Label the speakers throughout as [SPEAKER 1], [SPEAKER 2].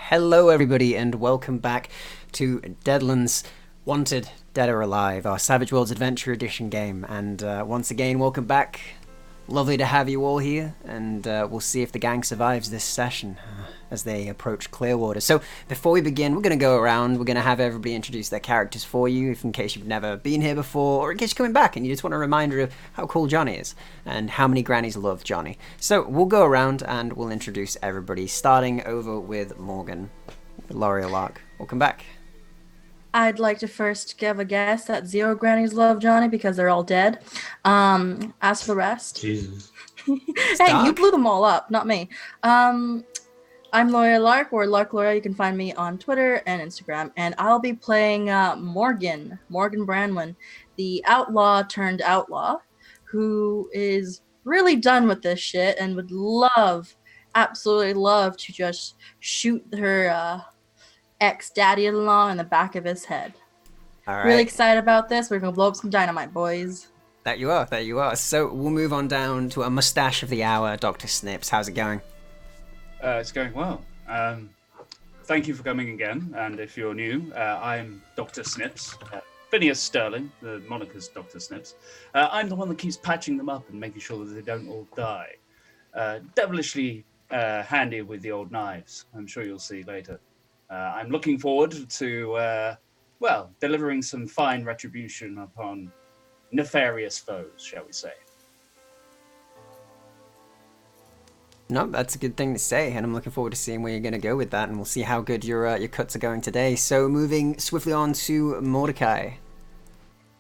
[SPEAKER 1] Hello, everybody, and welcome back to Deadlands Wanted, Dead or Alive, our Savage Worlds Adventure Edition game. And once again, welcome back. Lovely to have you all here, and we'll see if the gang survives this session as they approach Clearwater. So before we begin, we're going to go around. We're going to have everybody introduce their characters for you, if in case you've never been here before, or in case you're coming back and you just want a reminder of how cool Jonny is and how many grannies love Jonny. So we'll go around and we'll introduce everybody, starting over with Morgan. L'Oreal Lark, welcome back.
[SPEAKER 2] I'd like to first give a guess that 0 grannies love Jonny because they're all dead. As for the rest,
[SPEAKER 3] Jesus.
[SPEAKER 2] hey, you blew them all up, not me. I'm L'Oreal Lark, or Lark L'Oreal. You can find me on Twitter and Instagram, and I'll be playing Morgan Branwyn, the outlaw turned outlaw, who is really done with this shit and would absolutely love to just shoot her ex-daddy-in-law in the back of his head.
[SPEAKER 1] All right.
[SPEAKER 2] Really excited about this. We're gonna blow up some dynamite, boys.
[SPEAKER 1] That you are. So we'll move on down to a mustache of the hour, Dr. Snips. How's it going?
[SPEAKER 4] It's going well. Thank you for coming again. And if you're new, I'm Dr. Snips. Phineas Sterling, the moniker's Dr. Snips. I'm the one that keeps patching them up and making sure that they don't all die. Devilishly handy with the old knives. I'm sure you'll see later. I'm looking forward to, delivering some fine retribution upon nefarious foes, shall we say.
[SPEAKER 1] No, that's a good thing to say, and I'm looking forward to seeing where you're going to go with that, and we'll see how good your cuts are going today. So moving swiftly on to Mordekai.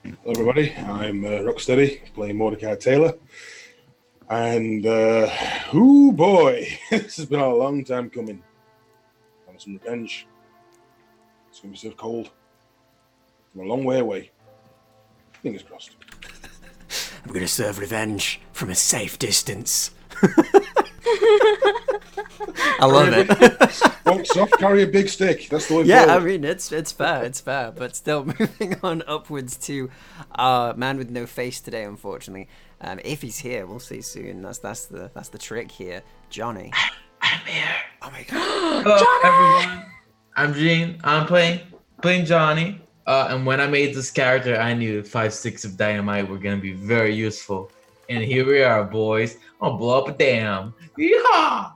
[SPEAKER 5] Hello everybody, I'm Rocksteady, playing Mordecai Taylor. And, oh boy, this has been a long time coming. I want some revenge. It's going to be so cold. From a long way away. Fingers crossed.
[SPEAKER 1] I'm going to serve revenge from a safe distance. I love it.
[SPEAKER 5] Walk soft, carry a big stick. That's the way
[SPEAKER 1] Yeah,
[SPEAKER 5] forward.
[SPEAKER 1] I mean, it's fair. But still, moving on upwards to our man with no face today, unfortunately. If he's here, we'll see soon. That's the trick here. Jonny.
[SPEAKER 3] I'm here.
[SPEAKER 1] Oh my god.
[SPEAKER 3] Hello, everyone. I'm Gene. I'm playing Jonny. And when I made this character, I knew 5 sticks of dynamite were gonna be very useful. And here we are, boys. I'm gonna blow up a dam. Yeehaw!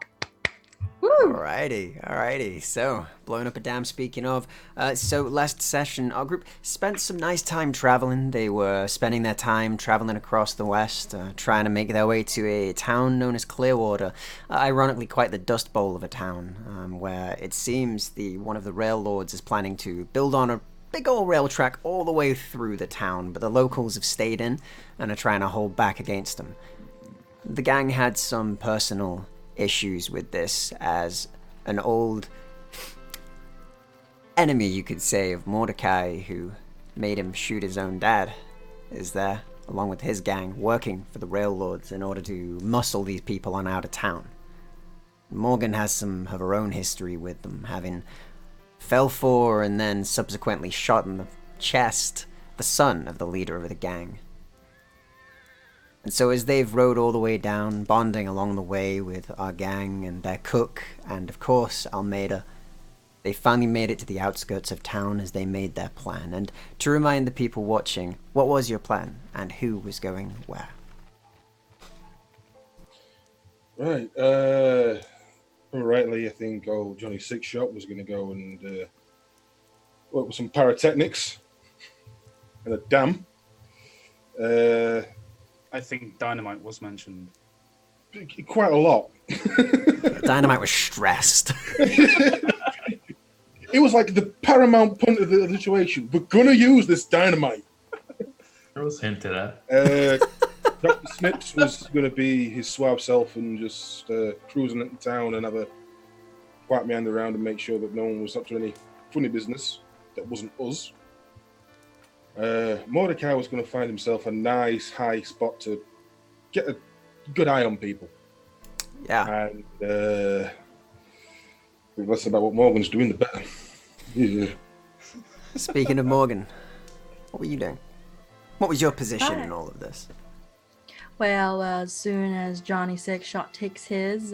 [SPEAKER 1] Alrighty. So, blowing up a dam, speaking of. So, last session, our group spent some nice time traveling. They were spending their time traveling across the west, trying to make their way to a town known as Clearwater. Ironically, quite the dust bowl of a town, where it seems one of the rail lords is planning to build on a big old rail track all the way through the town, but the locals have stayed in and are trying to hold back against them. The gang had some personal issues with this, as an old enemy, you could say, of Mordekai, who made him shoot his own dad, is there, along with his gang, working for the rail lords in order to muscle these people on out of town. Morgan has some of her own history with them, having fell for and then subsequently shot in the chest the son of the leader of the gang. And so as they've rode all the way down, bonding along the way with our gang and their cook, and of course Almeida, they finally made it to the outskirts of town as they made their plan. And to remind the people watching, what was your plan and who was going where?
[SPEAKER 5] Right, rightly, I think Johnny Six Shot was going to go and work with some pyrotechnics and a dam.
[SPEAKER 4] I think dynamite was mentioned.
[SPEAKER 5] Quite a lot.
[SPEAKER 1] Dynamite was stressed.
[SPEAKER 5] It was like the paramount point of the situation. We're going to use this dynamite.
[SPEAKER 3] There was hinted at.
[SPEAKER 5] Dr. Snips was going to be his suave self and just cruising into town and have a quiet meander around and make sure that no one was up to any funny business that wasn't us. Mordecai was going to find himself a nice high spot to get a good eye on people.
[SPEAKER 1] Yeah.
[SPEAKER 5] And the less about what Morgan's doing, the better. Yeah.
[SPEAKER 1] Speaking of Morgan, what were you doing? What was your position in all of this?
[SPEAKER 2] Well, as soon as Jonny Six Shot takes his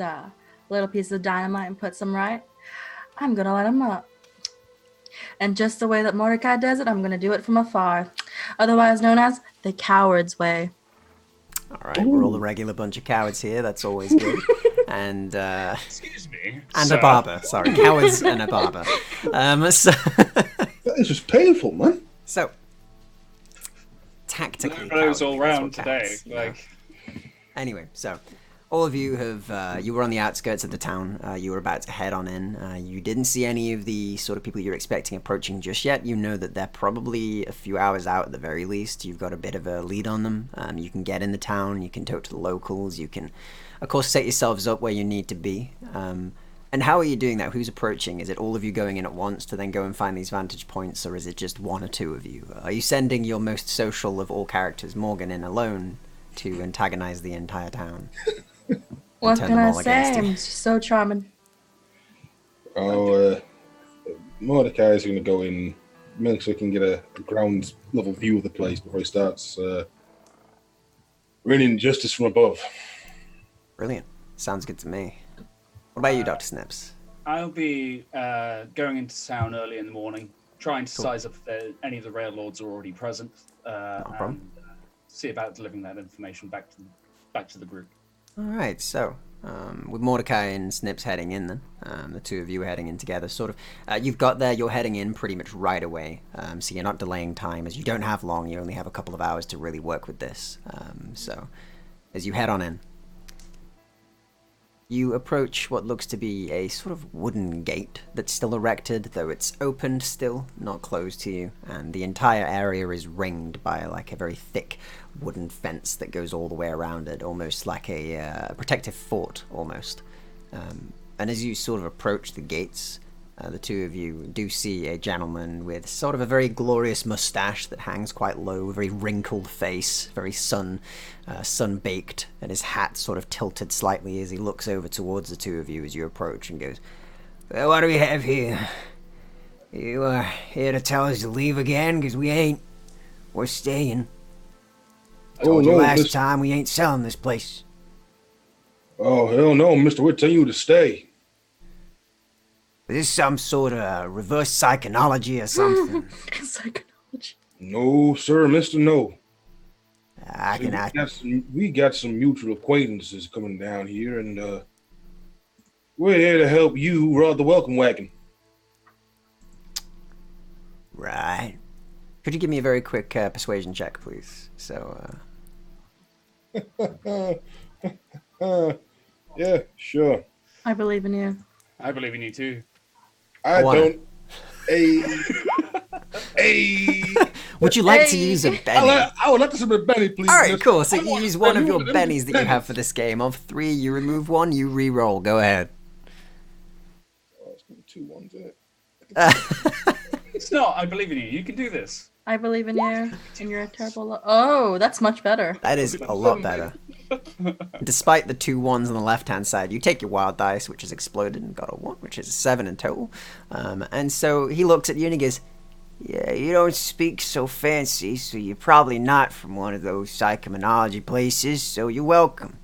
[SPEAKER 2] little piece of dynamite and puts them right, I'm gonna let him up. And just the way that Mordecai does it, I'm gonna do it from afar. Otherwise known as the coward's way.
[SPEAKER 1] Alright, we're all a regular bunch of cowards here, that's always good. And,
[SPEAKER 4] Excuse me.
[SPEAKER 1] and
[SPEAKER 4] sir.
[SPEAKER 1] a barber, sorry, cowards and a barber. So,
[SPEAKER 5] That is just painful, man.
[SPEAKER 1] so tactically,
[SPEAKER 4] Blows all
[SPEAKER 1] cowardly, that's
[SPEAKER 4] round
[SPEAKER 1] what
[SPEAKER 4] today.
[SPEAKER 1] counts, you know?
[SPEAKER 4] Like,
[SPEAKER 1] Anyway, so all of you have, you were on the outskirts of the town. You were about to head on in. You didn't see any of the sort of people you're expecting approaching just yet. You know that they're probably a few hours out at the very least. You've got a bit of a lead on them. You can get in the town. You can talk to the locals. You can, of course, set yourselves up where you need to be. And how are you doing that? Who's approaching? Is it all of you going in at once to then go and find these vantage points, or is it just one or two of you? Are you sending your most social of all characters, Morgan, in alone to antagonize the entire town?
[SPEAKER 2] What
[SPEAKER 1] turn
[SPEAKER 2] can
[SPEAKER 1] them
[SPEAKER 2] I
[SPEAKER 1] all against
[SPEAKER 2] say?
[SPEAKER 1] you.
[SPEAKER 2] I'm so charming.
[SPEAKER 5] Mordecai is going to go in, make so he can get a ground level view of the place before he starts raining justice from above.
[SPEAKER 1] Brilliant. Sounds good to me. What about you, Dr. Snips?
[SPEAKER 4] I'll be going into town early in the morning, trying to size up if any of the rail lords are already present,
[SPEAKER 1] problem.
[SPEAKER 4] and see about delivering that information back to the group.
[SPEAKER 1] All right, so with Mordecai and Snips heading in then, the two of you are heading in together, sort of, you've got there, you're heading in pretty much right away, so you're not delaying time, as you don't have long, you only have a couple of hours to really work with this, so as you head on in, you approach what looks to be a sort of wooden gate that's still erected, though it's opened still, not closed to you, and the entire area is ringed by like a very thick wooden fence that goes all the way around it, almost like a protective fort, almost. And as you sort of approach the gates, the two of you do see a gentleman with sort of a very glorious mustache that hangs quite low, very wrinkled face, very sun-baked, and his hat sort of tilted slightly as he looks over towards the two of you as you approach and goes, "Well, what do we have here? You are here to tell us to leave again? Because we ain't. We're staying. I told you last time we ain't selling this place."
[SPEAKER 5] Oh, hell no, mister. We're telling you to stay.
[SPEAKER 1] Is this some sort of reverse psychology or something?
[SPEAKER 2] Psychology.
[SPEAKER 5] No, sir, mister, no. We got some mutual acquaintances coming down here, and we're here to help you ride the welcome wagon.
[SPEAKER 1] Right. Could you give me a very quick persuasion check, please? So,
[SPEAKER 5] Yeah, sure.
[SPEAKER 2] I believe in you.
[SPEAKER 4] I believe in you too.
[SPEAKER 5] I
[SPEAKER 1] Go on.
[SPEAKER 5] don't.
[SPEAKER 1] would you like to use a Benny?
[SPEAKER 5] I would like to submit Benny, please.
[SPEAKER 1] All right,
[SPEAKER 5] mister.
[SPEAKER 1] cool. So
[SPEAKER 5] I
[SPEAKER 1] you
[SPEAKER 5] want
[SPEAKER 1] use
[SPEAKER 5] to
[SPEAKER 1] one of
[SPEAKER 5] Benny,
[SPEAKER 1] your
[SPEAKER 5] one
[SPEAKER 1] bennies that you
[SPEAKER 5] Benny.
[SPEAKER 1] have for this game. Of 3, you remove 1, you re-roll. Go ahead.
[SPEAKER 5] Oh, it's got 2 1s in it.
[SPEAKER 4] It's not. I believe in you. You can do this.
[SPEAKER 2] I believe in you, and you're a terrible. Oh, that's much better.
[SPEAKER 1] That is a lot better. Despite the 2 1s on the left-hand side, you take your wild dice, which has exploded and got a 1, which is a 7 in total. And so he looks at you and he goes, "Yeah, you don't speak so fancy, so you're probably not from one of those psychomonology places, so you're welcome.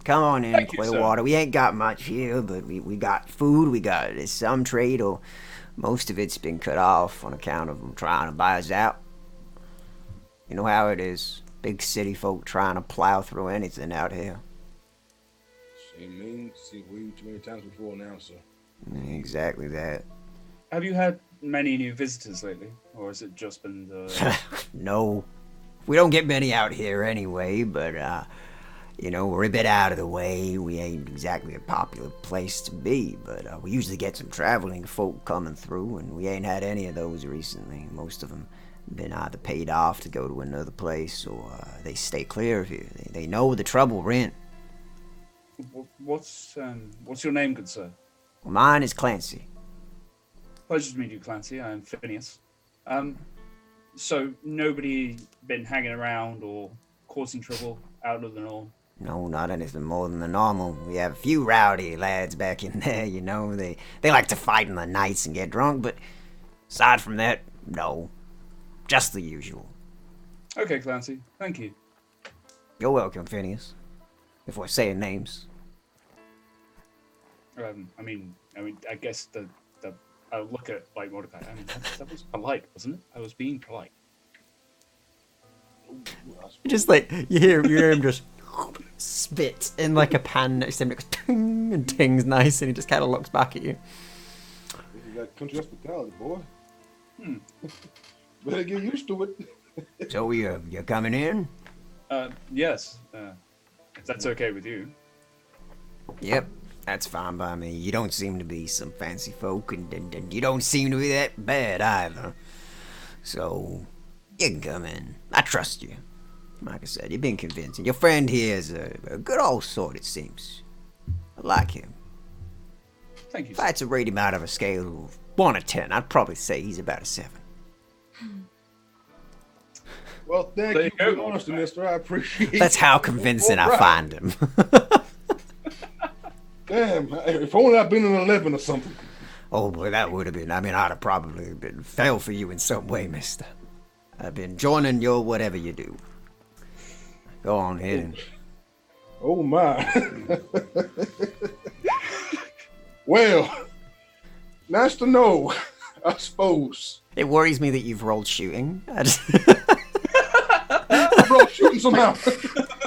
[SPEAKER 1] Come on in,
[SPEAKER 4] Thank you,
[SPEAKER 1] Clearwater. We ain't got much here, but we got food, we got some trade, or most of it's been cut off on account of them trying to buy us out. You know how it is. Big city folk trying to plow through anything out here."
[SPEAKER 5] Seen way too many times before now, sir.
[SPEAKER 1] Exactly that.
[SPEAKER 4] Have you had many new visitors lately, or has it just been the?
[SPEAKER 1] No. We don't get many out here anyway, but, you know, we're a bit out of the way. We ain't exactly a popular place to be, but we usually get some traveling folk coming through, and we ain't had any of those recently. Most of them been either paid off to go to another place, or they stay clear of here. They know the trouble we're in.
[SPEAKER 4] What's your name, good sir?
[SPEAKER 1] Well, mine is Clancy.
[SPEAKER 4] Pleasure to meet you, Clancy. I'm Phineas. So nobody been hanging around or causing trouble out of the norm?
[SPEAKER 1] No, not anything more than the normal. We have a few rowdy lads back in there, you know. They like to fight in the nights and get drunk, but aside from that, no. Just the usual.
[SPEAKER 4] Okay, Clancy. Thank you.
[SPEAKER 1] You're welcome, Phineas. If we're saying names.
[SPEAKER 4] I guess the I'll look at like Mordecai. I mean, that was polite, wasn't it? I was being polite.
[SPEAKER 1] Just like you hear him just spit in like a pan next to him, it goes ting and tings nice, and he just kind of looks back at you.
[SPEAKER 5] You got country hospitality, boy. Better get used to it.
[SPEAKER 1] So you're coming in?
[SPEAKER 4] Yes. If that's okay with you.
[SPEAKER 1] Yep, that's fine by me. You don't seem to be some fancy folk, and you don't seem to be that bad either. So you can come in. I trust you. Like I said, you've been convincing. Your friend here is a good old sort, it seems. I like him.
[SPEAKER 4] Thank you.
[SPEAKER 1] If I had to rate him out of a scale of 1 to 10, I'd probably say he's about a 7.
[SPEAKER 5] Well, thank you for your honesty, mister. I appreciate it.
[SPEAKER 1] That's how convincing I find him.
[SPEAKER 5] Damn, if only I'd been an 11 or something.
[SPEAKER 1] Oh boy, that would have been. I mean, I'd have probably been fail for you in some way, mister. I've been joining your whatever you do. Go on ahead and...
[SPEAKER 5] Oh my. Well, nice to know, I suppose.
[SPEAKER 1] It worries me that you've rolled shooting.
[SPEAKER 5] I rolled shooting somehow.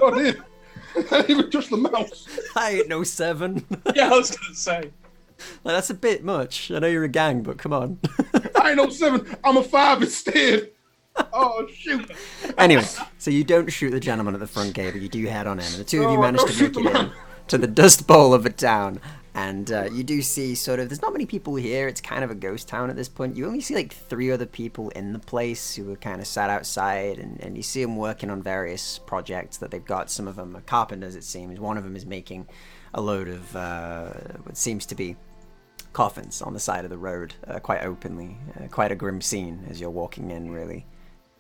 [SPEAKER 5] I did. Not even just the mouse.
[SPEAKER 1] I ain't no 7.
[SPEAKER 4] Yeah, I was gonna say.
[SPEAKER 1] Like, that's a bit much. I know you're a gang, but come on.
[SPEAKER 5] I ain't no 7. I'm a 5 instead. Oh, shoot.
[SPEAKER 1] Anyway, so you don't shoot the gentleman at the front gate, but you do head on in. And the two of you
[SPEAKER 5] Oh,
[SPEAKER 1] manage
[SPEAKER 5] don't
[SPEAKER 1] to make
[SPEAKER 5] shoot
[SPEAKER 1] it
[SPEAKER 5] the
[SPEAKER 1] in
[SPEAKER 5] man.
[SPEAKER 1] to the dust bowl of a town. And you do see sort of, there's not many people here. It's kind of a ghost town at this point. You only see like 3 other people in the place who are kind of sat outside. And you see them working on various projects that they've got. Some of them are carpenters, it seems. One of them is making a load of what seems to be coffins on the side of the road, quite openly. Quite a grim scene as you're walking in, really.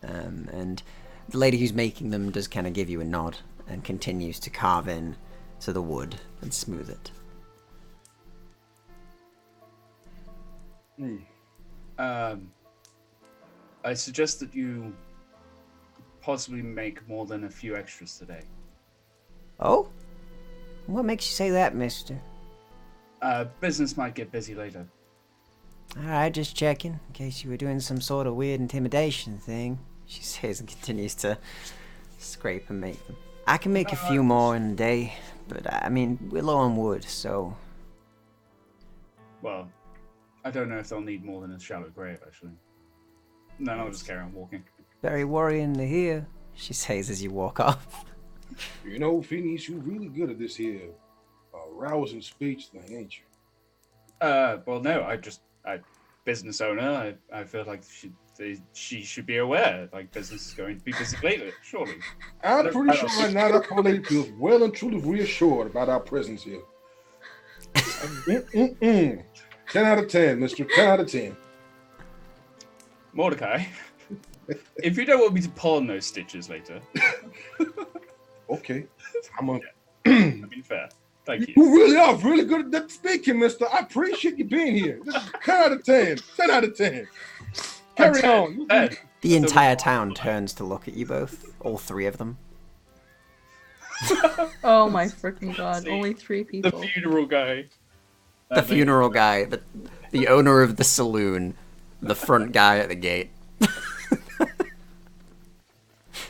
[SPEAKER 1] And the lady who's making them does kind of give you a nod and continues to carve in to the wood and smooth it.
[SPEAKER 4] I suggest that you possibly make more than a few extras today.
[SPEAKER 1] Oh? What makes you say that, mister?
[SPEAKER 4] Business might get busy later.
[SPEAKER 1] Alright, just checking, in case you were doing some sort of weird intimidation thing. She says and continues to scrape and make them. I can make a few more in a day, but I mean, we're low on wood, so...
[SPEAKER 4] Well, I don't know if they'll need more than a shallow grave, actually. No, I'll just carry on walking.
[SPEAKER 1] Very worrying to hear, she says as you walk off.
[SPEAKER 5] You know, Phineas, you're really good at this here rousing speech thing, ain't you?
[SPEAKER 4] Well, no, business owner, I feel like she should be aware, like, business is going to be busy later, surely.
[SPEAKER 5] I'm pretty sure right now that poor lady feels well and truly reassured about our presence here. 10 out of 10, mister. 10 out of 10.
[SPEAKER 4] Mordecai, if you don't want me to pawn those stitches later...
[SPEAKER 5] Okay.
[SPEAKER 4] I mean, fair. Thank you.
[SPEAKER 5] You really are really good at that speaking, mister. I appreciate you being here. This is 10 out of 10. 10 out of 10. Carry on.
[SPEAKER 1] The entire town turns to look at you both, all 3 of them.
[SPEAKER 2] Oh my freaking god!
[SPEAKER 4] See,
[SPEAKER 2] Only 3 people.
[SPEAKER 4] The funeral guy.
[SPEAKER 1] The funeral guy, the owner of the saloon, the front guy at the gate.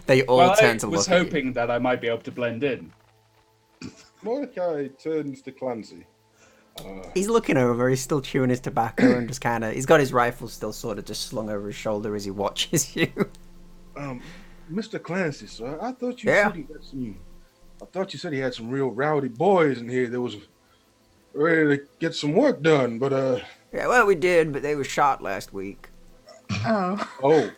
[SPEAKER 1] They all turn to look at you.
[SPEAKER 4] I was hoping that I might be able to blend in.
[SPEAKER 5] Mordekai turns to Clancy.
[SPEAKER 1] He's looking over, he's still chewing his tobacco and just kind of, he's got his rifle still sort of just slung over his shoulder as he watches you.
[SPEAKER 5] Mr. Clancy, sir, I thought you said he had some real rowdy boys in here that was ready to get some work done, but
[SPEAKER 1] Yeah, well, we did, but they were shot last week.
[SPEAKER 2] Oh.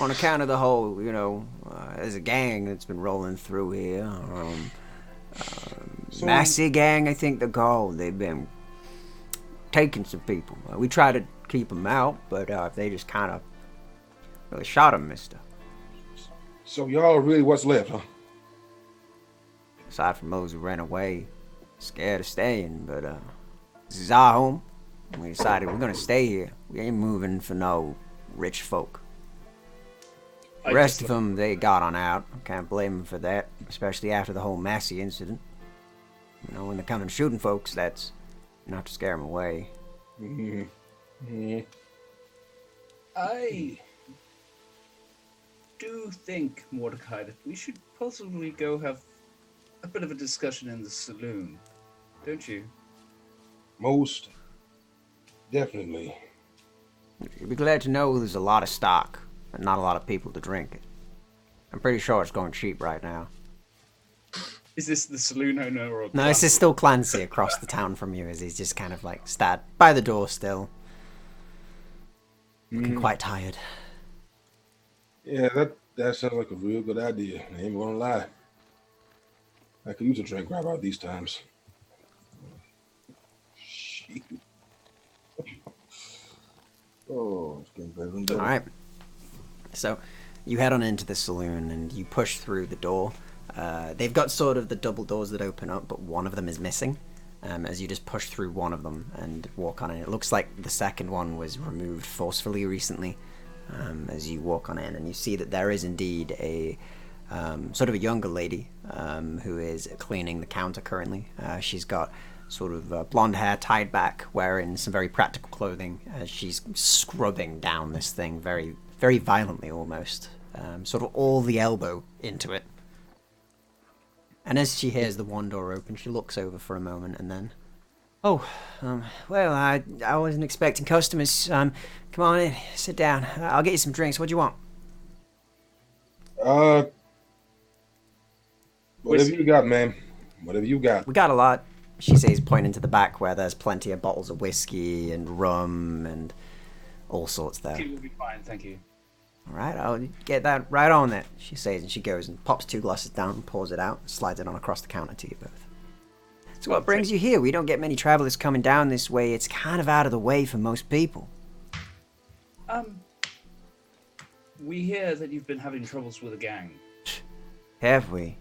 [SPEAKER 1] On account of the whole, there's a gang that's been rolling through here. Massey gang, I think they're called. They've been taking some people. We try to keep them out, but they just kind of really shot them, mister.
[SPEAKER 5] So y'all are really what's left, huh?
[SPEAKER 1] Aside from those who ran away, scared of staying, but this is our home. And we decided we're going to stay here. We ain't moving for no rich folk. The rest of them, they got on out. I can't blame them for that, especially after the whole Massey incident. When they're coming shooting folks, that's not to scare them away.
[SPEAKER 5] Mhm. Mhm.
[SPEAKER 4] I do think, Mordecai, that we should possibly go have a bit of a discussion in the saloon, don't you?
[SPEAKER 5] Most definitely.
[SPEAKER 1] You'd be glad to know there's a lot of stock, and not a lot of people to drink it. I'm pretty sure it's going cheap right now.
[SPEAKER 4] Is this the saloon owner or?
[SPEAKER 1] No, this is still Clancy across the town from you, as he's just kind of like sat by the door still. Looking quite tired.
[SPEAKER 5] Yeah, that sounds like a real good idea. I ain't gonna lie. I could use a drink right about these times. Shoot. Oh, it's getting better and better.
[SPEAKER 1] Alright. So, you head on into the saloon and you push through the door. They've got sort of the double doors that open up, but one of them is missing. As you just push through one of them and walk on it. It looks like the second one was removed forcefully recently. As you walk on in, and you see that there is indeed a sort of a younger lady who is cleaning the counter currently. She's got sort of blonde hair tied back, wearing some very practical clothing, as she's scrubbing down this thing very, very violently almost, sort of all the elbow into it. And as she hears the one door open, she looks over for a moment and then, well, I wasn't expecting customers. Come on in, sit down. I'll get you some drinks. What do you want?
[SPEAKER 5] Whatever you got, man. Whatever you got.
[SPEAKER 1] We got a lot. She says, pointing to the back where there's plenty of bottles of whiskey and rum and all sorts there.
[SPEAKER 4] Tea will be fine, thank you.
[SPEAKER 1] All right, I'll get that right on there, she says, and she goes and pops 2 glasses down and pours it out and slides it on across the counter to you both. So what brings you here? We don't get many travelers coming down this way. It's kind of out of the way for most people.
[SPEAKER 4] We hear that you've been having troubles with a gang.
[SPEAKER 1] Have we?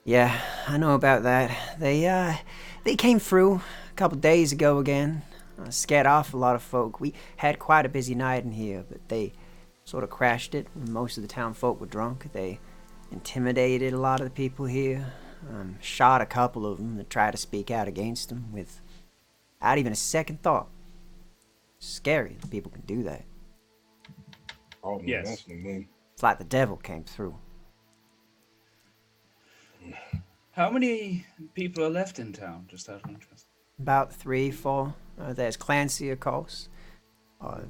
[SPEAKER 1] Yeah, I know about that. They came through a couple days ago again. Scared off a lot of folk. We had quite a busy night in here, but they sort of crashed it when most of the town folk were drunk. They intimidated a lot of the people here. Shot a couple of them that tried to speak out against them without even a second thought. Scary that people can do that.
[SPEAKER 5] Oh, man,
[SPEAKER 4] Yes.
[SPEAKER 5] that's me.
[SPEAKER 1] It's like the devil came through.
[SPEAKER 4] How many people are left in town, just out of interest?
[SPEAKER 1] About 3, 4. There's Clancy, of course.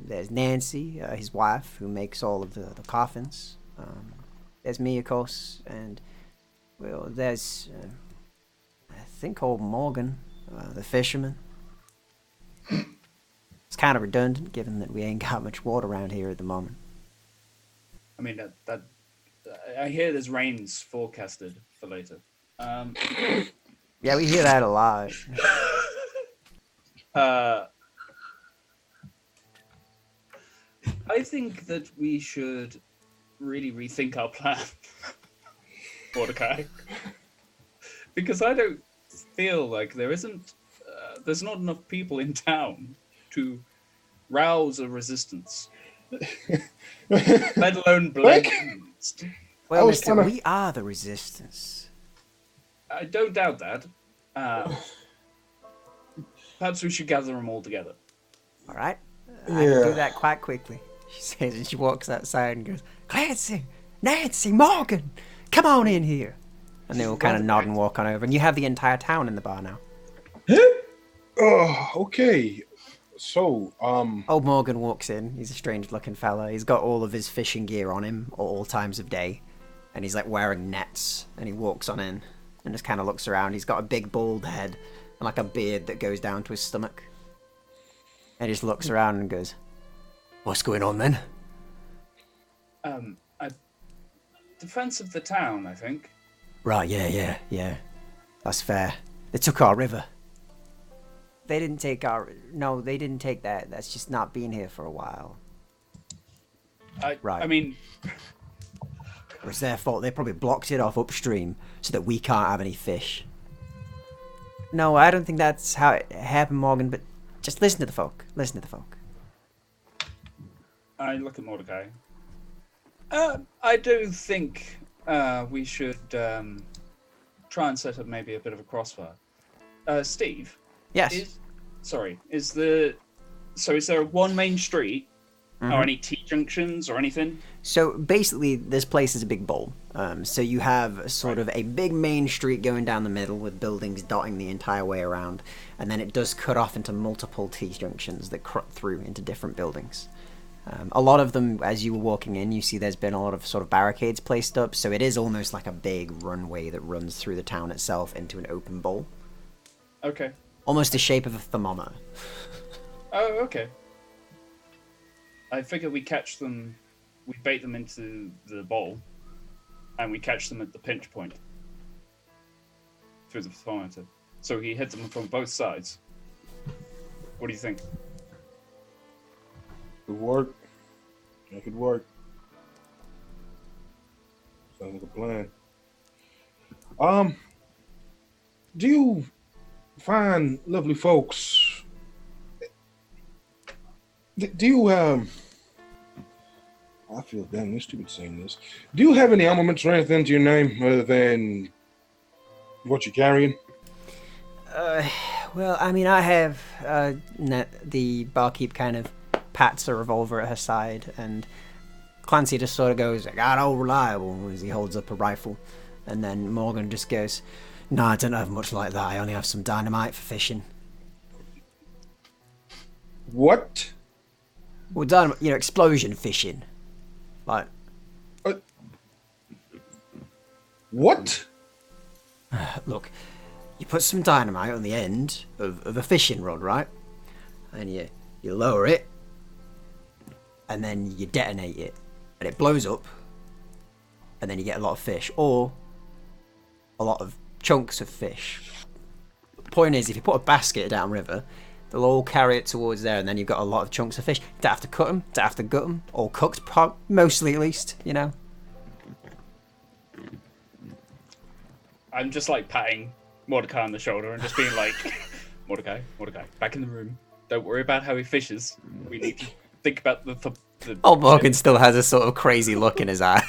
[SPEAKER 1] There's Nancy, his wife, who makes all of the coffins. There's me, of course, and, well, there's, I think old Morgan, the fisherman. It's kind of redundant, given that we ain't got much water around here at the moment.
[SPEAKER 4] I mean, that I hear there's rains forecasted for later.
[SPEAKER 1] Yeah, we hear that a lot.
[SPEAKER 4] I think that we should really rethink our plan, Mordecai, because I don't feel like there's not enough people in town to rouse a resistance, let alone blend.
[SPEAKER 1] Well,
[SPEAKER 5] was
[SPEAKER 1] mister,
[SPEAKER 5] kinda-
[SPEAKER 1] we are the resistance.
[SPEAKER 4] I don't doubt that. Perhaps we should gather them all together.
[SPEAKER 1] All right? I can do that quite quickly, she says, and she walks outside and goes, Clancy, Nancy, Morgan, come on in here. And they all kind of nod and walk on over, and you have the entire town in the bar now.
[SPEAKER 5] Oh, okay. So,
[SPEAKER 1] Old Morgan walks in. He's a strange-looking fella. He's got all of his fishing gear on him at all times of day, and he's like wearing nets. And he walks on in and just kind of looks around. He's got a big bald head and like a beard that goes down to his stomach. And he just looks around and goes, "What's going on then?"
[SPEAKER 4] Defense of the town, I think.
[SPEAKER 1] Right, yeah. That's fair. They took our river. They didn't take our... No, they didn't take that. That's just not been here for a while. Right.
[SPEAKER 4] I mean,
[SPEAKER 1] It was their fault. They probably blocked it off upstream so that we can't have any fish. No, I don't think that's how it happened, Morgan, but just listen to the folk. Listen to the folk.
[SPEAKER 4] I look at Mordecai. I do think we should try and set up maybe a bit of a crossfire. Steve,
[SPEAKER 1] Yes.
[SPEAKER 4] sorry, is there one main street
[SPEAKER 1] Mhm.
[SPEAKER 4] or any T-junctions or anything?
[SPEAKER 1] So basically, this place is a big bowl. So you have sort of a big main street going down the middle with buildings dotting the entire way around, and then it does cut off into multiple T-junctions that cut through into different buildings. A lot of them, as you were walking in, you see there's been a lot of sort of barricades placed up, so it is almost like a big runway that runs through the town itself into an open bowl.
[SPEAKER 4] Okay.
[SPEAKER 1] Almost the shape of a thermometer.
[SPEAKER 4] Oh, okay. I figure we catch them, we bait them into the bowl, and we catch them at the pinch point through the thermometer. So he hits them from both sides. What do you think?
[SPEAKER 5] Could work. That could work. Sounds like a plan. Do you find lovely folks? Do you I feel damn stupid saying this. Do you have any armaments or anything to your name other than what you're carrying?
[SPEAKER 1] Well, I mean, I have the barkeep kind of pats a revolver at her side, and Clancy just sort of goes, "God, all reliable," as he holds up a rifle, and then Morgan just goes, "No, I don't have much like that. I only have some dynamite for fishing."
[SPEAKER 5] What?
[SPEAKER 1] Well, dynamite, explosion fishing, like.
[SPEAKER 5] What?
[SPEAKER 1] Look, you put some dynamite on the end of a fishing rod, right? And you lower it, and then you detonate it, and it blows up, and then you get a lot of fish, or a lot of chunks of fish. But the point is, if you put a basket downriver, they'll all carry it towards there, and then you've got a lot of chunks of fish. Don't have to cut them, don't have to gut them, all cooked, mostly at least,
[SPEAKER 4] I'm just like patting Mordekai on the shoulder and just being like, Mordekai, back in the room. Don't worry about how he fishes. We need to think about the
[SPEAKER 1] Old Morgan still has a sort of crazy look in his eye.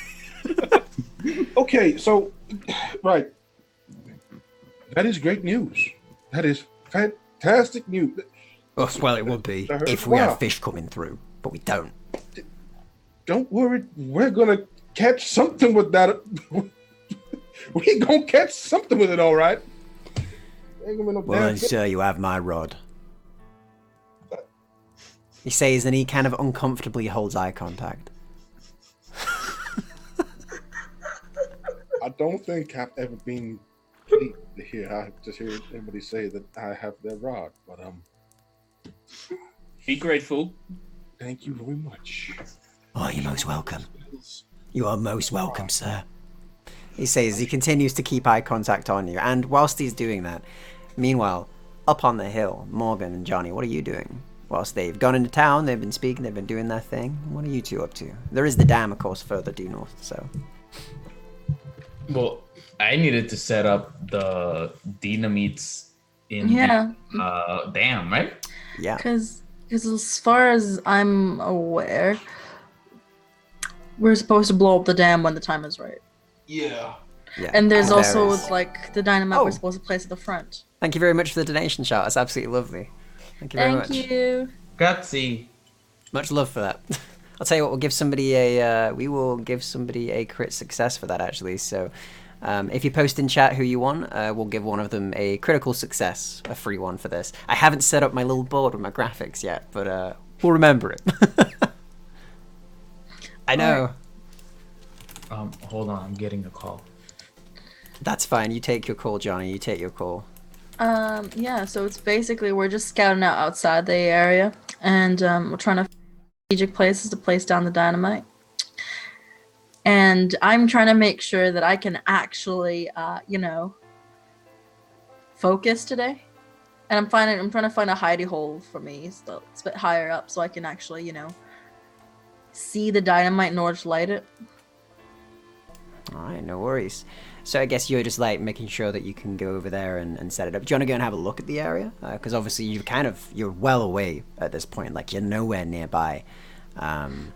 [SPEAKER 5] Okay, so, right. That is great news. That is fantastic news.
[SPEAKER 1] Well, it would be if we had fish coming through, but we don't.
[SPEAKER 5] Don't worry, we're gonna catch something with that. We're gonna catch something with it, all right. Ain't gonna be no
[SPEAKER 1] Well,
[SPEAKER 5] damn
[SPEAKER 1] then, sir, you have my rod. He says, and he kind of uncomfortably holds eye contact.
[SPEAKER 5] I don't think I've ever been pleased to hear. I just hear everybody say that I have their rod, but
[SPEAKER 4] Be grateful.
[SPEAKER 5] thank you very much.
[SPEAKER 1] Oh, you're most welcome. You are most welcome, sir. He says, he continues to keep eye contact on you, and whilst he's doing that, meanwhile, up on the hill, Morgan and Jonny, what are you doing? Whilst they've gone into town, they've been speaking, they've been doing their thing. What are you two up to? There is the dam, of course, further due north, so.
[SPEAKER 3] Well, I needed to set up the dynamites in
[SPEAKER 2] Yeah.
[SPEAKER 3] the dam, right?
[SPEAKER 1] Yeah.
[SPEAKER 2] Because as far as I'm aware, we're supposed to blow up the dam when the time is right.
[SPEAKER 3] Yeah.
[SPEAKER 1] Yeah.
[SPEAKER 2] And there's
[SPEAKER 1] There
[SPEAKER 2] also
[SPEAKER 1] is.
[SPEAKER 2] like the dynamite
[SPEAKER 1] Oh.
[SPEAKER 2] we're supposed to place at the front.
[SPEAKER 1] Thank you very much for the donation, shout. That's absolutely lovely. Thank you very much.
[SPEAKER 2] Thank you.
[SPEAKER 3] Gutsy.
[SPEAKER 1] Much love for that. I'll tell you what, we will give somebody a crit success for that, actually. So if you post in chat who you want, we'll give one of them a critical success, a free one for this. I haven't set up my little board with my graphics yet, but we'll remember it. I know.
[SPEAKER 3] Hold on, I'm getting a call.
[SPEAKER 1] That's fine. You take your call, Jonny. You take your call.
[SPEAKER 2] Yeah, so it's basically we're just scouting out outside the area, and we're trying to find strategic places to place down the dynamite. And I'm trying to make sure that I can actually, focus today. And I'm trying to find a hidey hole for me, so it's a bit higher up, so I can actually, see the dynamite in order to light it.
[SPEAKER 1] Alright, no worries. So I guess you're just like making sure that you can go over there and set it up. Do you want to go and have a look at the area? Because obviously you're well away at this point. Like you're nowhere nearby.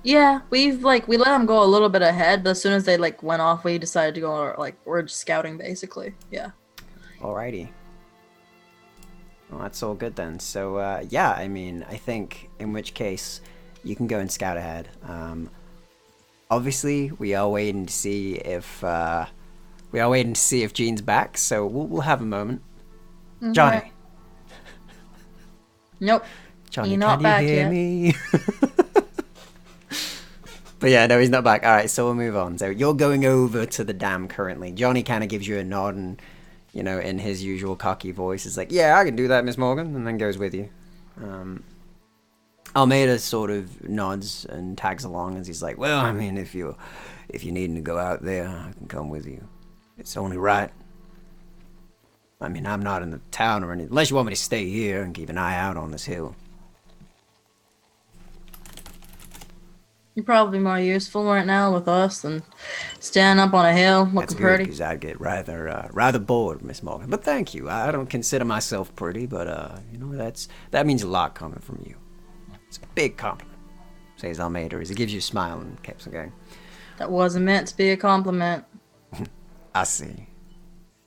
[SPEAKER 2] Yeah, we let them go a little bit ahead, but as soon as they went off, we decided to go we're just scouting basically. Yeah.
[SPEAKER 1] Alrighty. Well, that's all good then. So, yeah, I mean, I think in which case you can go and scout ahead. Obviously, we are waiting to see if Jean's back. So we'll have a moment. Johnny,
[SPEAKER 2] Okay. Nope.
[SPEAKER 1] Johnny,
[SPEAKER 2] He's not
[SPEAKER 1] can you
[SPEAKER 2] back
[SPEAKER 1] hear
[SPEAKER 2] yet.
[SPEAKER 1] me? But yeah, no, he's not back. All right, so we'll move on. So you're going over to the dam currently. Johnny kind of gives you a nod and, in his usual cocky voice, is like, "Yeah, I can do that, Miss Morgan," and then goes with you. Almeida sort of nods and tags along as he's like, "Well, I mean, if you needing to go out there, I can come with you. It's only right. I mean, I'm not in the town or anything, unless you want me to stay here and keep an eye out on this hill."
[SPEAKER 2] You're probably more useful right now with us than standing up on a hill
[SPEAKER 1] That's
[SPEAKER 2] looking
[SPEAKER 1] good,
[SPEAKER 2] pretty.
[SPEAKER 1] because I'd get rather bored, Miss Morgan. But thank you. I don't consider myself pretty, but that means a lot coming from you. It's a big compliment, says Almeida as he gives you a smile and keeps on going.
[SPEAKER 2] That wasn't meant to be a compliment.
[SPEAKER 1] I see.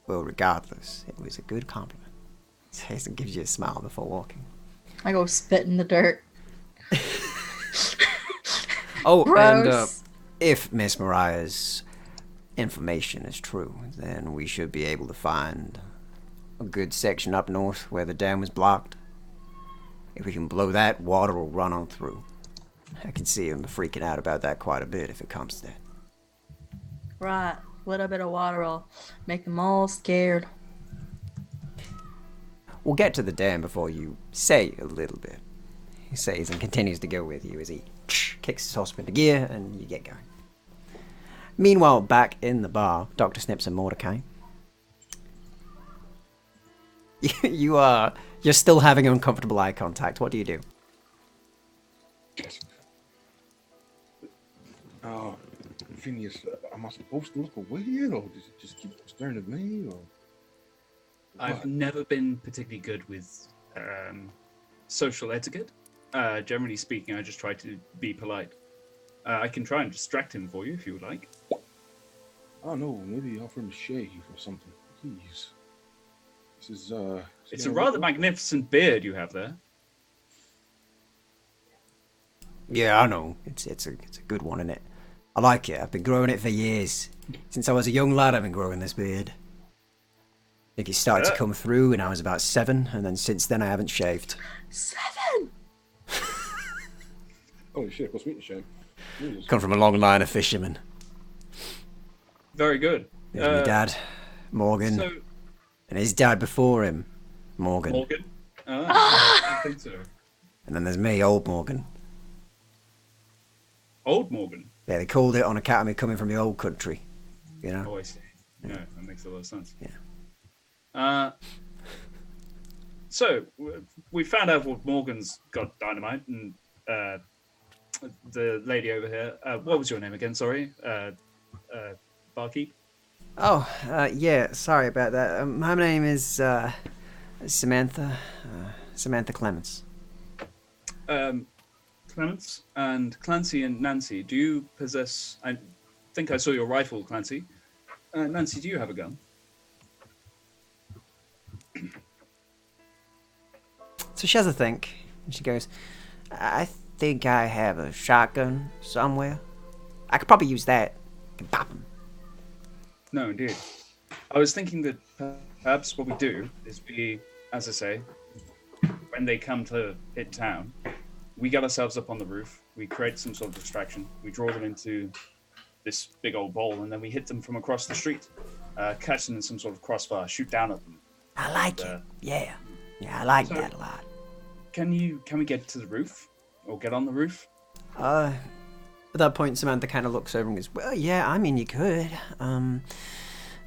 [SPEAKER 1] Well, regardless, it was a good compliment. Says and gives you a smile before walking.
[SPEAKER 2] I go spit in the dirt.
[SPEAKER 1] Oh, and
[SPEAKER 2] Gross.
[SPEAKER 1] if Miss Mariah's information is true, then we should be able to find a good section up north where the dam was blocked. If we can blow that, water will run on through. I can see him freaking out about that quite a bit if it comes to that.
[SPEAKER 2] Right. A little bit of water will make them all scared.
[SPEAKER 1] We'll get to the dam before you say a little bit. He says and continues to go with you as he kicks his horse into gear and you get going. Meanwhile, back in the bar, Dr. Snips and Mordekai. You're still having uncomfortable eye contact. What do you do?
[SPEAKER 5] Phineas, am I supposed to look away yet, or does it just keep staring at me, or?
[SPEAKER 4] I've
[SPEAKER 5] What?
[SPEAKER 4] never been particularly good with social etiquette. Generally speaking, I just try to be polite. I can try and distract him for you if you would like.
[SPEAKER 5] Oh no, maybe offer him a shave or something. Please. This is
[SPEAKER 4] It's a rather magnificent beard you have there.
[SPEAKER 1] Yeah, I know. It's a good one, isn't it? I like it. I've been growing it for years. Since I was a young lad, I've been growing this beard. I think it started to come through when I was about 7, and then since then I haven't shaved.
[SPEAKER 2] 7.
[SPEAKER 5] Holy shit, what's me to shave? Jesus.
[SPEAKER 1] Come from a long line of fishermen.
[SPEAKER 4] Very good.
[SPEAKER 1] There's my dad, Morgan,
[SPEAKER 4] So,
[SPEAKER 1] and his dad before him, Morgan.
[SPEAKER 4] Morgan? I think so.
[SPEAKER 1] And then there's me, old Morgan.
[SPEAKER 4] Old Morgan?
[SPEAKER 1] Yeah, they called it on account of me coming from the old country, you know?
[SPEAKER 4] Oh, I see. Yeah, that makes a lot of sense.
[SPEAKER 1] Yeah.
[SPEAKER 4] So, we found out what Morgan's got dynamite, and the lady over here. What was your name again? Sorry, barkeep.
[SPEAKER 1] Oh, yeah, sorry about that. My name is Samantha Clements.
[SPEAKER 4] Clements and Clancy and Nancy. Do you possess? I think I saw your rifle, Clancy. Nancy, do you have a gun?
[SPEAKER 1] So she has a think, and she goes, "I think I have a shotgun somewhere. I could probably use that. I can pop 'em."
[SPEAKER 4] No, indeed. I was thinking that perhaps what we do is we, as I say, when they come to hit town, we get ourselves up on the roof, we create some sort of distraction, we draw them into this big old bowl, and then we hit them from across the street, catch them in some sort of crossfire, shoot down at them.
[SPEAKER 1] I like it. Yeah, I like
[SPEAKER 4] So-
[SPEAKER 1] that a lot.
[SPEAKER 4] Can we get to the roof? Or get on the roof?
[SPEAKER 1] At that point, Samantha kind of looks over and goes, "Well, yeah, I mean, you could.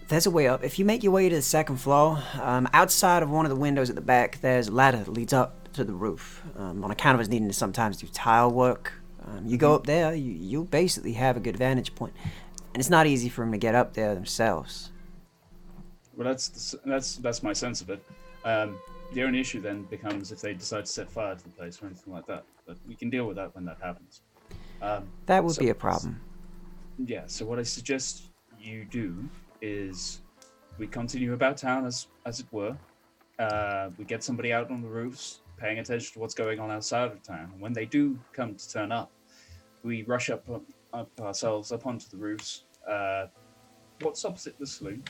[SPEAKER 1] There's a way up. If you make your way to the second floor, outside of one of the windows at the back, there's a ladder that leads up to the roof. On account of us needing to sometimes do tile work, you go up there, you'll basically have a good vantage point. And it's not easy for them to get up there themselves."
[SPEAKER 4] Well, that's my sense of it. The only issue then becomes if they decide to set fire to the place or anything like that. But we can deal with that when that happens.
[SPEAKER 1] That would
[SPEAKER 4] So-
[SPEAKER 1] be a problem.
[SPEAKER 4] Yeah, so what I suggest you do is we continue about town as it were, we get somebody out on the roofs, paying attention to what's going on outside of town. When they do come to turn up, we rush up ourselves up onto the roofs. What's opposite the saloon?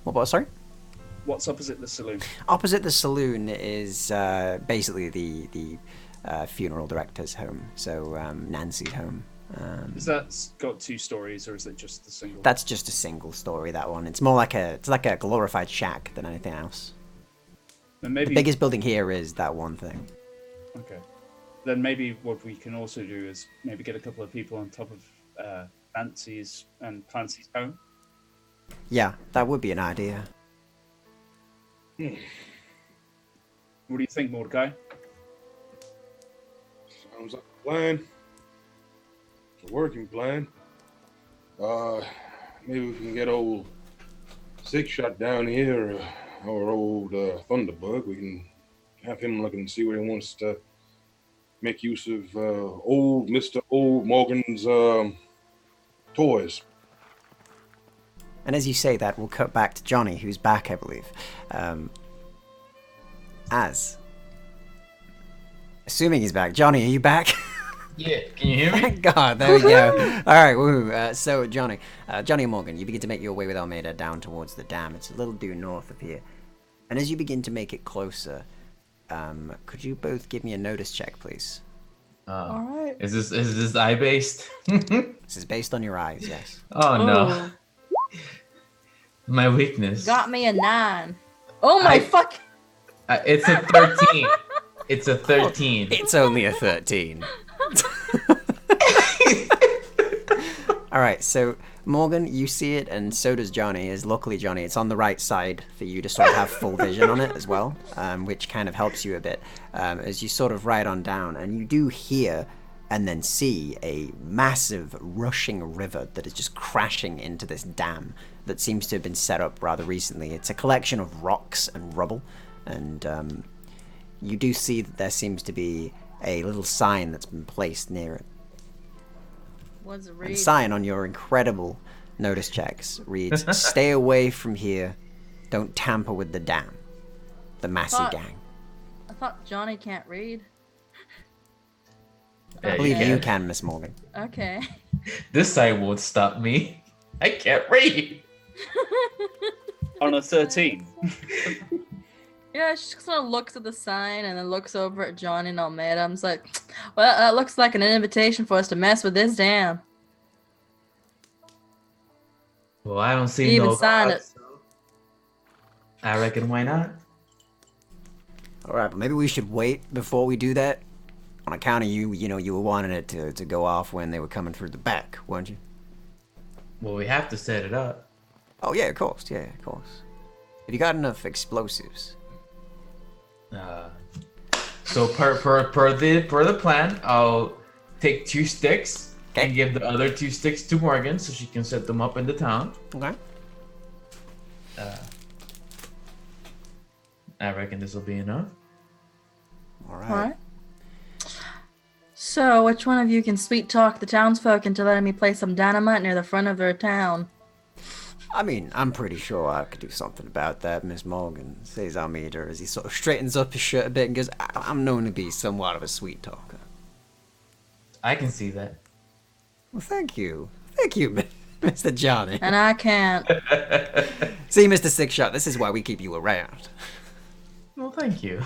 [SPEAKER 1] What, sorry?
[SPEAKER 4] What's opposite the saloon?
[SPEAKER 1] Opposite the saloon is basically the funeral director's home, so Nancy's home.
[SPEAKER 4] Is that got 2 stories, or is it just the single?
[SPEAKER 1] That's just a single story, that one. It's more like a glorified shack than anything else.
[SPEAKER 4] Then maybe
[SPEAKER 1] The biggest building here is that one thing.
[SPEAKER 4] Okay. Then maybe what we can also do is maybe get a couple of people on top of Nancy's and Clancy's home.
[SPEAKER 1] Yeah, that would be an idea.
[SPEAKER 4] What do you think, Mordekai?
[SPEAKER 5] Sounds like a plan. It's a working plan. Maybe we can get old Six Shot down here, or old Thunderbug. We can have him look and see what he wants to make use of old Mr. Old Morgan's toys.
[SPEAKER 1] And as you say that, we'll cut back to Jonny, who's back, I believe. Assuming he's back. Jonny, are you back?
[SPEAKER 3] Yeah, can you hear me?
[SPEAKER 1] Thank God, there we go. All right, woohoo. So, Jonny and Morgan, you begin to make your way with Almeida down towards the dam. It's a little due north of here. And as you begin to make it closer, could you both give me a notice check, please?
[SPEAKER 2] All right.
[SPEAKER 3] Is this eye based?
[SPEAKER 1] This is based on your eyes, yes.
[SPEAKER 3] Oh no.
[SPEAKER 2] Ooh,
[SPEAKER 3] My weakness.
[SPEAKER 2] got me a 9. Oh my fuck!
[SPEAKER 3] It's a 13. It's a 13.
[SPEAKER 1] It's only a 13. All right, so Morgan, you see it, and so does Jonny. Luckily, Jonny, it's on the right side for you to sort of have full vision on it as well, which kind of helps you a bit as you sort of ride on down, and you do hear and then see a massive rushing river that is just crashing into this dam that seems to have been set up rather recently. It's a collection of rocks and rubble, and you do see that there seems to be a little sign that's been placed near it.
[SPEAKER 2] What's it
[SPEAKER 1] And
[SPEAKER 2] read?
[SPEAKER 1] the sign on your incredible notice checks reads, "Stay away from here. Don't tamper with the dam. The Massey
[SPEAKER 2] Thought-
[SPEAKER 1] Gang."
[SPEAKER 2] I thought Jonny can't read.
[SPEAKER 1] I
[SPEAKER 3] Yeah,
[SPEAKER 1] believe
[SPEAKER 3] you
[SPEAKER 1] you
[SPEAKER 3] can.
[SPEAKER 1] can, Miss Morgan.
[SPEAKER 2] Okay.
[SPEAKER 3] This side won't stop me. I can't read.
[SPEAKER 4] On a 13.
[SPEAKER 2] Yeah, she just kind of looks at the sign and then looks over at Jonny and Almeida. I'm just like, well, that looks like an invitation for us to mess with this dam.
[SPEAKER 3] Well, I don't see
[SPEAKER 2] He even
[SPEAKER 3] no
[SPEAKER 2] signed
[SPEAKER 3] gods, so I reckon why not?
[SPEAKER 1] All right, but maybe we should wait before we do that. On account of you were wanting it to go off when they were coming through the back, weren't you?
[SPEAKER 3] Well, we have to set it up.
[SPEAKER 1] Oh yeah, of course. Yeah, of course. Have you got enough explosives?
[SPEAKER 3] So per the plan, I'll take 2 sticks
[SPEAKER 1] Okay.
[SPEAKER 3] and give the other 2 sticks to Morgan so she can set them up in the town.
[SPEAKER 1] Okay.
[SPEAKER 3] I reckon this will be enough.
[SPEAKER 1] All right.
[SPEAKER 2] All right. So, which one of you can sweet talk the townsfolk into letting me place some dynamite near the front of their town?
[SPEAKER 1] I mean, I'm pretty sure I could do something about that, Miss Morgan, says Almeida as he sort of straightens up his shirt a bit and goes, I'm known to be somewhat of a sweet talker.
[SPEAKER 3] I can see that.
[SPEAKER 1] Well, thank you. Thank you, Mr. Jonny.
[SPEAKER 2] And I can't.
[SPEAKER 1] See, Mr. Six Shot, this is why we keep you around.
[SPEAKER 3] Well, thank you.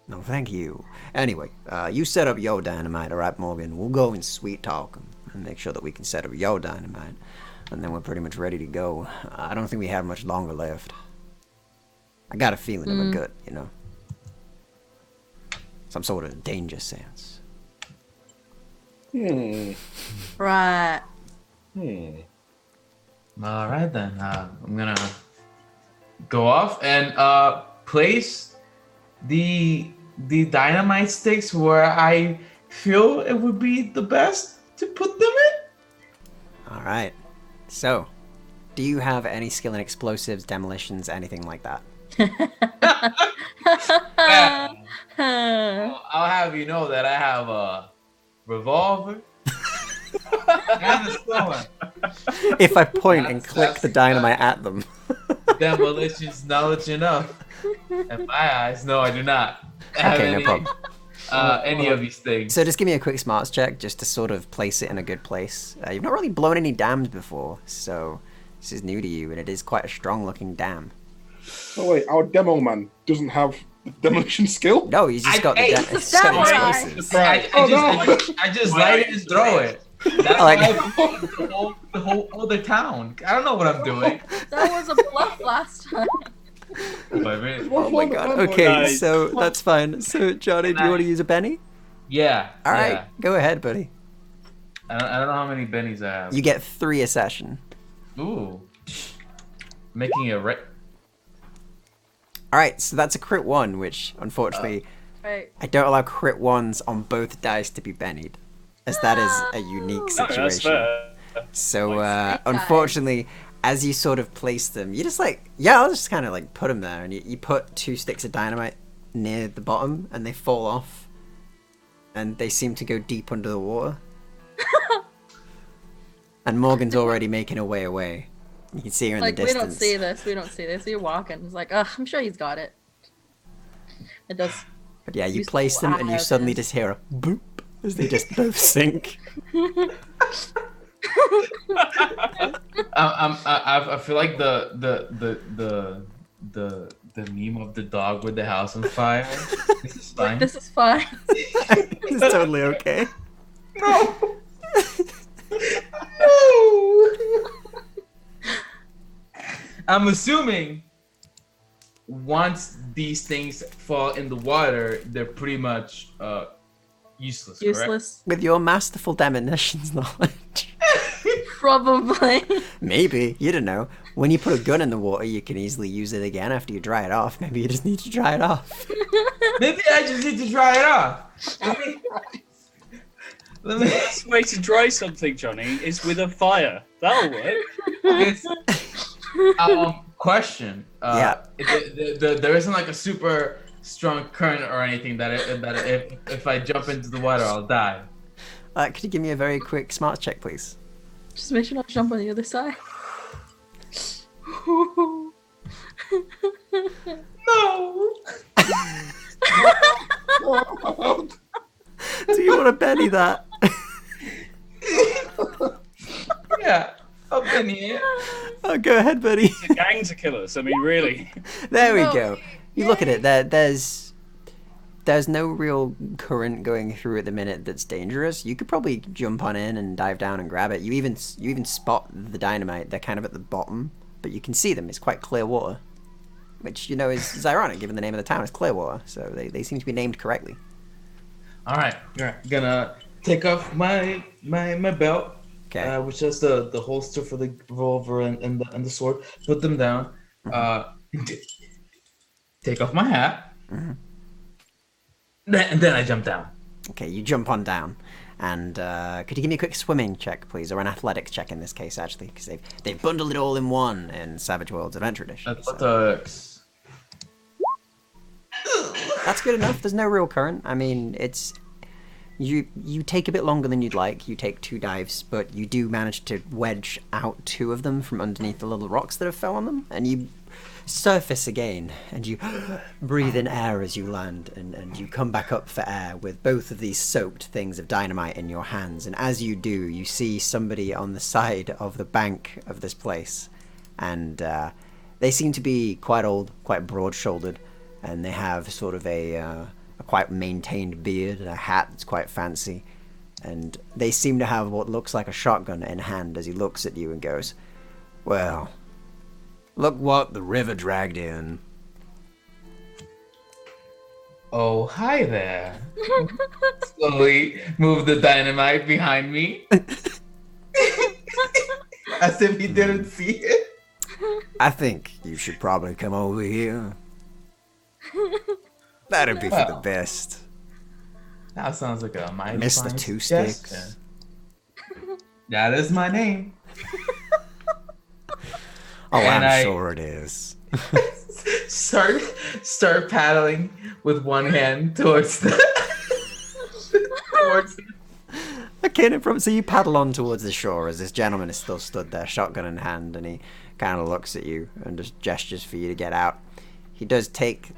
[SPEAKER 1] No, thank you. Anyway, you set up your dynamite, all right, Morgan? We'll go and sweet talk 'em and make sure that we can set up your dynamite. And then we're pretty much ready to go. I don't think we have much longer left. I got a feeling of a gut, you know? Some sort of danger sense.
[SPEAKER 2] Right.
[SPEAKER 3] All right then. I'm gonna go off and place the dynamite sticks where I feel it would be the best to put them in.
[SPEAKER 1] All right. So, do you have any skill in explosives, demolitions, anything like that?
[SPEAKER 3] I'll have you know that I have a revolver and a stone.
[SPEAKER 1] If I point and click the dynamite at them.
[SPEAKER 3] demolition's knowledge enough. In my eyes, no, I do not have
[SPEAKER 1] Okay, no
[SPEAKER 3] any,
[SPEAKER 1] problem.
[SPEAKER 3] any of these things.
[SPEAKER 1] So just give me a quick smarts check just to sort of place it in a good place. You've not really blown any dams before, so this is new to you, and it is quite a strong-looking dam.
[SPEAKER 5] Oh wait, our demo man doesn't have demolition skill.
[SPEAKER 1] No, he's just got the
[SPEAKER 3] Hey,
[SPEAKER 1] dam.
[SPEAKER 2] it's a samurai.
[SPEAKER 1] explosives.
[SPEAKER 3] I just light it and throw it. That's
[SPEAKER 1] Like-
[SPEAKER 3] why I blew the whole other town. I don't know what I'm doing.
[SPEAKER 2] That was a bluff last time.
[SPEAKER 1] Oh my god. Okay,
[SPEAKER 4] Nice.
[SPEAKER 1] so that's fine. So Johnny, do you want to use a Benny?
[SPEAKER 3] Yeah.
[SPEAKER 1] All right,
[SPEAKER 3] yeah.
[SPEAKER 1] go ahead, buddy.
[SPEAKER 3] I don't know how many bennies I have.
[SPEAKER 1] You get 3 a session.
[SPEAKER 3] Ooh. Making it right.
[SPEAKER 1] All right, so that's a crit 1, which unfortunately
[SPEAKER 2] Right.
[SPEAKER 1] I don't allow crit 1s on both dice to be bennied, as that is a unique
[SPEAKER 4] No, that's
[SPEAKER 1] situation.
[SPEAKER 4] fair.
[SPEAKER 1] So
[SPEAKER 2] Snake guy.
[SPEAKER 1] unfortunately, as you sort of place them, you just like, yeah, I'll just kind of like put them there, and you put 2 sticks of dynamite near the bottom, and they fall off, and they seem to go deep under the water. And Morgan's already making her way away. You can see her in
[SPEAKER 2] Like
[SPEAKER 1] the
[SPEAKER 2] we
[SPEAKER 1] distance.
[SPEAKER 2] don't see this. We don't see this. You're walking. It's like, I'm sure he's got it. It does.
[SPEAKER 1] But yeah, you
[SPEAKER 2] Useful
[SPEAKER 1] place them, and you
[SPEAKER 2] have
[SPEAKER 1] suddenly
[SPEAKER 2] this.
[SPEAKER 1] just hear a boop as they just both sink.
[SPEAKER 3] I feel like the meme of the dog with the house on fire. This is
[SPEAKER 2] Like,
[SPEAKER 3] fine.
[SPEAKER 2] this is fine.
[SPEAKER 1] It's totally okay.
[SPEAKER 3] No. I'm assuming once these things fall in the water, they're pretty much useless. Correct?
[SPEAKER 2] Useless.
[SPEAKER 1] With your masterful demolitions knowledge.
[SPEAKER 2] Probably.
[SPEAKER 1] Maybe, you don't know. When you put a gun in the water, you can easily use it again after you dry it off. Maybe you just need to dry it off.
[SPEAKER 3] Maybe I just need to dry it off. Let
[SPEAKER 4] The
[SPEAKER 3] me.
[SPEAKER 4] best way to dry something, Johnny, is with a fire. That'll work.
[SPEAKER 3] It's, question.
[SPEAKER 1] Yeah.
[SPEAKER 3] There isn't like a super strong current or anything that if I jump into the water, I'll die.
[SPEAKER 1] Could you give me a very quick smarts check, please?
[SPEAKER 2] Just make sure not to jump on the other side.
[SPEAKER 3] No.
[SPEAKER 1] Do you want to Benny that?
[SPEAKER 3] Yeah. I've been here.
[SPEAKER 1] Oh, go ahead, buddy.
[SPEAKER 4] The gang to kill us. I mean, really.
[SPEAKER 1] There we
[SPEAKER 2] No.
[SPEAKER 1] go. You look at it. There's no real current going through at the minute that's dangerous. You could probably jump on in and dive down and grab it. You even spot the dynamite. They're kind of at the bottom, but you can see them. It's quite clear water, which is ironic given the name of the town is Clearwater. So they seem to be named correctly.
[SPEAKER 3] All right. Gonna take off my belt.
[SPEAKER 1] Okay.
[SPEAKER 3] Which has the holster for the revolver and the sword. Put them down. Take off my hat.
[SPEAKER 1] Mm-hmm.
[SPEAKER 3] And then I jump down.
[SPEAKER 1] Okay, you jump on down. And could you give me a quick swimming check, please, or an athletics check in this case, actually, because they've bundled it all in one in Savage Worlds Adventure Edition. so-
[SPEAKER 3] Athletics.
[SPEAKER 1] That's good enough. There's no real current. I mean, it's you take a bit longer than you'd like. You take 2 dives, but you do manage to wedge out 2 of them from underneath the little rocks that have fell on them, and you surface again, and you breathe in air as you land, and you come back up for air with both of these soaked things of dynamite in your hands. And as you do, you see somebody on the side of the bank of this place, and they seem to be quite old, quite broad-shouldered, and they have sort of a quite maintained beard and a hat that's quite fancy, and they seem to have what looks like a shotgun in hand as he looks at you and goes, "Well, look what the river dragged in."
[SPEAKER 3] Oh, hi there. Slowly move the dynamite behind me. As if he didn't see it.
[SPEAKER 1] "I think you should probably come over here. That'd be for the best."
[SPEAKER 3] That sounds like a mighty
[SPEAKER 1] Mr.
[SPEAKER 3] fine
[SPEAKER 1] Two
[SPEAKER 3] suggestion.
[SPEAKER 1] Sticks.
[SPEAKER 3] That is my name.
[SPEAKER 1] Oh,
[SPEAKER 3] And
[SPEAKER 1] I'm
[SPEAKER 3] I-
[SPEAKER 1] sure it is.
[SPEAKER 3] Start paddling with one hand towards the
[SPEAKER 1] Can't from so you paddle on towards the shore as this gentleman is still stood there, shotgun in hand, and he kind of looks at you and just gestures for you to get out. He takes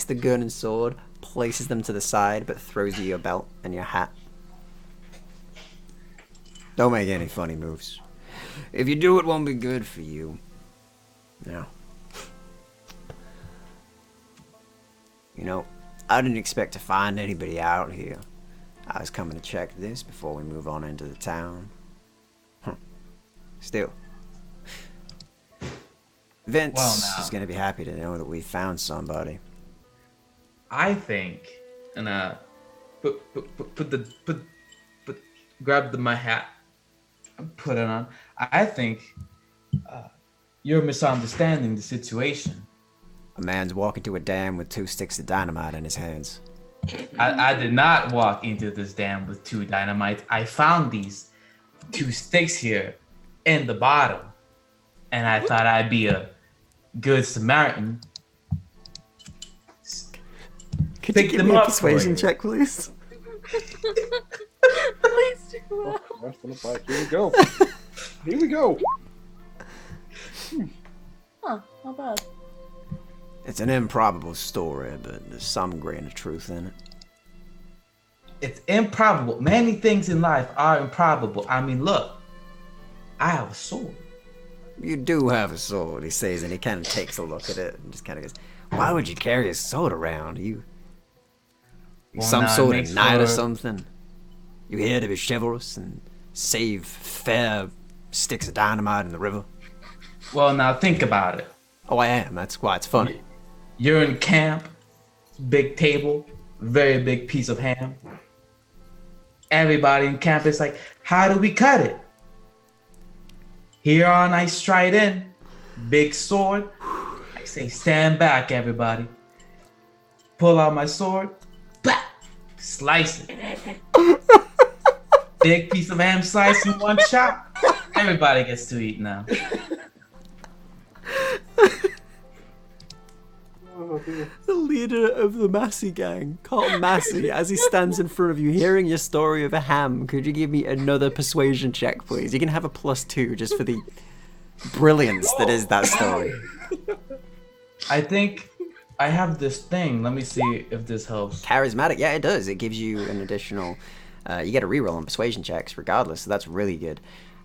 [SPEAKER 1] the gun and sword, places them to the side, but throws you your belt and your hat. Don't make any funny moves. If you do, it won't be good for you. No. You know, I didn't expect to find anybody out here. I was coming to check this before we move on into the town. Still. Vince is going to be happy to know that we found somebody.
[SPEAKER 3] I think, and grab my hat, put it on. I think you're misunderstanding the situation.
[SPEAKER 1] A man's walking to a dam with 2 sticks of dynamite in his hands.
[SPEAKER 3] I did not walk into this dam with 2 dynamite. I found these 2 sticks here in the bottom, and I thought I'd be a good Samaritan.
[SPEAKER 1] Could you give me a persuasion check, please?
[SPEAKER 2] Please do.
[SPEAKER 5] Here we go. Here we go.
[SPEAKER 2] Huh, not bad.
[SPEAKER 1] It's an improbable story, but there's some grain of truth in it.
[SPEAKER 3] It's improbable. Many things in life are improbable. I mean, look, I have a sword.
[SPEAKER 1] You do have a sword, he says, and he kind of takes a look at it and just kind of goes, why would you carry a sword around? You some sort of knight or something? You here to be chivalrous and save fair sticks of dynamite in the river?
[SPEAKER 3] Well, now think about it.
[SPEAKER 1] Oh, I am. That's why it's funny.
[SPEAKER 3] You're in camp, big table, very big piece of ham. Everybody in camp is like, how do we cut it? Here on, I stride in, big sword. I say, stand back, everybody. Pull out my sword, bah, slice it. Big piece of ham slice in one chop. Everybody gets to eat now.
[SPEAKER 1] The leader of the Massey gang, Carlton Massey, as he stands in front of you, hearing your story of a ham, could you give me another persuasion check, please? You can have a +2 just for the brilliance that is that story.
[SPEAKER 3] I think I have this thing. Let me see if this helps.
[SPEAKER 1] Charismatic, yeah, it does. It gives you an additional. You get a reroll on persuasion checks, regardless. So that's really good.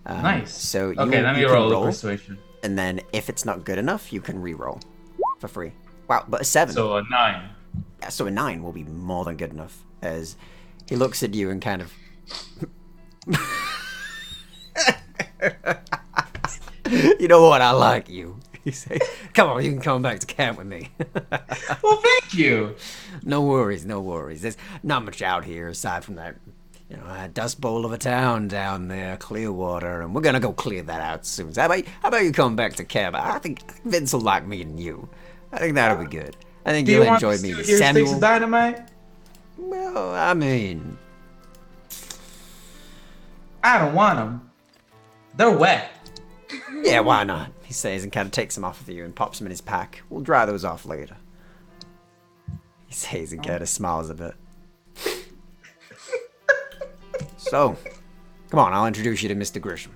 [SPEAKER 3] Nice.
[SPEAKER 1] So you,
[SPEAKER 3] okay, let me
[SPEAKER 1] you can
[SPEAKER 3] roll persuasion.
[SPEAKER 1] And then if it's not good enough, you can reroll for free. Wow, but a 7.
[SPEAKER 3] So a 9.
[SPEAKER 1] Yeah, so a 9 will be more than good enough. As he looks at you and kind of. You know what? I like you. He says, "Come on, you can come back to camp with me."
[SPEAKER 3] Well, thank you.
[SPEAKER 1] No worries, no worries. There's not much out here aside from that, a dust bowl of a town down there, Clearwater, and we're gonna go clear that out soon. So how about you come back to camp? I think Vince will like meeting you. I think that'll be good. I think you'll enjoy meeting Samuel.
[SPEAKER 3] Sticks of dynamite?
[SPEAKER 1] Well, I mean,
[SPEAKER 3] I don't want them. They're wet.
[SPEAKER 1] Yeah, why not? He says and kind of takes them off of you and pops them in his pack. We'll dry those off later. He says and kind of smiles a bit. So, come on, I'll introduce you to Mr. Grisham.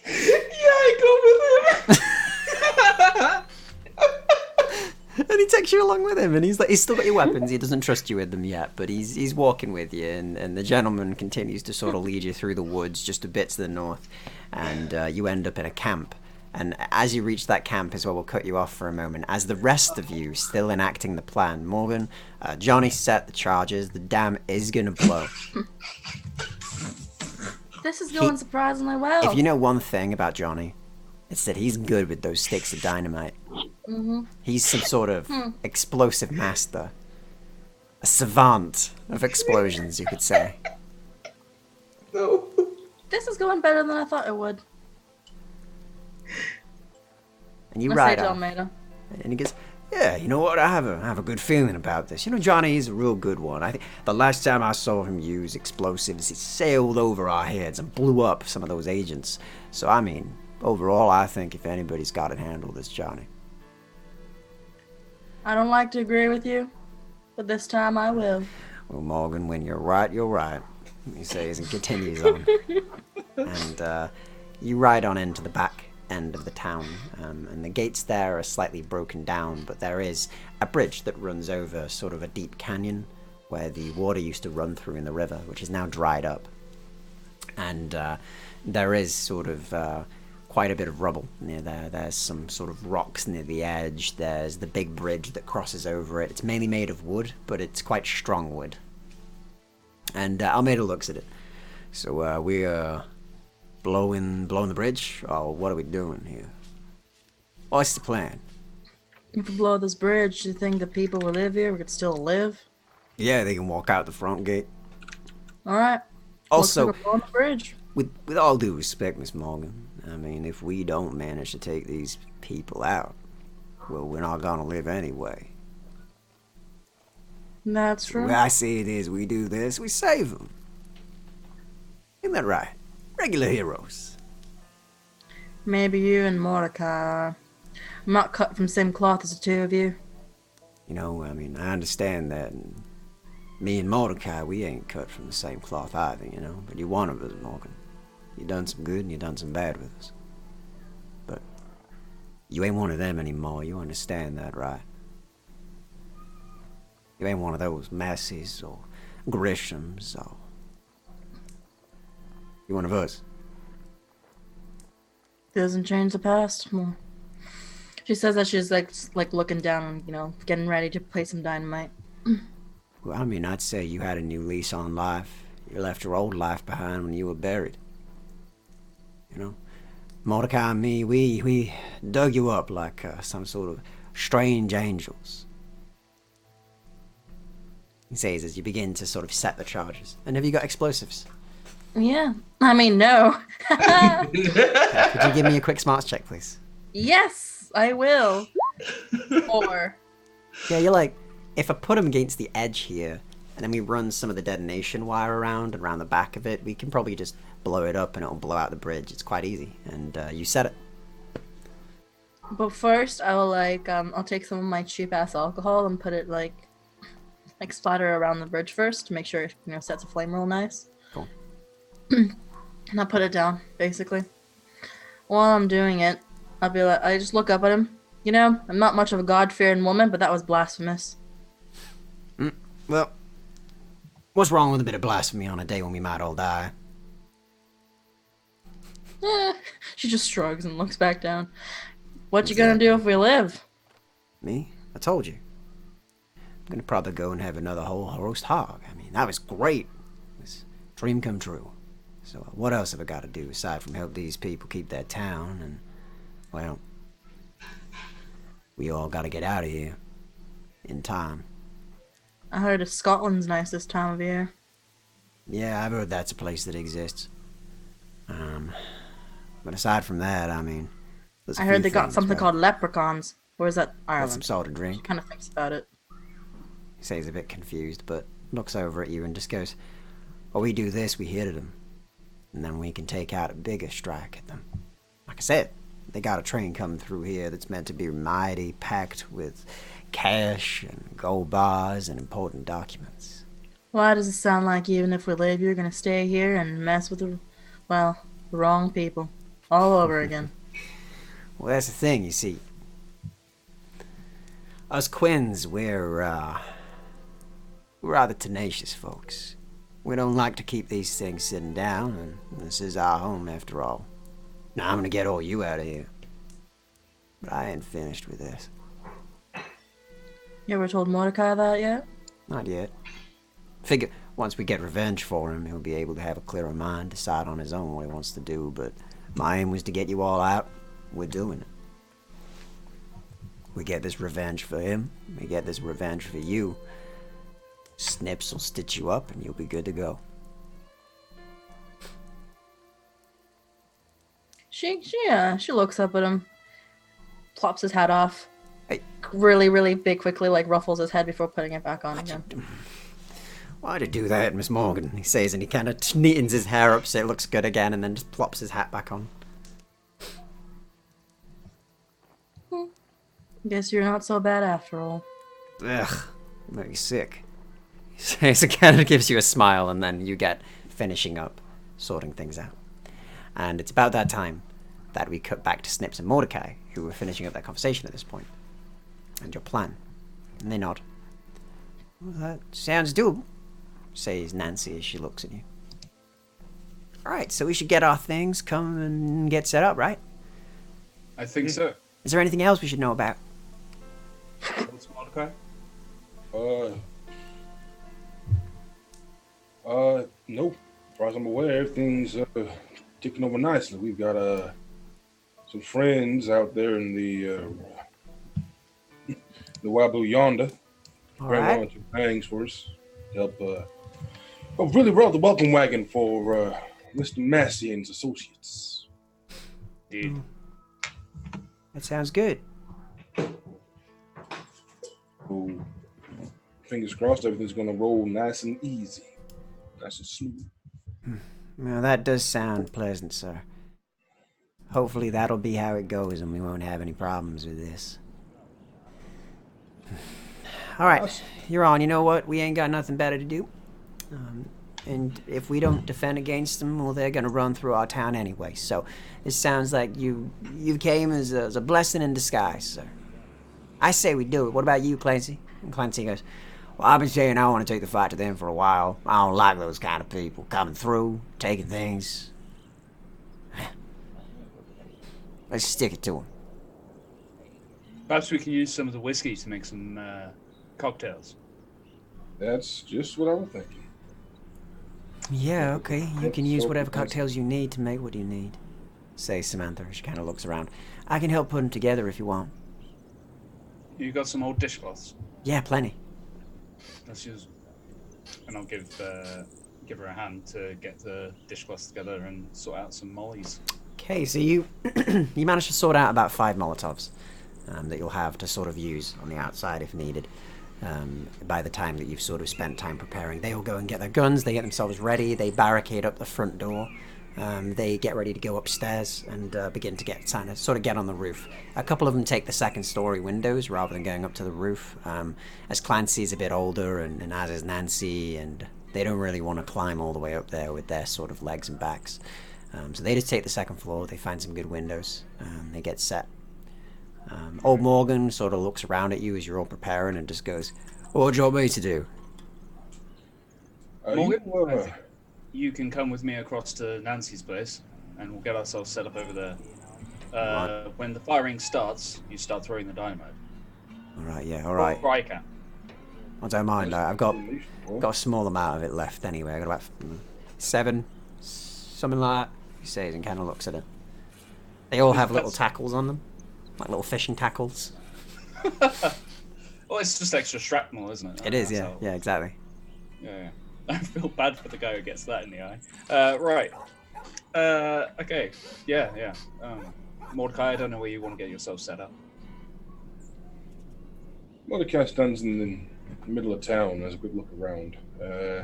[SPEAKER 3] Yeah, I go with him.
[SPEAKER 1] And he takes you along with him, and he's still got your weapons. He doesn't trust you with them yet, but he's walking with you, and the gentleman continues to sort of lead you through the woods just a bit to the north, and you end up in a camp. And as you reach that camp is where we'll cut you off for a moment. As the rest of you still enacting the plan, Morgan, Jonny set the charges. The dam is gonna blow.
[SPEAKER 2] This is going surprisingly well.
[SPEAKER 1] If you know one thing about Jonny, it's that he's good with those sticks of dynamite.
[SPEAKER 2] Mm-hmm.
[SPEAKER 1] He's some sort of explosive master. A savant of explosions, you could say.
[SPEAKER 3] No.
[SPEAKER 2] This is going better than I thought it would.
[SPEAKER 1] And you
[SPEAKER 2] I
[SPEAKER 1] ride
[SPEAKER 2] say
[SPEAKER 1] on.
[SPEAKER 2] Dalmada.
[SPEAKER 1] And he goes, yeah, you know what? I have a good feeling about this. Jonny is a real good one. I think the last time I saw him use explosives, he sailed over our heads and blew up some of those agents. So, I mean, overall, I think if anybody's got it handled, it's Jonny.
[SPEAKER 2] I don't like to agree with you, but this time I will.
[SPEAKER 1] Well, Morgan, when you're right, you're right. he says, and continues on. And you ride on into the back end of the town, and the gates there are slightly broken down, but there is a bridge that runs over sort of a deep canyon where the water used to run through in the river, which is now dried up. And there is sort of quite a bit of rubble near there. There's some sort of rocks near the edge. There's the big bridge that crosses over it. It's mainly made of wood, but it's quite strong wood. And Almeida looks at it. So we're blowing the bridge? Or what are we doing here? What's the plan?
[SPEAKER 2] If we blow this bridge, do you think the people who live here could still live?
[SPEAKER 1] Yeah, they can walk out the front gate.
[SPEAKER 2] Alright.
[SPEAKER 1] Also,
[SPEAKER 2] Looks like we're blowing the bridge.
[SPEAKER 1] with all due respect, Miss Morgan, I mean, if we don't manage to take these people out, well, we're not gonna live anyway.
[SPEAKER 2] That's
[SPEAKER 1] The
[SPEAKER 2] true.
[SPEAKER 1] way I see it is, we do this, we save them. Isn't that right? Regular heroes.
[SPEAKER 2] Maybe you and Mordekai are. I'm not cut from the same cloth as the two of you.
[SPEAKER 1] You know, I mean, I understand that. And me and Mordekai, we ain't cut from the same cloth either, you know. But you're one of us, Morgan. You done some good and you done some bad with us. But you ain't one of them anymore. You understand that, right? You ain't one of those Masses or Grishams or... You're one of us.
[SPEAKER 2] Doesn't change the past. Well, she says that she's like looking down, you know, getting ready to play some dynamite.
[SPEAKER 1] Well, I mean, I'd say you had a new lease on life. You left your old life behind when you were buried. You know? Mordecai and me, we dug you up like some sort of strange angels. He says as you begin to sort of set the charges. And have you got explosives?
[SPEAKER 2] Yeah. I mean, no.
[SPEAKER 1] Could you give me a quick smarts check, please?
[SPEAKER 2] Yes, I will. Or
[SPEAKER 1] Yeah, you're like, if I put them against the edge here, and then we run some of the detonation wire around the back of it, we can probably just blow it up and it'll blow out the bridge. It's quite easy. And you said it.
[SPEAKER 2] But first, I will I'll take some of my cheap ass alcohol and put it like splatter around the bridge first to make sure it, you know, sets a flame real nice.
[SPEAKER 1] Cool.
[SPEAKER 2] And I'll put it down, basically. While I'm doing it, I'll be like, I just look up at him. You know, I'm not much of a God-fearing woman, but that was blasphemous.
[SPEAKER 1] Well, what's wrong with a bit of blasphemy on a day when we might all die?
[SPEAKER 2] She just shrugs and looks back down. What you gonna do if we live?
[SPEAKER 1] Me? I told you. I'm gonna probably go and have another whole roast hog. I mean, that was great. It was a dream come true. So what else have I got to do aside from help these people keep their town? And, well, we all got to get out of here. In time.
[SPEAKER 2] I heard Scotland's nice this time of year.
[SPEAKER 1] Yeah, I've heard that's a place that exists. But aside from that, I mean... there's a
[SPEAKER 2] I heard
[SPEAKER 1] few
[SPEAKER 2] they got
[SPEAKER 1] things,
[SPEAKER 2] something
[SPEAKER 1] right?
[SPEAKER 2] called leprechauns. Or is that
[SPEAKER 1] Got
[SPEAKER 2] Ireland?
[SPEAKER 1] some sort of drink.
[SPEAKER 2] Kind of thinks about it.
[SPEAKER 1] He says a bit confused, but looks over at you and just goes, well, we do this, we hit at them. And then we can take out a bigger strike at them. Like I said, they got a train coming through here that's meant to be mighty packed with cash and gold bars and important documents.
[SPEAKER 2] Why does it sound like even if we live, you're gonna stay here and mess with the wrong people all over again?
[SPEAKER 1] Well, that's the thing, you see. Us Quins, we're rather tenacious folks. We don't like to keep these things sitting down, and this is our home after all. Now I'm gonna get all you out of here. But I ain't finished with this.
[SPEAKER 2] You ever told Mordecai that yet?
[SPEAKER 1] Not yet. Figure once we get revenge for him, he'll be able to have a clearer mind, decide on his own what he wants to do, but my aim was to get you all out. We're doing it. We get this revenge for him, we get this revenge for you. Snips will stitch you up and you'll be good to go.
[SPEAKER 2] She looks up at him, plops his hat off,
[SPEAKER 1] Hey.
[SPEAKER 2] really, really big, quickly, like ruffles his head before putting it back on again.
[SPEAKER 1] Why'd you do that, Miss Morgan? He says, and he kind of neatens his hair up so it looks good again, and then just plops his hat back on.
[SPEAKER 2] Guess you're not so bad after all.
[SPEAKER 1] Ugh, make me sick. He says, it kind of gives you a smile, and then you get finishing up sorting things out. And it's about that time that we cut back to Snips and Mordekai, who were finishing up their conversation at this point. And your plan. And they nod. Well, that sounds doable, says Nancy as she looks at you. Alright, so we should get our things, come and get set up, right?
[SPEAKER 4] I think so.
[SPEAKER 1] Is there anything else we should know about?
[SPEAKER 4] What's Mordekai?
[SPEAKER 5] Nope. As far as I'm aware, everything's ticking over nicely. We've got some friends out there in the Wabu yonder.
[SPEAKER 1] Alright.
[SPEAKER 5] One or two things for us. Help really roll the welcome wagon for Mr. Massey and his associates.
[SPEAKER 4] Indeed.
[SPEAKER 1] That sounds good.
[SPEAKER 5] So, fingers crossed, everything's gonna roll nice and easy, nice and smooth.
[SPEAKER 1] Well, that does sound pleasant, sir. Hopefully that'll be how it goes and we won't have any problems with this. Alright, you're on. You know what? We ain't got nothing better to do. And if we don't defend against them, well, they're gonna run through our town anyway. So, it sounds like you came as a blessing in disguise, sir. I say we do it. What about you, Clancy? And Clancy goes, well, I've been saying I want to take the fight to them for a while. I don't like those kind of people coming through, taking things. Let's stick it to them.
[SPEAKER 4] Perhaps we can use some of the whiskey to make some cocktails.
[SPEAKER 5] That's just what I was thinking.
[SPEAKER 1] Yeah, okay. You can use whatever cocktails you need to make what you need, says Samantha. She kind of looks around. I can help put them together if you want.
[SPEAKER 4] You got some old dishcloths?
[SPEAKER 1] Yeah, plenty.
[SPEAKER 4] Let's use them. And I'll give her a hand to get the dishcloths together and sort out some mollies.
[SPEAKER 1] Okay, so you you managed to sort out about 5 Molotovs that you'll have to sort of use on the outside if needed. By the time that you've sort of spent time preparing, they all go and get their guns, they get themselves ready, they barricade up the front door, they get ready to go upstairs and begin to get on the roof. A couple of them take the second story windows rather than going up to the roof, as Clancy's a bit older and as is Nancy, and they don't really want to climb all the way up there with their sort of legs and backs. So they just take the second floor, they find some good windows, they get set. Old Morgan sort of looks around at you as you're all preparing and just goes, what do you want me to do?
[SPEAKER 4] Morgan, you can come with me across to Nancy's place and we'll get ourselves set up over there.
[SPEAKER 1] Right.
[SPEAKER 4] When the firing starts, you start throwing the dynamite.
[SPEAKER 1] Alright, yeah, alright.
[SPEAKER 4] Or I can.
[SPEAKER 1] I don't mind, I've got a small amount of it left anyway. I've got about 7, something like that, he says, and kind of looks at it. They all have little tackles on them. Like little fishing tackles.
[SPEAKER 4] Well, it's just extra shrapnel, isn't it?
[SPEAKER 1] It is, yeah. Yeah, exactly.
[SPEAKER 4] Yeah. I feel bad for the guy who gets that in the eye. Right. Okay. Yeah. Mordekai, I don't know where you want to get yourself set up.
[SPEAKER 5] Mordekai stands in the middle of town, has a quick look around. You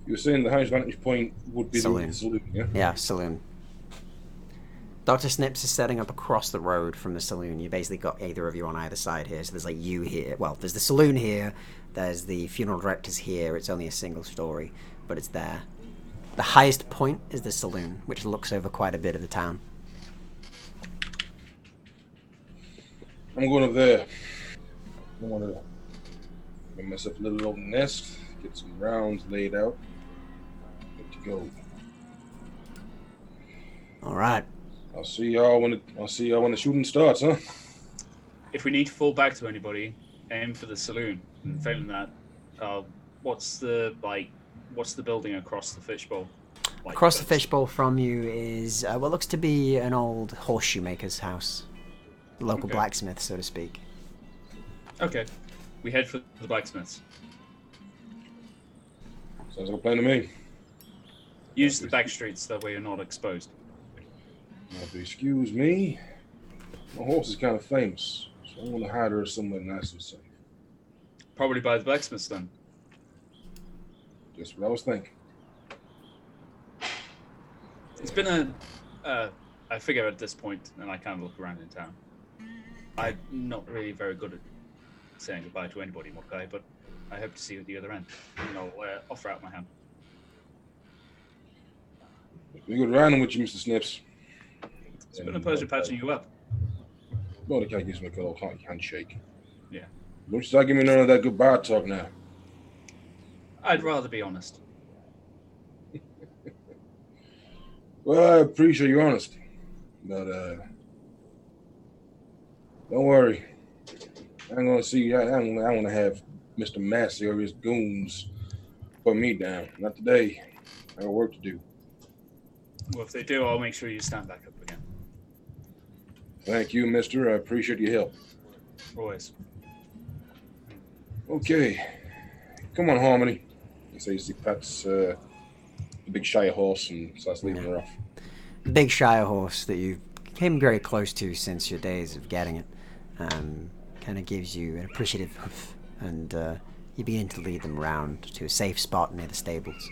[SPEAKER 5] were saying the highest vantage point would be the saloon, yeah?
[SPEAKER 1] Yeah, saloon. Dr. Snips is setting up across the road from the saloon. You basically got either of you on either side here. So there's like you here. Well, there's the saloon here. There's the funeral directors here. It's only a single story, but it's there. The highest point is the saloon, which looks over quite a bit of the town.
[SPEAKER 5] I'm going up there. I want to make myself a little old nest, get some rounds laid out. Good to go.
[SPEAKER 1] All right.
[SPEAKER 5] I'll see y'all when the shooting starts, huh?
[SPEAKER 4] If we need to fall back to anybody, aim for the saloon. And failing that, what's the building across the fishbowl? Like
[SPEAKER 1] across the fishbowl from you is what looks to be an old horseshoe maker's house, local blacksmith, so to speak.
[SPEAKER 4] Okay, we head for the blacksmiths.
[SPEAKER 5] Sounds like a plan to me.
[SPEAKER 4] Use the back streets, that way you're not exposed.
[SPEAKER 5] If you excuse me, my horse is kind of famous, so I want to hide her somewhere nice and safe.
[SPEAKER 4] Probably by the blacksmiths then.
[SPEAKER 5] Just what I was thinking.
[SPEAKER 4] It's been I figure at this point, and I kind of look around in town. I'm not really very good at saying goodbye to anybody, Mordekai, but I hope to see you at the other end. And I'll offer out my hand.
[SPEAKER 5] We good riding with you, Mr. Snips.
[SPEAKER 4] It's been a pleasure patching you up.
[SPEAKER 5] Mordecai gives me a good old handshake.
[SPEAKER 4] Yeah.
[SPEAKER 5] Don't start giving me none of that goodbye talk now.
[SPEAKER 4] I'd rather be honest.
[SPEAKER 5] Well, I appreciate your honesty. But, don't worry. I ain't gonna see, I wanna have Mr. Massey or his goons put me down. Not today. I got work to do.
[SPEAKER 4] Well, if they do, I'll make sure you stand back up again.
[SPEAKER 5] Thank you, mister. I appreciate your help.
[SPEAKER 4] Always.
[SPEAKER 5] Okay. Come on, Harmony. He says he pats the big Shire horse and starts leading her off.
[SPEAKER 1] The big Shire horse that you came very close to since your days of getting it kind of gives you an appreciative hoof, and you begin to lead them around to a safe spot near the stables.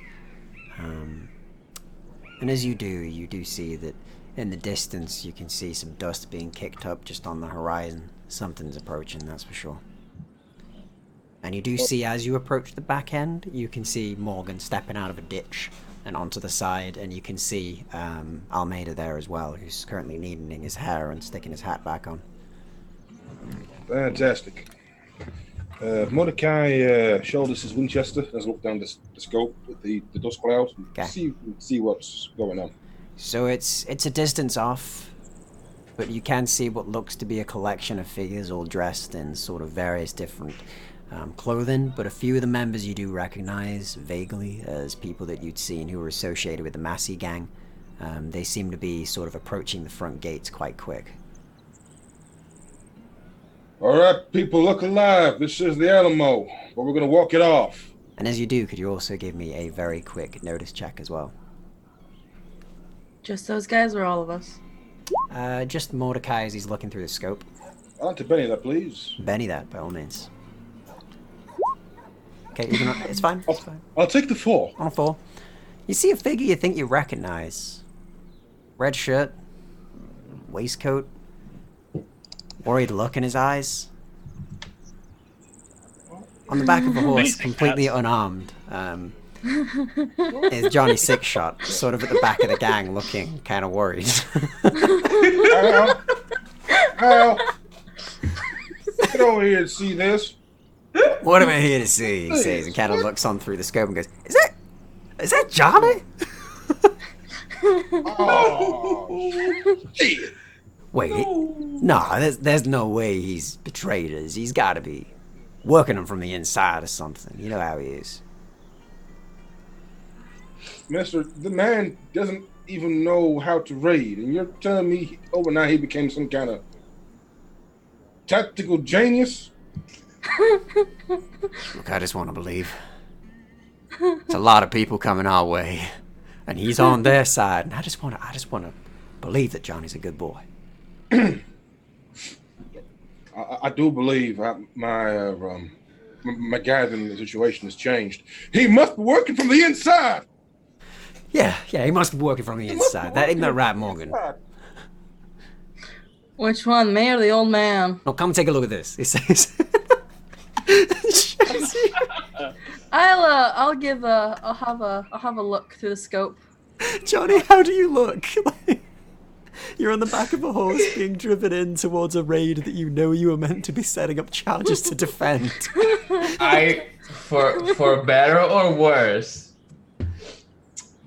[SPEAKER 1] And as you do see that in the distance you can see some dust being kicked up just on the horizon. Something's approaching, that's for sure. And you do see, as you approach the back end, you can see Morgan stepping out of a ditch and onto the side, and you can see Almeida there as well, who's currently neatening his hair and sticking his hat back on.
[SPEAKER 5] Fantastic. Mordekai shoulders his Winchester as look down the scope with the dust cloud.
[SPEAKER 1] Okay.
[SPEAKER 5] See what's going on.
[SPEAKER 1] So it's a distance off, but you can see what looks to be a collection of figures all dressed in sort of various different clothing, but a few of the members you do recognize vaguely as people that you'd seen who were associated with the Massey gang. They seem to be sort of approaching the front gates quite quick.
[SPEAKER 5] All right, people, look alive. This is the Alamo, but we're going to walk it off.
[SPEAKER 1] And as you do, could you also give me a very quick notice check as well?
[SPEAKER 2] Just those guys or all of us?
[SPEAKER 1] Just Mordekai as he's looking through the scope.
[SPEAKER 5] On to Benny, that please.
[SPEAKER 1] Benny that, by all means. Okay, it's fine. It's fine.
[SPEAKER 5] I'll take the 4.
[SPEAKER 1] On a 4. You see a figure you think you recognize. Red shirt, waistcoat, worried look in his eyes. On the back of a horse, completely unarmed, is Johnny Sixshot, sort of at the back of the gang, looking kind of worried.
[SPEAKER 5] Al, get over here and see this.
[SPEAKER 1] What am I here to see? He says, and kind of looks on through the scope and goes, Is that Johnny?
[SPEAKER 5] Oh, shit.
[SPEAKER 1] Wait, no, there's no way he's betrayed us. He's got to be working him from the inside or something. You know how he is.
[SPEAKER 5] Mister, the man doesn't even know how to raid, and you're telling me overnight he became some kind of tactical genius?
[SPEAKER 1] Look, I just want to believe. There's a lot of people coming our way, and he's on their side, and I just want to believe that Johnny's a good boy.
[SPEAKER 5] I do believe my gathering situation has changed. He must be working from the inside.
[SPEAKER 1] Yeah, he must be working from the inside. That ain't that right, Morgan?
[SPEAKER 2] Which one, me or the old man?
[SPEAKER 1] No, come take a look at this. He says.
[SPEAKER 2] I'll have a look through the scope.
[SPEAKER 1] Johnny, how do you look? You're on the back of a horse being driven in towards a raid that you know you were meant to be setting up charges to defend.
[SPEAKER 3] For better or worse,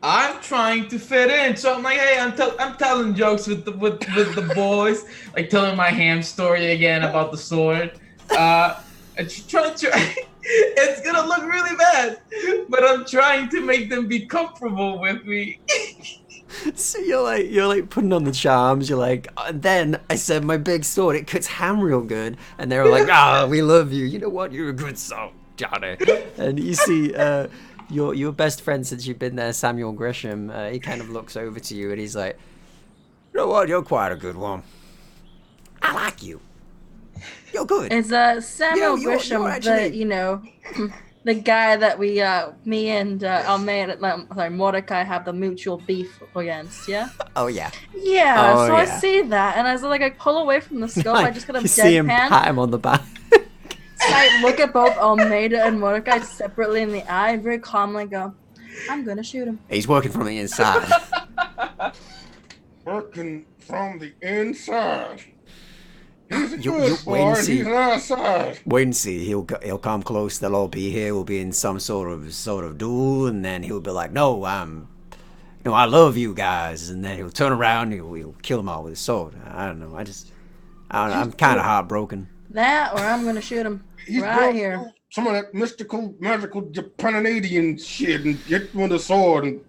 [SPEAKER 3] I'm trying to fit in. So I'm like, hey, I'm telling jokes with the boys, like telling my ham story again about the sword. It's gonna look really bad, but I'm trying to make them be comfortable with me.
[SPEAKER 1] So you're like putting on the charms. You're like, then I said my big sword. It cuts ham real good, and they're like, we love you. You know what? You're a good soul, Johnny. And you see, your best friend since you've been there, Samuel Grisham. He kind of looks over to you, and he's like, you know what? You're quite a good one. I like you. You're good.
[SPEAKER 2] It's Samuel Grisham,
[SPEAKER 1] actually...
[SPEAKER 2] the guy that me and Mordecai have the mutual beef against, yeah?
[SPEAKER 1] Oh, yeah.
[SPEAKER 2] Yeah,
[SPEAKER 1] oh,
[SPEAKER 2] so
[SPEAKER 1] yeah.
[SPEAKER 2] I see that, and I pull away from the scope, I just kind of
[SPEAKER 1] you see him
[SPEAKER 2] deadpan.
[SPEAKER 1] pat him on the back.
[SPEAKER 2] I look at both Almeida and Mordecai separately in the eye and very calmly go, I'm gonna shoot him.
[SPEAKER 1] He's working from the inside.
[SPEAKER 5] Working from the inside. He's a
[SPEAKER 1] You
[SPEAKER 5] good
[SPEAKER 1] wait and
[SPEAKER 5] boy, and
[SPEAKER 1] see.
[SPEAKER 5] he's an outside.
[SPEAKER 1] Wait and see. He'll come close. They'll all be here. We'll be in some sort of duel, and then he'll be like, "No, I love you guys." And then he'll turn around. And he'll kill them all with his sword. I don't know. I don't know. I'm kind of heartbroken.
[SPEAKER 2] That, or I'm gonna shoot him
[SPEAKER 5] He's
[SPEAKER 2] right
[SPEAKER 5] gonna
[SPEAKER 2] here.
[SPEAKER 5] do some of that mystical, magical Japanadian shit and get with a sword and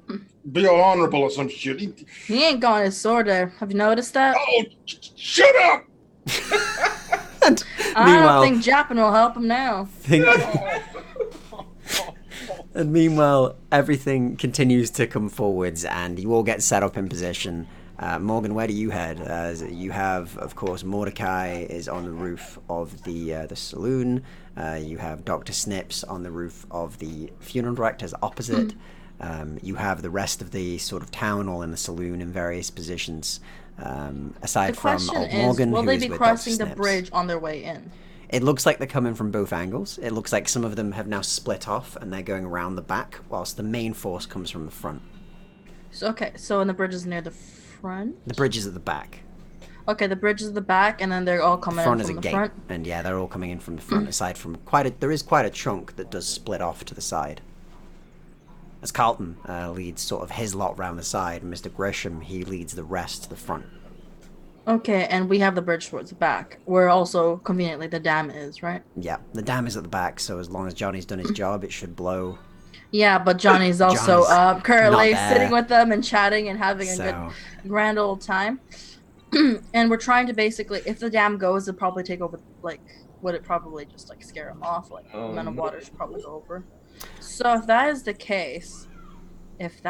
[SPEAKER 5] be all honorable or some shit.
[SPEAKER 2] He ain't got his sword there. Have you noticed that?
[SPEAKER 5] Oh, shut up!
[SPEAKER 1] And
[SPEAKER 2] I
[SPEAKER 1] meanwhile,
[SPEAKER 2] don't think Japan will help him now.
[SPEAKER 1] And meanwhile, everything continues to come forwards, and you all get set up in position. Morgan, where do you head? You have, of course, Mordekai is on the roof of the saloon. You have Dr. Snips on the roof of the funeral directors opposite. You have the rest of the sort of town all in the saloon in various positions. Aside
[SPEAKER 2] The
[SPEAKER 1] from
[SPEAKER 2] question
[SPEAKER 1] old
[SPEAKER 2] is,
[SPEAKER 1] Morgan,
[SPEAKER 2] will
[SPEAKER 1] who
[SPEAKER 2] they
[SPEAKER 1] is
[SPEAKER 2] be
[SPEAKER 1] with
[SPEAKER 2] crossing
[SPEAKER 1] Dr.
[SPEAKER 2] the
[SPEAKER 1] Snips.
[SPEAKER 2] bridge on their way in?
[SPEAKER 1] It looks like they're coming from both angles. It looks like some of them have now split off and they're going around the back, whilst the main force comes from the front.
[SPEAKER 2] So, okay, so and the bridge is near the front?
[SPEAKER 1] The bridge is at the back.
[SPEAKER 2] Okay, the bridge is the back, and then they're all
[SPEAKER 1] The
[SPEAKER 2] coming
[SPEAKER 1] front
[SPEAKER 2] in
[SPEAKER 1] is a
[SPEAKER 2] from the
[SPEAKER 1] gate,
[SPEAKER 2] front.
[SPEAKER 1] and yeah, they're all coming in from the front. Aside from there is quite a chunk that does split off to the side. As Carlton leads sort of his lot round the side, and Mr. Grisham, he leads the rest to the front.
[SPEAKER 2] Okay, and we have the bridge towards the back, where also conveniently the dam is, right?
[SPEAKER 1] Yeah, the dam is at the back, so as long as Johnny's done his job, it should blow.
[SPEAKER 2] Yeah, but Johnny's also
[SPEAKER 1] Johnny's
[SPEAKER 2] currently
[SPEAKER 1] not there.
[SPEAKER 2] sitting with them and chatting and having a
[SPEAKER 1] So,
[SPEAKER 2] good grand old time. And we're trying to basically, if the dam goes, it'll probably take over, like, would it probably just, like, scare them off? Like, the amount of water should probably go over. So if that is the case, let's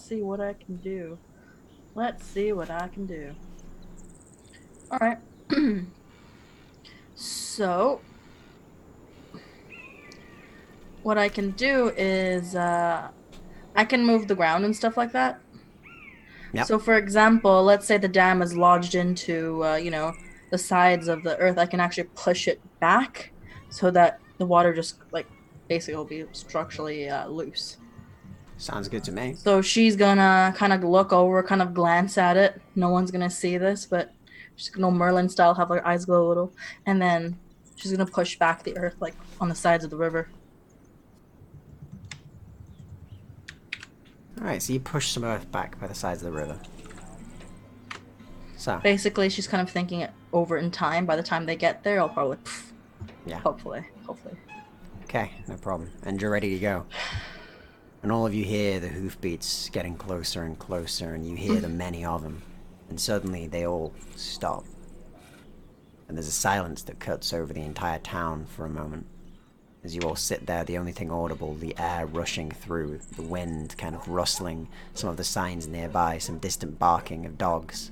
[SPEAKER 2] see what I can do. Alright. So, what I can do is, I can move the ground and stuff like that.
[SPEAKER 1] Yep.
[SPEAKER 2] So, for example, let's say the dam is lodged into, the sides of the earth. I can actually push it back so that the water just, like, basically will be structurally loose.
[SPEAKER 1] sounds good to me.
[SPEAKER 2] So she's gonna kind of look over, kind of glance at it. No one's gonna see this, but she's gonna Merlin style, have her eyes glow a little, and then she's gonna push back the earth like on the sides of the river.
[SPEAKER 1] Alright, so you push some earth back by the sides of the river. So,
[SPEAKER 2] Basically, she's kind of thinking it over in time. By the time they get there, I'll probably,
[SPEAKER 1] yeah.
[SPEAKER 2] hopefully.
[SPEAKER 1] Okay, no problem. And you're ready to go. And all of you hear the hoofbeats getting closer and closer, and you hear the many of them. And suddenly they all stop. And there's a silence that cuts over the entire town for a moment. As you all sit there, the only thing audible, the air rushing through, the wind kind of rustling, some of the signs nearby, some distant barking of dogs.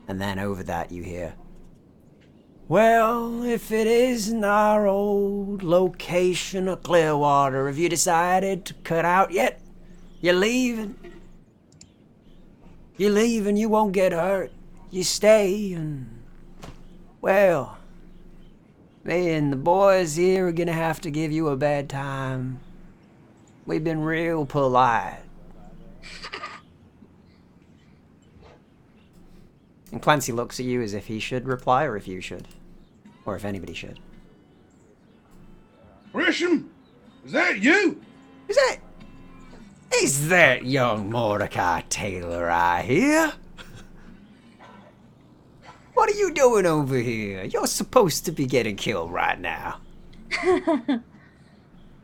[SPEAKER 1] And then over that you hear, "Well, if it isn't our old location of Clearwater, have you decided to cut out yet? You're leaving? You're leaving, you won't get hurt. You stay and... well, me and the boys here are gonna have to give you a bad time. We've been real polite." And Clancy looks at you as if he should reply, or if you should. Or if anybody should.
[SPEAKER 5] Grisham, is that you?
[SPEAKER 1] Is that young Mordekai Taylor I hear? What are you doing over here? You're supposed to be getting killed right now.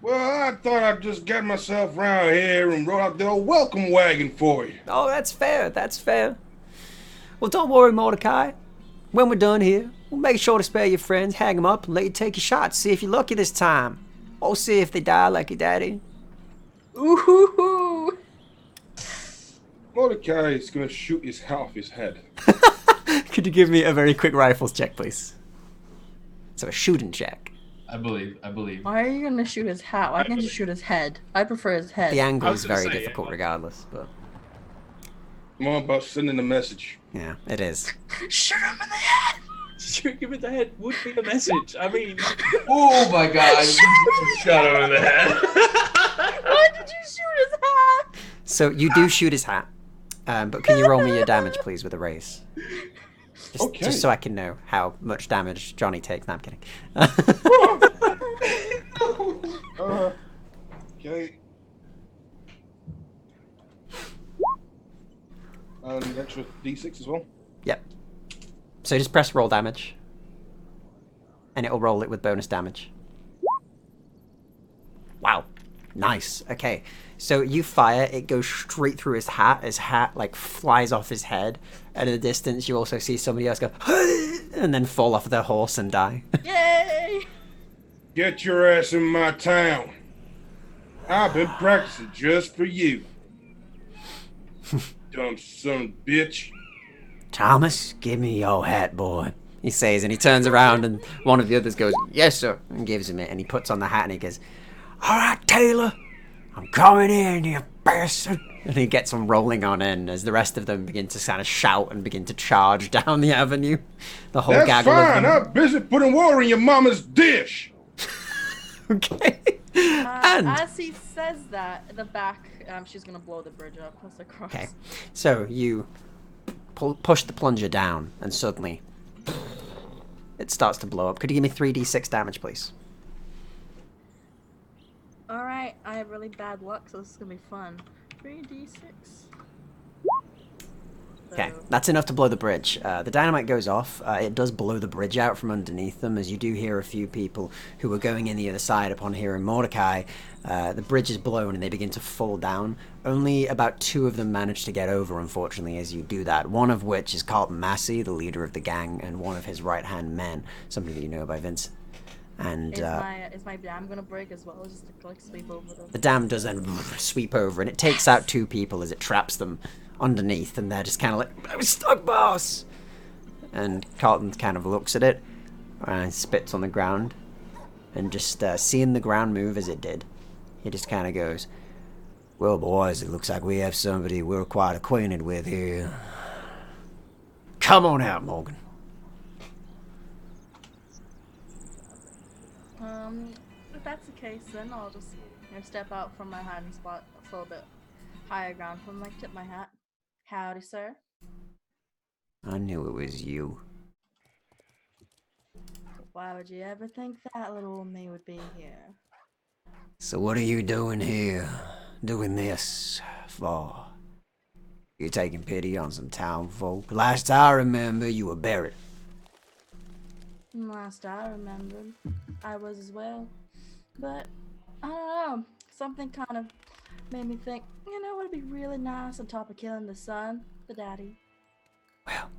[SPEAKER 5] Well, I thought I'd just get myself round here and roll out the old welcome wagon for you.
[SPEAKER 1] Oh, that's fair. Well, don't worry, Mordekai. When we're done here, we'll make sure to spare your friends, hang them up, and let you take your shots. See if you're lucky this time. Or see if they die like your daddy.
[SPEAKER 2] Ooh.
[SPEAKER 5] Mordekai is going to shoot his hat off his head.
[SPEAKER 1] Could you give me a very quick rifles check, please? So a shooting check.
[SPEAKER 3] I believe.
[SPEAKER 2] Why are you gonna shoot his hat? Why can't you shoot his head? I prefer his head.
[SPEAKER 1] The angle
[SPEAKER 4] I was
[SPEAKER 1] is
[SPEAKER 4] gonna
[SPEAKER 1] very
[SPEAKER 4] say,
[SPEAKER 1] difficult regardless, but...
[SPEAKER 5] More about sending a message.
[SPEAKER 1] yeah, it is.
[SPEAKER 2] Shoot him in the head!
[SPEAKER 4] Shoot him in the head would be a message. I mean,
[SPEAKER 3] Oh my god! Shut him in the head.
[SPEAKER 2] Why did you shoot his hat?
[SPEAKER 1] So you do shoot his hat, but can you roll me your damage, please, with a raise? Just so I can know how much damage Johnny takes. No, I'm kidding.
[SPEAKER 5] Okay. And extra d6 as well.
[SPEAKER 1] Yep. So just press roll damage, and it'll roll it with bonus damage. Wow. Nice. Okay. So you fire, it goes straight through his hat. His hat, like, flies off his head. And in the distance, you also see somebody else go, and then fall off their horse and die.
[SPEAKER 2] Yay!
[SPEAKER 5] Get your ass in my town. I've been practicing just for you. Dumb son of a bitch.
[SPEAKER 1] Thomas, give me your hat, boy. He says, and he turns around, and one of the others goes, yes, sir, and gives him it. And he puts on the hat, and he goes, all right, Taylor, I'm coming in, you bastard. And he gets them rolling on in as the rest of them begin to kind of shout and begin to charge down the avenue. The whole
[SPEAKER 5] That's
[SPEAKER 1] gaggle
[SPEAKER 5] fine.
[SPEAKER 1] of them.
[SPEAKER 5] I'm busy putting water in your mama's dish.
[SPEAKER 1] Okay. And
[SPEAKER 2] as he says that, in the back, she's gonna blow the bridge up as I cross.
[SPEAKER 1] okay, so you push the plunger down, and suddenly it starts to blow up. Could you give me 3d6 damage, please?
[SPEAKER 2] Alright, I have really bad luck, so this is gonna be fun. 3d6.
[SPEAKER 1] Okay, that's enough to blow the bridge. The dynamite goes off. It does blow the bridge out from underneath them, as you do hear a few people who were going in the other side upon hearing Mordekai. The bridge is blown and they begin to fall down. Only about 2 of them manage to get over, unfortunately, as you do that. One of which is Carlton Massey, the leader of the gang, and one of his right-hand men, something that you know by Vince. And
[SPEAKER 2] is my dam gonna break as well, just to like sweep over them?
[SPEAKER 1] the dam does then sweep over, and it takes out 2 people as it traps them underneath, and they're just kind of like, I'm stuck, boss! And Carlton kind of looks at it, and spits on the ground, and just seeing the ground move as it did, he just kind of goes, well, boys, it looks like we have somebody we're quite acquainted with here. Come on out, Morgan.
[SPEAKER 2] If that's the case, then I'll just step out from my hiding spot a little bit higher ground from like tip my hat. Howdy, sir.
[SPEAKER 1] I knew it was you.
[SPEAKER 2] Why would you ever think that little old me would be here?
[SPEAKER 1] So what are you doing here? Doing this for? You taking pity on some town folk? Last I remember, you were buried.
[SPEAKER 2] Last I remembered, I was as well. But, I don't know, something kind of made me think, it would be really nice on top of killing the son, the daddy.
[SPEAKER 1] Well,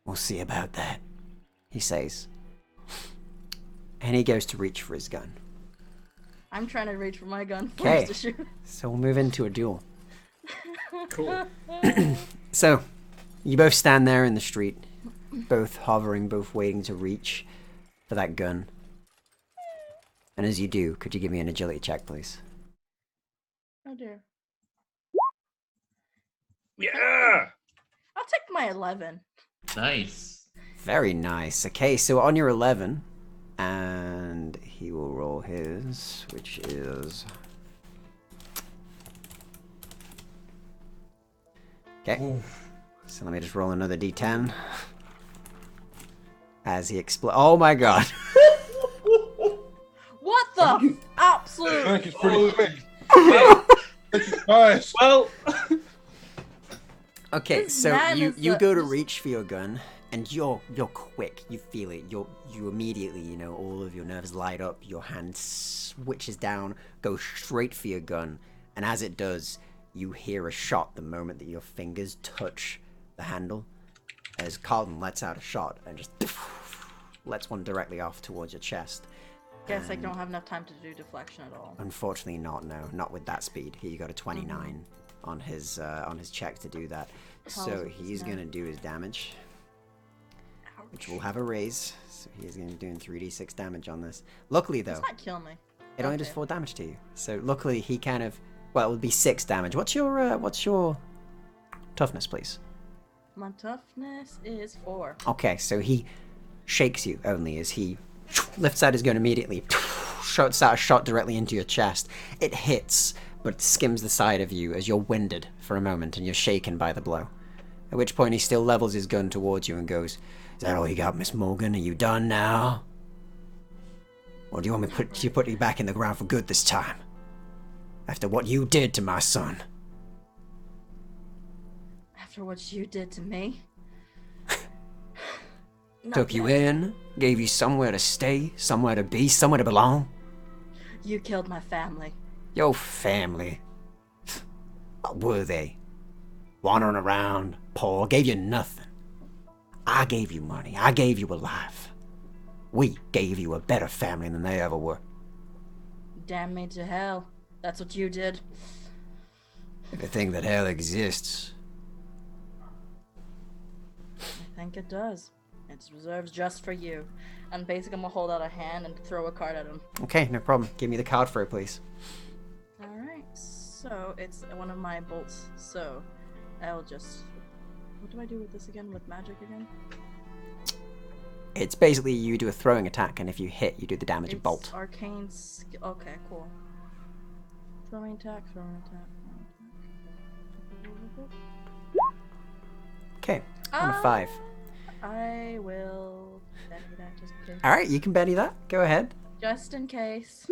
[SPEAKER 1] we'll see about that, he says. And he goes to reach for his gun.
[SPEAKER 2] I'm trying to reach for my gun
[SPEAKER 1] Okay,
[SPEAKER 2] first to shoot.
[SPEAKER 1] so we'll move into a duel.
[SPEAKER 4] Cool.
[SPEAKER 1] So, you both stand there in the street, both hovering, both waiting to reach for that gun. And as you do, could you give me an agility check, please?
[SPEAKER 2] Oh dear.
[SPEAKER 4] Yeah.
[SPEAKER 2] I'll take my 11.
[SPEAKER 3] Nice.
[SPEAKER 1] Very nice. Okay, so on your 11, and he will roll his, which is... Okay, so let me just roll another d10. As he explodes. Oh my god.
[SPEAKER 2] What the
[SPEAKER 5] I
[SPEAKER 2] absolute?
[SPEAKER 5] think it's pretty quick. Nice.
[SPEAKER 4] Well,
[SPEAKER 1] Okay,
[SPEAKER 2] This
[SPEAKER 1] so
[SPEAKER 2] man
[SPEAKER 1] you
[SPEAKER 2] is
[SPEAKER 1] you
[SPEAKER 2] the-
[SPEAKER 1] go to reach for your gun, and you're quick. You feel it. You immediately, all of your nerves light up. Your hand switches down, goes straight for your gun, and as it does, you hear a shot the moment that your fingers touch the handle. As Carlton lets out a shot and just lets one directly off towards your chest.
[SPEAKER 2] Guess I don't have enough time to do deflection at all.
[SPEAKER 1] Unfortunately, not with that speed. He got a 29 on his check to do that. So
[SPEAKER 2] How's
[SPEAKER 1] he's
[SPEAKER 2] that?
[SPEAKER 1] gonna do his damage, which will have a raise. So he is gonna be doing 3d6 damage on this. Luckily, though,
[SPEAKER 2] Does not kill me.
[SPEAKER 1] it only does
[SPEAKER 2] okay.
[SPEAKER 1] 4 damage to you. So luckily, he kind of it would be 6 damage. What's your toughness, please?
[SPEAKER 2] My toughness is 4.
[SPEAKER 1] Okay, so he shakes you only as he lifts out his gun immediately, shoots out a shot directly into your chest. It hits, but skims the side of you as you're winded for a moment and you're shaken by the blow. At which point he still levels his gun towards you and goes, "Is that all you got, Miss Morgan? Are you done now? Or do you want me to put you back in the ground for good this time? After what you did to my son?"
[SPEAKER 2] After what you did to me?
[SPEAKER 1] Took you in, gave you somewhere to stay, somewhere to be, somewhere to belong.
[SPEAKER 2] You killed my family.
[SPEAKER 1] Your family. What were they? Wandering around, poor, gave you nothing. I gave you money, I gave you a life. We gave you a better family than they ever were.
[SPEAKER 2] Damn me to hell. That's what you did.
[SPEAKER 1] If you think that hell exists.
[SPEAKER 2] I think it does. It's reserved just for you. And basically I'm gonna hold out a hand and throw a card at him.
[SPEAKER 1] Okay, no problem. Give me the card for it, please.
[SPEAKER 2] Alright, so it's one of my bolts. So I'll just... What do I do with this again? With magic again?
[SPEAKER 1] It's basically you do a throwing attack, and if you hit, you do the damage of bolt.
[SPEAKER 2] Arcane skill. Okay, cool. Throwing attack, throwing attack, throwing attack.
[SPEAKER 1] Okay, on a 5.
[SPEAKER 2] I will Benny that just in case.
[SPEAKER 1] Alright, you can Benny that. Go ahead.
[SPEAKER 2] Just in case.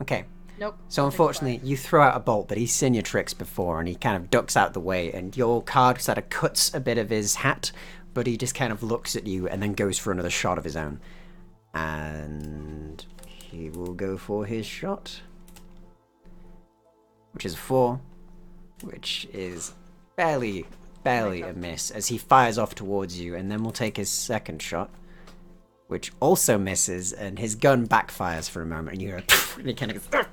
[SPEAKER 1] Okay.
[SPEAKER 2] Nope.
[SPEAKER 1] So
[SPEAKER 2] I'll take
[SPEAKER 1] unfortunately,
[SPEAKER 2] 5.
[SPEAKER 1] you throw out a bolt, but he's seen your tricks before, and he kind of ducks out the way, and your card sort of cuts a bit of his hat, but he just kind of looks at you and then goes for another shot of his own. And he will go for his shot, which is a 4, which is barely a miss, as he fires off towards you, and then we'll take his second shot, which also misses, and his gun backfires for a moment, and you hear and he kind of goes,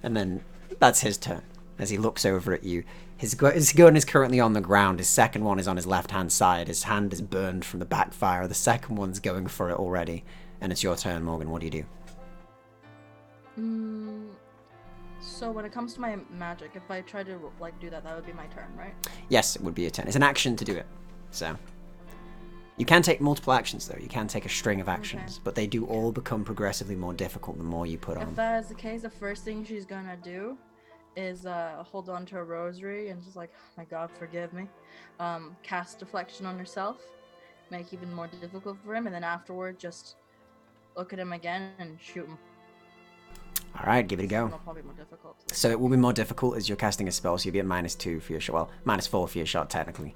[SPEAKER 1] and then that's his turn, as he looks over at you. His gun is currently on the ground, his second one is on his left-hand side, his hand is burned from the backfire, the second one's going for it already, and it's your turn, Morgan. What do you do?
[SPEAKER 2] So when it comes to my magic, if I try to like do that, that would be my turn, right?
[SPEAKER 1] Yes, it would be a turn. It's an action to do it, so... You can take multiple actions, though. You can take a string of actions,
[SPEAKER 2] Okay.
[SPEAKER 1] but they do all become progressively more difficult the more you put on.
[SPEAKER 2] If that is the case, the first thing she's gonna do is hold on to her rosary and just like, oh my God, forgive me. Cast deflection on herself, make it even more difficult for him, and then afterward, just look at him again and shoot him.
[SPEAKER 1] All right, give it a go.
[SPEAKER 2] It'll probably be more difficult.
[SPEAKER 1] So it will be more difficult as you're casting a spell, so you'll be at -2 for your shot. Well, -4 for your shot, technically.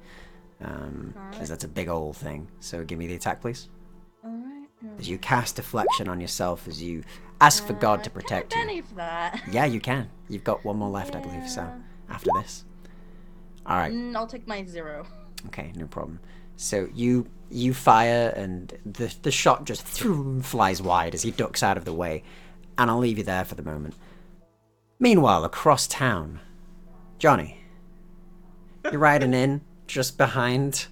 [SPEAKER 1] As that's a big old thing. So give me the attack, please.
[SPEAKER 2] Alright.
[SPEAKER 1] As you cast deflection on yourself, as you ask for God to protect
[SPEAKER 2] Can I
[SPEAKER 1] you.
[SPEAKER 2] Benny for that?
[SPEAKER 1] Yeah, you can. You've got one more left, I believe, so after this. All right.
[SPEAKER 2] I'll take my 0.
[SPEAKER 1] Okay, no problem. So you fire, and the shot just flies wide as he ducks out of the way, and I'll leave you there for the moment. Meanwhile, across town, Jonny, you're riding in just behind,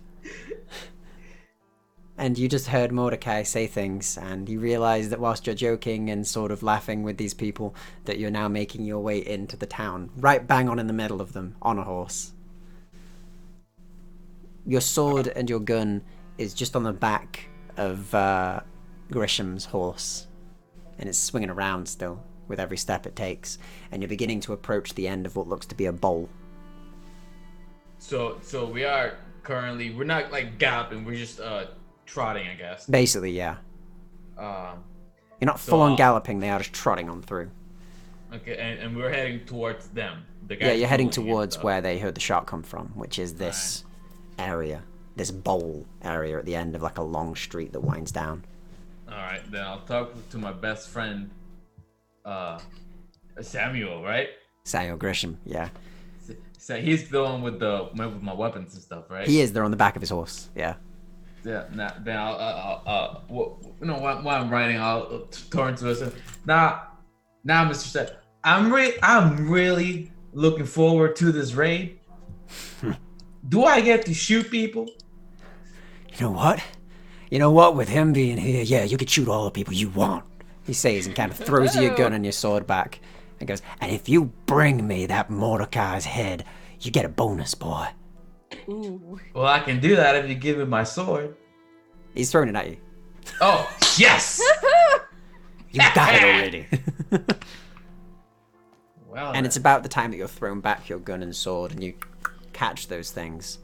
[SPEAKER 1] and you just heard Mordekai say things, and you realize that whilst you're joking and sort of laughing with these people, that you're now making your way into the town, right bang on in the middle of them, on a horse. Your sword and your gun is just on the back of Grisham's horse, and it's swinging around still with every step it takes, and you're beginning to approach the end of what looks to be a bowl.
[SPEAKER 3] So we are currently, we're not like galloping, we're just trotting, I guess.
[SPEAKER 1] Basically, yeah. You're not
[SPEAKER 3] so,
[SPEAKER 1] full on galloping, they are just trotting on through.
[SPEAKER 3] Okay, and we're heading towards them. The
[SPEAKER 1] Yeah,
[SPEAKER 3] guys
[SPEAKER 1] you're heading
[SPEAKER 3] pulling and
[SPEAKER 1] towards
[SPEAKER 3] stuff.
[SPEAKER 1] where they heard the shot come from, which is this area, this bowl area at the end of like a long street that winds down.
[SPEAKER 3] Alright, then I'll talk to my best friend, Samuel, right?
[SPEAKER 1] Samuel Grisham, yeah.
[SPEAKER 3] So he's the one with my weapons and stuff, right?
[SPEAKER 1] He is, they're on the back of his horse, yeah.
[SPEAKER 3] Yeah. Then I'll while I'm riding, I'll turn to us. Now, Mr. Set, I'm really looking forward to this raid. Do I get to shoot people?
[SPEAKER 1] You know what? You know what? With him being here, yeah, you can shoot all the people you want, he says, and kind of throws you your gun and your sword back. And goes, and if you bring me that Mordekai's head, you get a bonus, boy.
[SPEAKER 2] Ooh.
[SPEAKER 3] Well, I can do that if you give me my sword.
[SPEAKER 1] He's throwing it at you.
[SPEAKER 3] Oh, yes!
[SPEAKER 1] You got it already.
[SPEAKER 3] Well,
[SPEAKER 1] And it's about the time that you're throwing back your gun and sword and you catch those things.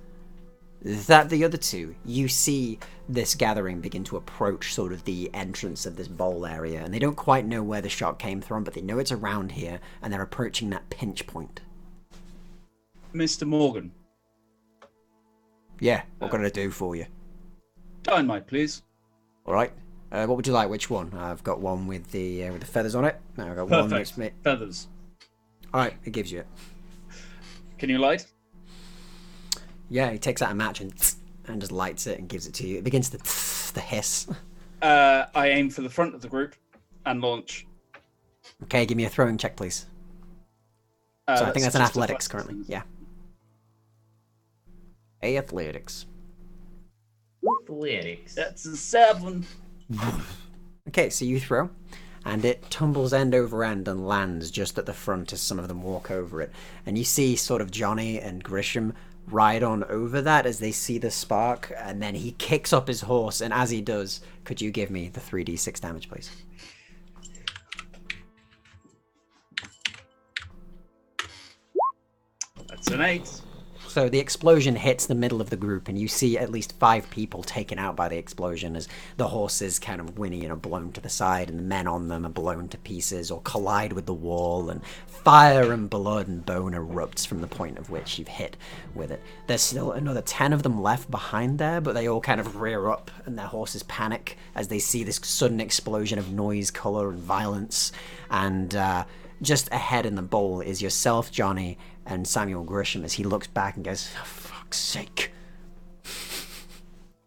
[SPEAKER 1] That the other two, you see this gathering begin to approach sort of the entrance of this bowl area, and they don't quite know where the shot came from, but they know it's around here, and they're approaching that pinch point.
[SPEAKER 4] Mr. Morgan.
[SPEAKER 1] Yeah, what can I do for you?
[SPEAKER 4] Dynamite, please.
[SPEAKER 1] All right. What would you like? Which one? I've got one with the feathers on it. No, I've got one that's
[SPEAKER 4] Perfect. Feathers.
[SPEAKER 1] All right, it gives you it.
[SPEAKER 4] Can you light?
[SPEAKER 1] Yeah, he takes out a match and just lights it and gives it to you. It begins to hiss.
[SPEAKER 4] I aim for the front of the group and launch.
[SPEAKER 1] Okay, give me a throwing check, please. So I think that's an athletics currently. Yeah. Athletics.
[SPEAKER 3] Athletics.
[SPEAKER 4] That's a 7.
[SPEAKER 1] Okay, so you throw, and it tumbles end over end and lands just at the front as some of them walk over it. And you see sort of Jonny and Grisham ride on over that as they see the spark, and then he kicks up his horse, and as he does, could you give me the 3d6 damage, please?
[SPEAKER 4] That's an 8.
[SPEAKER 1] So the explosion hits the middle of the group, and you see at least 5 people taken out by the explosion as the horses kind of whinny and are blown to the side, and the men on them are blown to pieces or collide with the wall, and fire and blood and bone erupts from the point of which you've hit with it. There's still another 10 of them left behind there, but they all kind of rear up, and their horses panic as they see this sudden explosion of noise, colour, and violence. And just ahead in the bowl is yourself, Jonny, and Samuel Grisham as he looks back and goes, "For fuck's sake."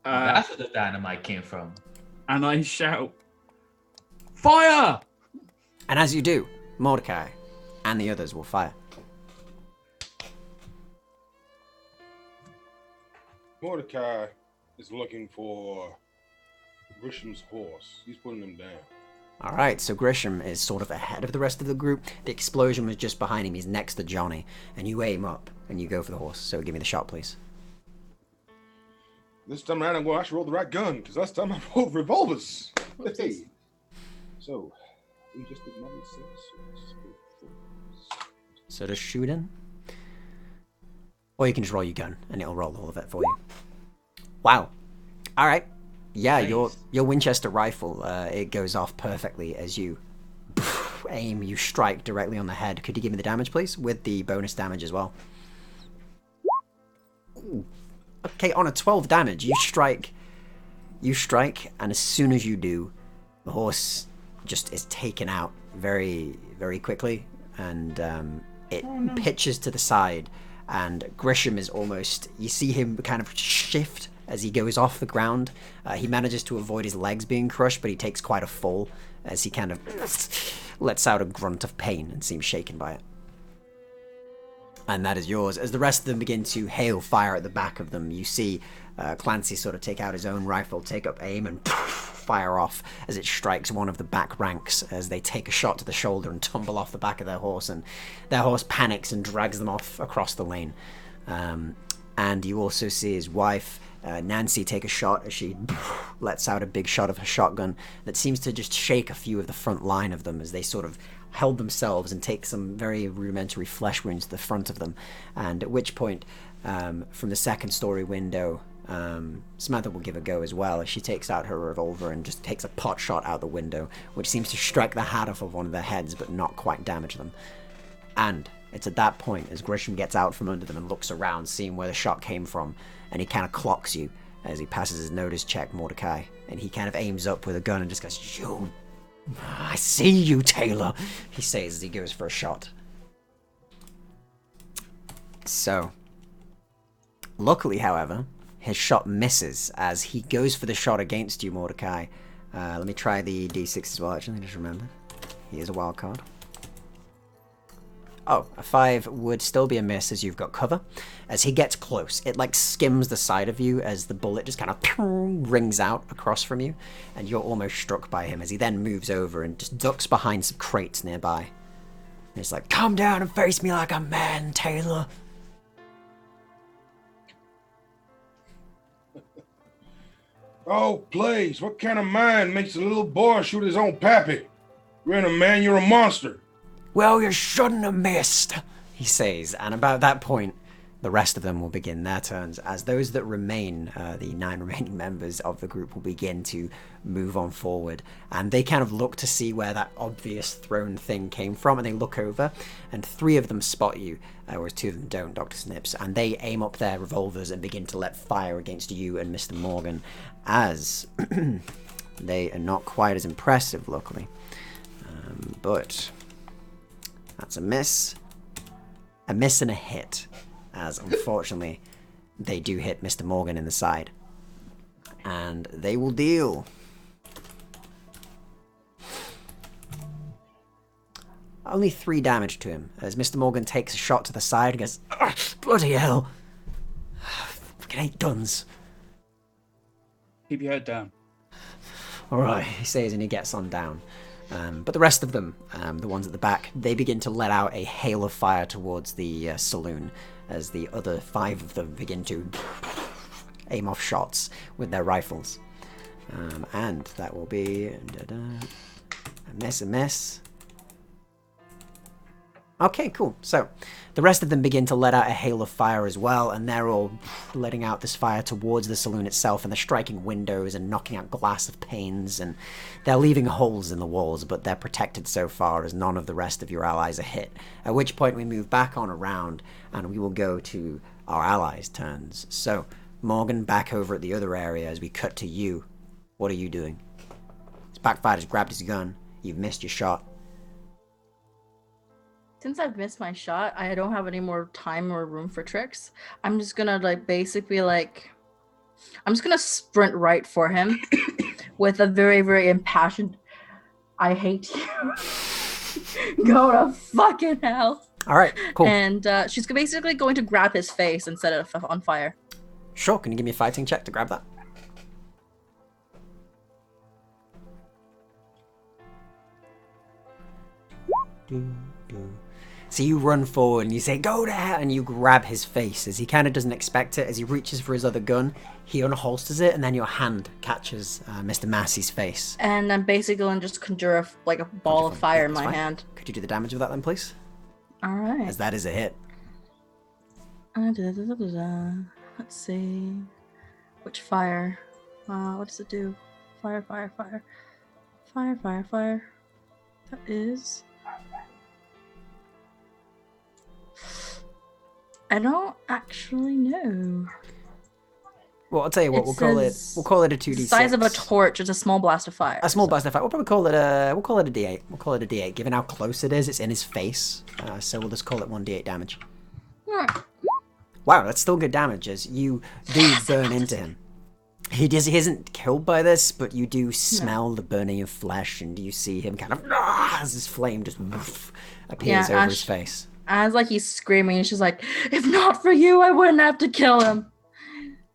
[SPEAKER 3] That's where the dynamite came from.
[SPEAKER 4] And I shout, "Fire!"
[SPEAKER 1] And as you do, Mordekai and the others will fire.
[SPEAKER 5] Mordekai is looking for Grisham's horse. He's putting him down.
[SPEAKER 1] Alright, so Grisham is sort of ahead of the rest of the group. The explosion was just behind him. He's next to Jonny. And you aim up and you go for the horse. So give me the shot, please.
[SPEAKER 5] This time around, I'm going to actually roll the right gun, because last time I rolled revolvers. Hey. So, we just did 96.
[SPEAKER 1] So just shoot in. Or you can just roll your gun and it'll roll all of it for you. Wow. Alright. Yeah,
[SPEAKER 3] Nice.
[SPEAKER 1] your Winchester rifle, it goes off perfectly as you aim, you strike directly on the head. Could you give me the damage, please? With the bonus damage as well. Ooh. Okay, on a 12 damage, you strike, and as soon as you do, the horse just is taken out very, very quickly, and it pitches to the side, and Grisham is almost, you see him kind of shift as he goes off the ground. He manages to avoid his legs being crushed, but he takes quite a fall as he kind of lets out a grunt of pain and seems shaken by it. And that is yours. As the rest of them begin to hail fire at the back of them, you see Clancy sort of take out his own rifle, take up aim, and fire off as it strikes one of the back ranks as they take a shot to the shoulder and tumble off the back of their horse, and their horse panics and drags them off across the lane. And you also see his wife, Nancy, take a shot as she lets out a big shot of her shotgun that seems to just shake a few of the front line of them as they sort of held themselves and take some very rudimentary flesh wounds to the front of them. And at which point, from the second story window, Samantha will give a go as well as she takes out her revolver and just takes a pot shot out the window, which seems to strike the hat off of one of their heads but not quite damage them. And it's at that point as Grisham gets out from under them and looks around, seeing where the shot came from, and he kind of clocks you as he passes his notice check, Mordekai, and he kind of aims up with a gun and just goes, "You, I see you, Taylor," he says as he goes for a shot. So, luckily, however, his shot misses as he goes for the shot against you, Mordekai. Let me try the d6 as well, actually, just remember. He is a wild card. Oh, a 5 would still be a miss as you've got cover. As he gets close, it like skims the side of you as the bullet just kind of rings out across from you, and you're almost struck by him as he then moves over and just ducks behind some crates nearby. And he's like, "Calm down and face me like a man, Taylor."
[SPEAKER 5] Oh, please, what kind of man makes a little boy shoot his own pappy? You ain't a man, you're a monster.
[SPEAKER 1] Well, you shouldn't have missed, he says, and about that point, the rest of them will begin their turns, as those that remain, the 9 remaining members of the group, will begin to move on forward. And they kind of look to see where that obvious thrown thing came from, and they look over, and 3 of them spot you, whereas 2 of them don't, Dr. Snips, and they aim up their revolvers and begin to let fire against you and Mr. Morgan, as they are not quite as impressive, luckily. But that's a miss and a hit, as unfortunately they do hit Mr. Morgan in the side, and they will deal only 3 damage to him, as Mr. Morgan takes a shot to the side and goes, bloody hell, fucking 8 guns.
[SPEAKER 4] Keep your head down.
[SPEAKER 1] Alright, he says, and he gets on down. But the rest of them, the ones at the back, they begin to let out a hail of fire towards the saloon, as the other 5 of them begin to aim off shots with their rifles. And that will be a miss. Okay, cool. So the rest of them begin to let out a hail of fire as well, and they're all letting out this fire towards the saloon itself, and they're striking windows and knocking out glass of panes, and they're leaving holes in the walls, but they're protected so far as none of the rest of your allies are hit. At which point we move back on around, and we will go to our allies' turns. So, Morgan, back over at the other area as we cut to you. What are you doing? His backfired has grabbed his gun. You've missed your shot.
[SPEAKER 2] Since I've missed my shot, I don't have any more time or room for tricks. I'm just gonna I'm just gonna sprint right for him with a very, very impassioned, I hate you. Go to fucking hell.
[SPEAKER 1] Alright, cool.
[SPEAKER 2] And she's basically going to grab his face and set it on fire.
[SPEAKER 1] Sure, can you give me a fighting check to grab that? So you run forward and you say, go to hell, and you grab his face as he kind of doesn't expect it. As he reaches for his other gun, he unholsters it, and then your hand catches Mr. Massey's face.
[SPEAKER 2] And I'm basically going to just conjure a ball of fire in my hand.
[SPEAKER 1] Could you do the damage of that then, please?
[SPEAKER 2] Alright.
[SPEAKER 1] As that is a hit.
[SPEAKER 2] Let's see. Which fire? What does it do? Fire. That is... I don't actually know.
[SPEAKER 1] Well, I'll tell you what, we'll call it a 2d6.
[SPEAKER 2] Size of a torch. It's a small blast of fire.
[SPEAKER 1] A small blast of fire. We'll probably call it a d8. We'll call it a d8. Given how close it is, it's in his face. So we'll just call it 1d8 damage. Wow, that's still good damage, as you do burn into him. He isn't killed by this, but you do smell the burning of flesh, and you see him kind of as his flame just appears over his face.
[SPEAKER 2] As he's screaming, she's like, if not for you, I wouldn't have to kill him.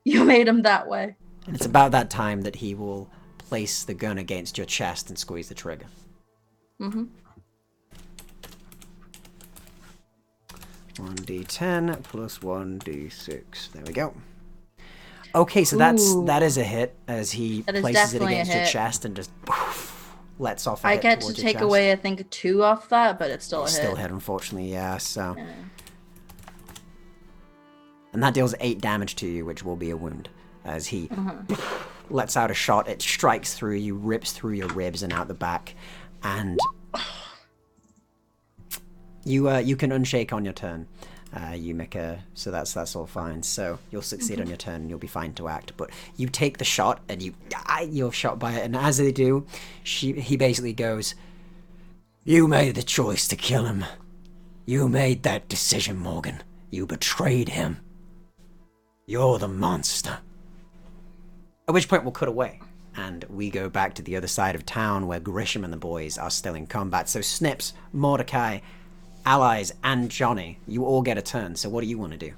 [SPEAKER 2] You made him that way.
[SPEAKER 1] And it's about that time that he will place the gun against your chest and squeeze the trigger.
[SPEAKER 2] Mm-hmm.
[SPEAKER 1] 1d10 plus 1d6. There we go. Okay, so that is a hit, as he places it against your chest and just lets off a hit.
[SPEAKER 2] I get to take away, I think, 2 off that, but it's still a hit.
[SPEAKER 1] Still hit, unfortunately, yeah, so... Yeah. And that deals 8 damage to you, which will be a wound, as he lets out a shot. It strikes through you, rips through your ribs and out the back, and you can unshake on your turn, Yumika, so that's all fine. So you'll succeed on your turn, and you'll be fine to act. But you take the shot, and you're shot by it, and as they do, he basically goes, "You made the choice to kill him. You made that decision, Morgan. You betrayed him. You're the monster." At which point we'll cut away, and we go back to the other side of town where Grisham and the boys are still in combat. So Snips, Mordekai, allies, and Jonny, you all get a turn. So what do you want to do?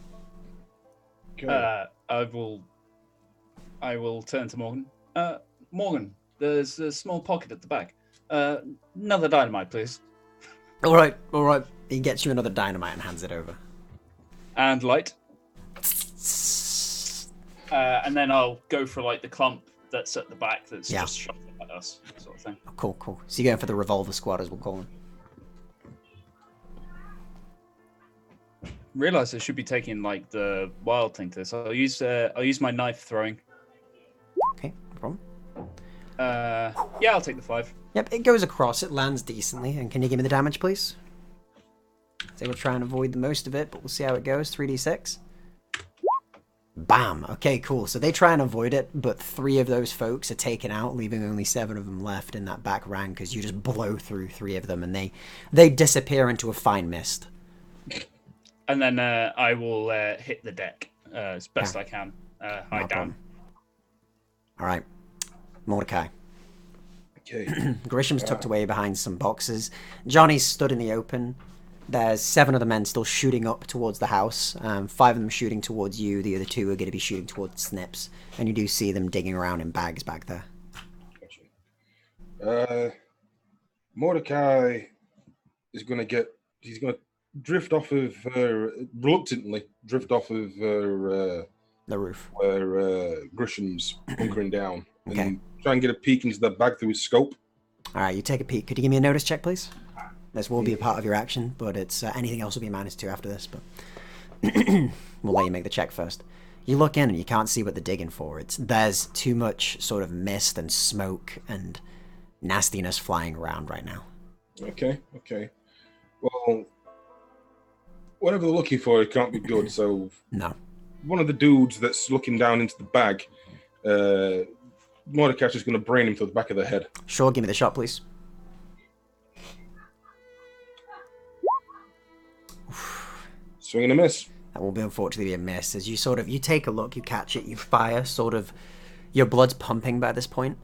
[SPEAKER 4] I will turn to Morgan. Morgan, there's a small pocket at the back. Another dynamite, please.
[SPEAKER 1] All right. He gets you another dynamite and hands it over.
[SPEAKER 4] And light. And then I'll go for the clump that's at the back that's just shot at us, sort of thing.
[SPEAKER 1] Oh, cool. So you're going for the revolver squad, as we'll call them.
[SPEAKER 4] realize I should be taking like the wild thing to this. I'll use my knife throwing.
[SPEAKER 1] Okay, no problem.
[SPEAKER 4] Yeah, I'll take the 5.
[SPEAKER 1] Yep, it goes across. It lands decently. And can you give me the damage, please? So we'll try and avoid the most of it, but we'll see how it goes. 3d6. Bam! Okay, cool. So they try and avoid it, but 3 of those folks are taken out, leaving only 7 of them left in that back rank because you just blow through 3 of them and they disappear into a fine mist.
[SPEAKER 4] And then I will hit the deck as best I can. Hide down.
[SPEAKER 1] All right. Mordekai.
[SPEAKER 5] Okay.
[SPEAKER 1] Grisham's tucked away behind some boxes. Johnny's stood in the open. There's 7 of the men still shooting up towards the house. 5 of them shooting towards you. The other 2 are going to be shooting towards Snips. And you do see them digging around in bags back there.
[SPEAKER 5] Gotcha. Mordecai is going to drift off of reluctantly drift off of
[SPEAKER 1] The roof.
[SPEAKER 5] where Grisham's bunkering down and
[SPEAKER 1] Okay.
[SPEAKER 5] try and get a peek into the bag through his scope.
[SPEAKER 1] All right, you take a peek. Could you give me a notice check, please? This will be a part of your action, but it's anything else will be -2 after this. But we'll let you make the check first. You look in and you can't see what they're digging for. There's too much sort of mist and smoke and nastiness flying around right now.
[SPEAKER 5] Okay. Well, whatever they're looking for, it can't be good. So
[SPEAKER 1] No.
[SPEAKER 5] one of the dudes that's looking down into the bag, Mordecai's just going to brain him to the back of the head.
[SPEAKER 1] Sure, give me the shot, please.
[SPEAKER 5] Swing and a miss.
[SPEAKER 1] That will be unfortunately a miss. As you take a look, you catch it, you fire, your blood's pumping by this point.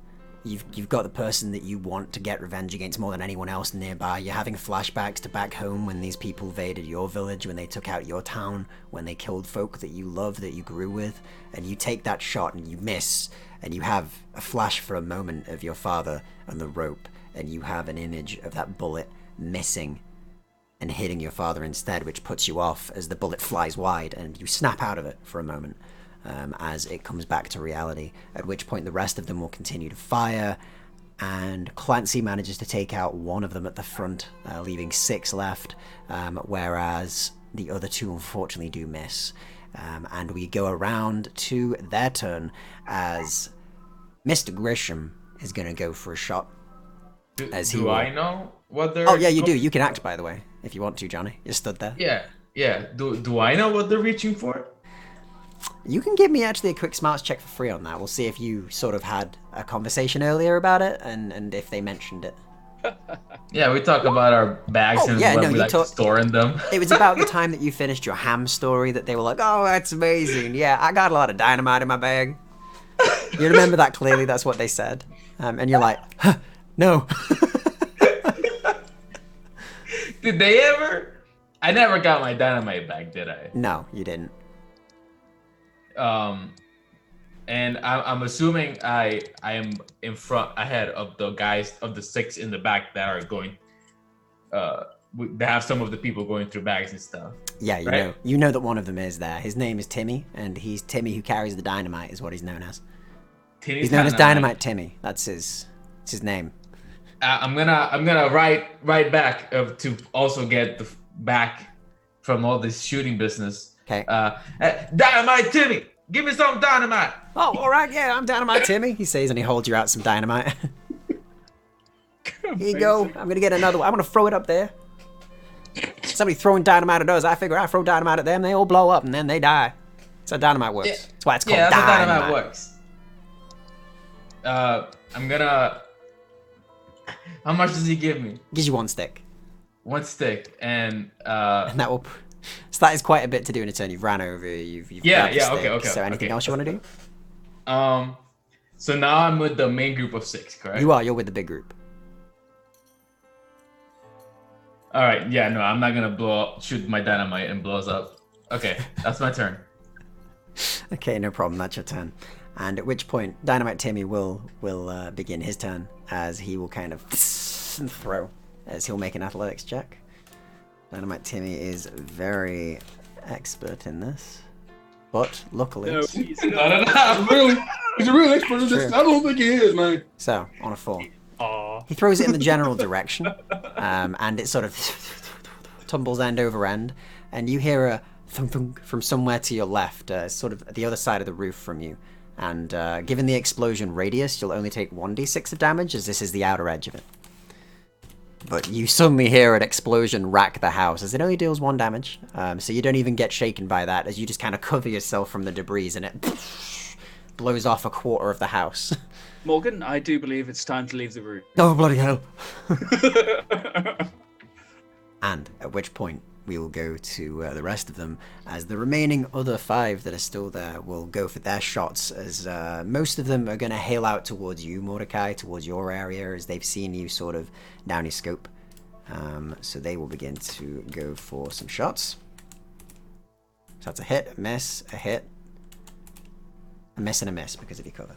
[SPEAKER 1] You've got the person that you want to get revenge against more than anyone else nearby. You're having flashbacks to back home when these people invaded your village, when they took out your town, when they killed folk that you loved, that you grew with, and you take that shot and you miss, and you have a flash for a moment of your father and the rope, and you have an image of that bullet missing and hitting your father instead, which puts you off as the bullet flies wide, and you snap out of it for a moment. As it comes back to reality, at which point the rest of them will continue to fire, and Clancy manages to take out 1 of them at the front, leaving 6 left, whereas the other 2 unfortunately do miss. And we go around to their turn, as Mr. Grisham is going to go for a shot.
[SPEAKER 3] Do I know what they're...
[SPEAKER 1] Oh, yeah, you do. You can act, by the way, if you want to, Johnny. You're stood there.
[SPEAKER 3] Yeah. Do I know what they're reaching for?
[SPEAKER 1] You can give me actually a quick smarts check for free on that. We'll see if you sort of had a conversation earlier about it and if they mentioned it.
[SPEAKER 3] Yeah, we talk about our bags and what we like to store in them.
[SPEAKER 1] It was about the time that you finished your ham story that they were like, oh, that's amazing. Yeah, I got a lot of dynamite in my bag. You remember that clearly, that's what they said. And you're like, huh, no.
[SPEAKER 3] Did they ever? I never got my dynamite bag, did I?
[SPEAKER 1] No, you didn't.
[SPEAKER 3] And I'm assuming I am ahead of the guys of the 6 in the back that are going. They have some of the people going through bags and stuff.
[SPEAKER 1] Yeah,
[SPEAKER 3] right?
[SPEAKER 1] you know that one of them is there. His name is Timmy, and he's Timmy who carries the dynamite, is what he's known as. He's known as Dynamite Timmy. That's his name.
[SPEAKER 3] I'm gonna write back to also get the back from all this shooting business.
[SPEAKER 1] Okay.
[SPEAKER 3] Dynamite Timmy, give me some dynamite.
[SPEAKER 1] Oh, all right, yeah, I'm Dynamite Timmy, he says, and he holds you out some dynamite. Here you go. I'm gonna get another one. I'm gonna throw it up there. Somebody throwing dynamite at us. I figure I throw dynamite at them, they all blow up, and then they die. That's how dynamite works.
[SPEAKER 3] Yeah.
[SPEAKER 1] That's why it's called
[SPEAKER 3] that's
[SPEAKER 1] dynamite.
[SPEAKER 3] how dynamite works. I'm gonna. How much does he give me?
[SPEAKER 1] Gives you 1 stick.
[SPEAKER 3] 1 stick, and
[SPEAKER 1] that will. So that is quite a bit to do in a turn. You've ran over. You've grabbed the stick.
[SPEAKER 3] Okay.
[SPEAKER 1] So anything else you want to do?
[SPEAKER 3] So now I'm with the main group of 6, correct?
[SPEAKER 1] You are. You're with the big group.
[SPEAKER 3] All right. Yeah. No, I'm not gonna shoot my dynamite and blows up. Okay, that's my turn.
[SPEAKER 1] Okay, no problem. That's your turn. And at which point, Dynamite Timmy will begin his turn, as he will kind of throw, as he'll make an athletics check. Dynamite Timmy is very expert in this, but luckily...
[SPEAKER 4] No, he's not.
[SPEAKER 5] Really? He's a real expert in this? I don't think he is, man.
[SPEAKER 1] So, on a 4.
[SPEAKER 4] Aw.
[SPEAKER 1] He throws it in the general direction, and it sort of tumbles end over end, and you hear a thunk, thunk, from somewhere to your left, sort of at the other side of the roof from you. And given the explosion radius, you'll only take 1d6 of damage, as this is the outer edge of it. But you suddenly hear an explosion rack the house, as it only deals 1 damage. So you don't even get shaken by that, as you just kind of cover yourself from the debris, and it blows off 1/4 of the house.
[SPEAKER 4] Morgan, I do believe it's time to leave the room.
[SPEAKER 1] Oh, bloody hell. And at which point, we will go to the rest of them, as the remaining other 5 that are still there will go for their shots, as most of them are going to hail out towards you, Mordekai, towards your area, as they've seen you sort of down your scope. So they will begin to go for some shots. So that's a hit, a miss, a hit, a miss, and a miss because of your cover.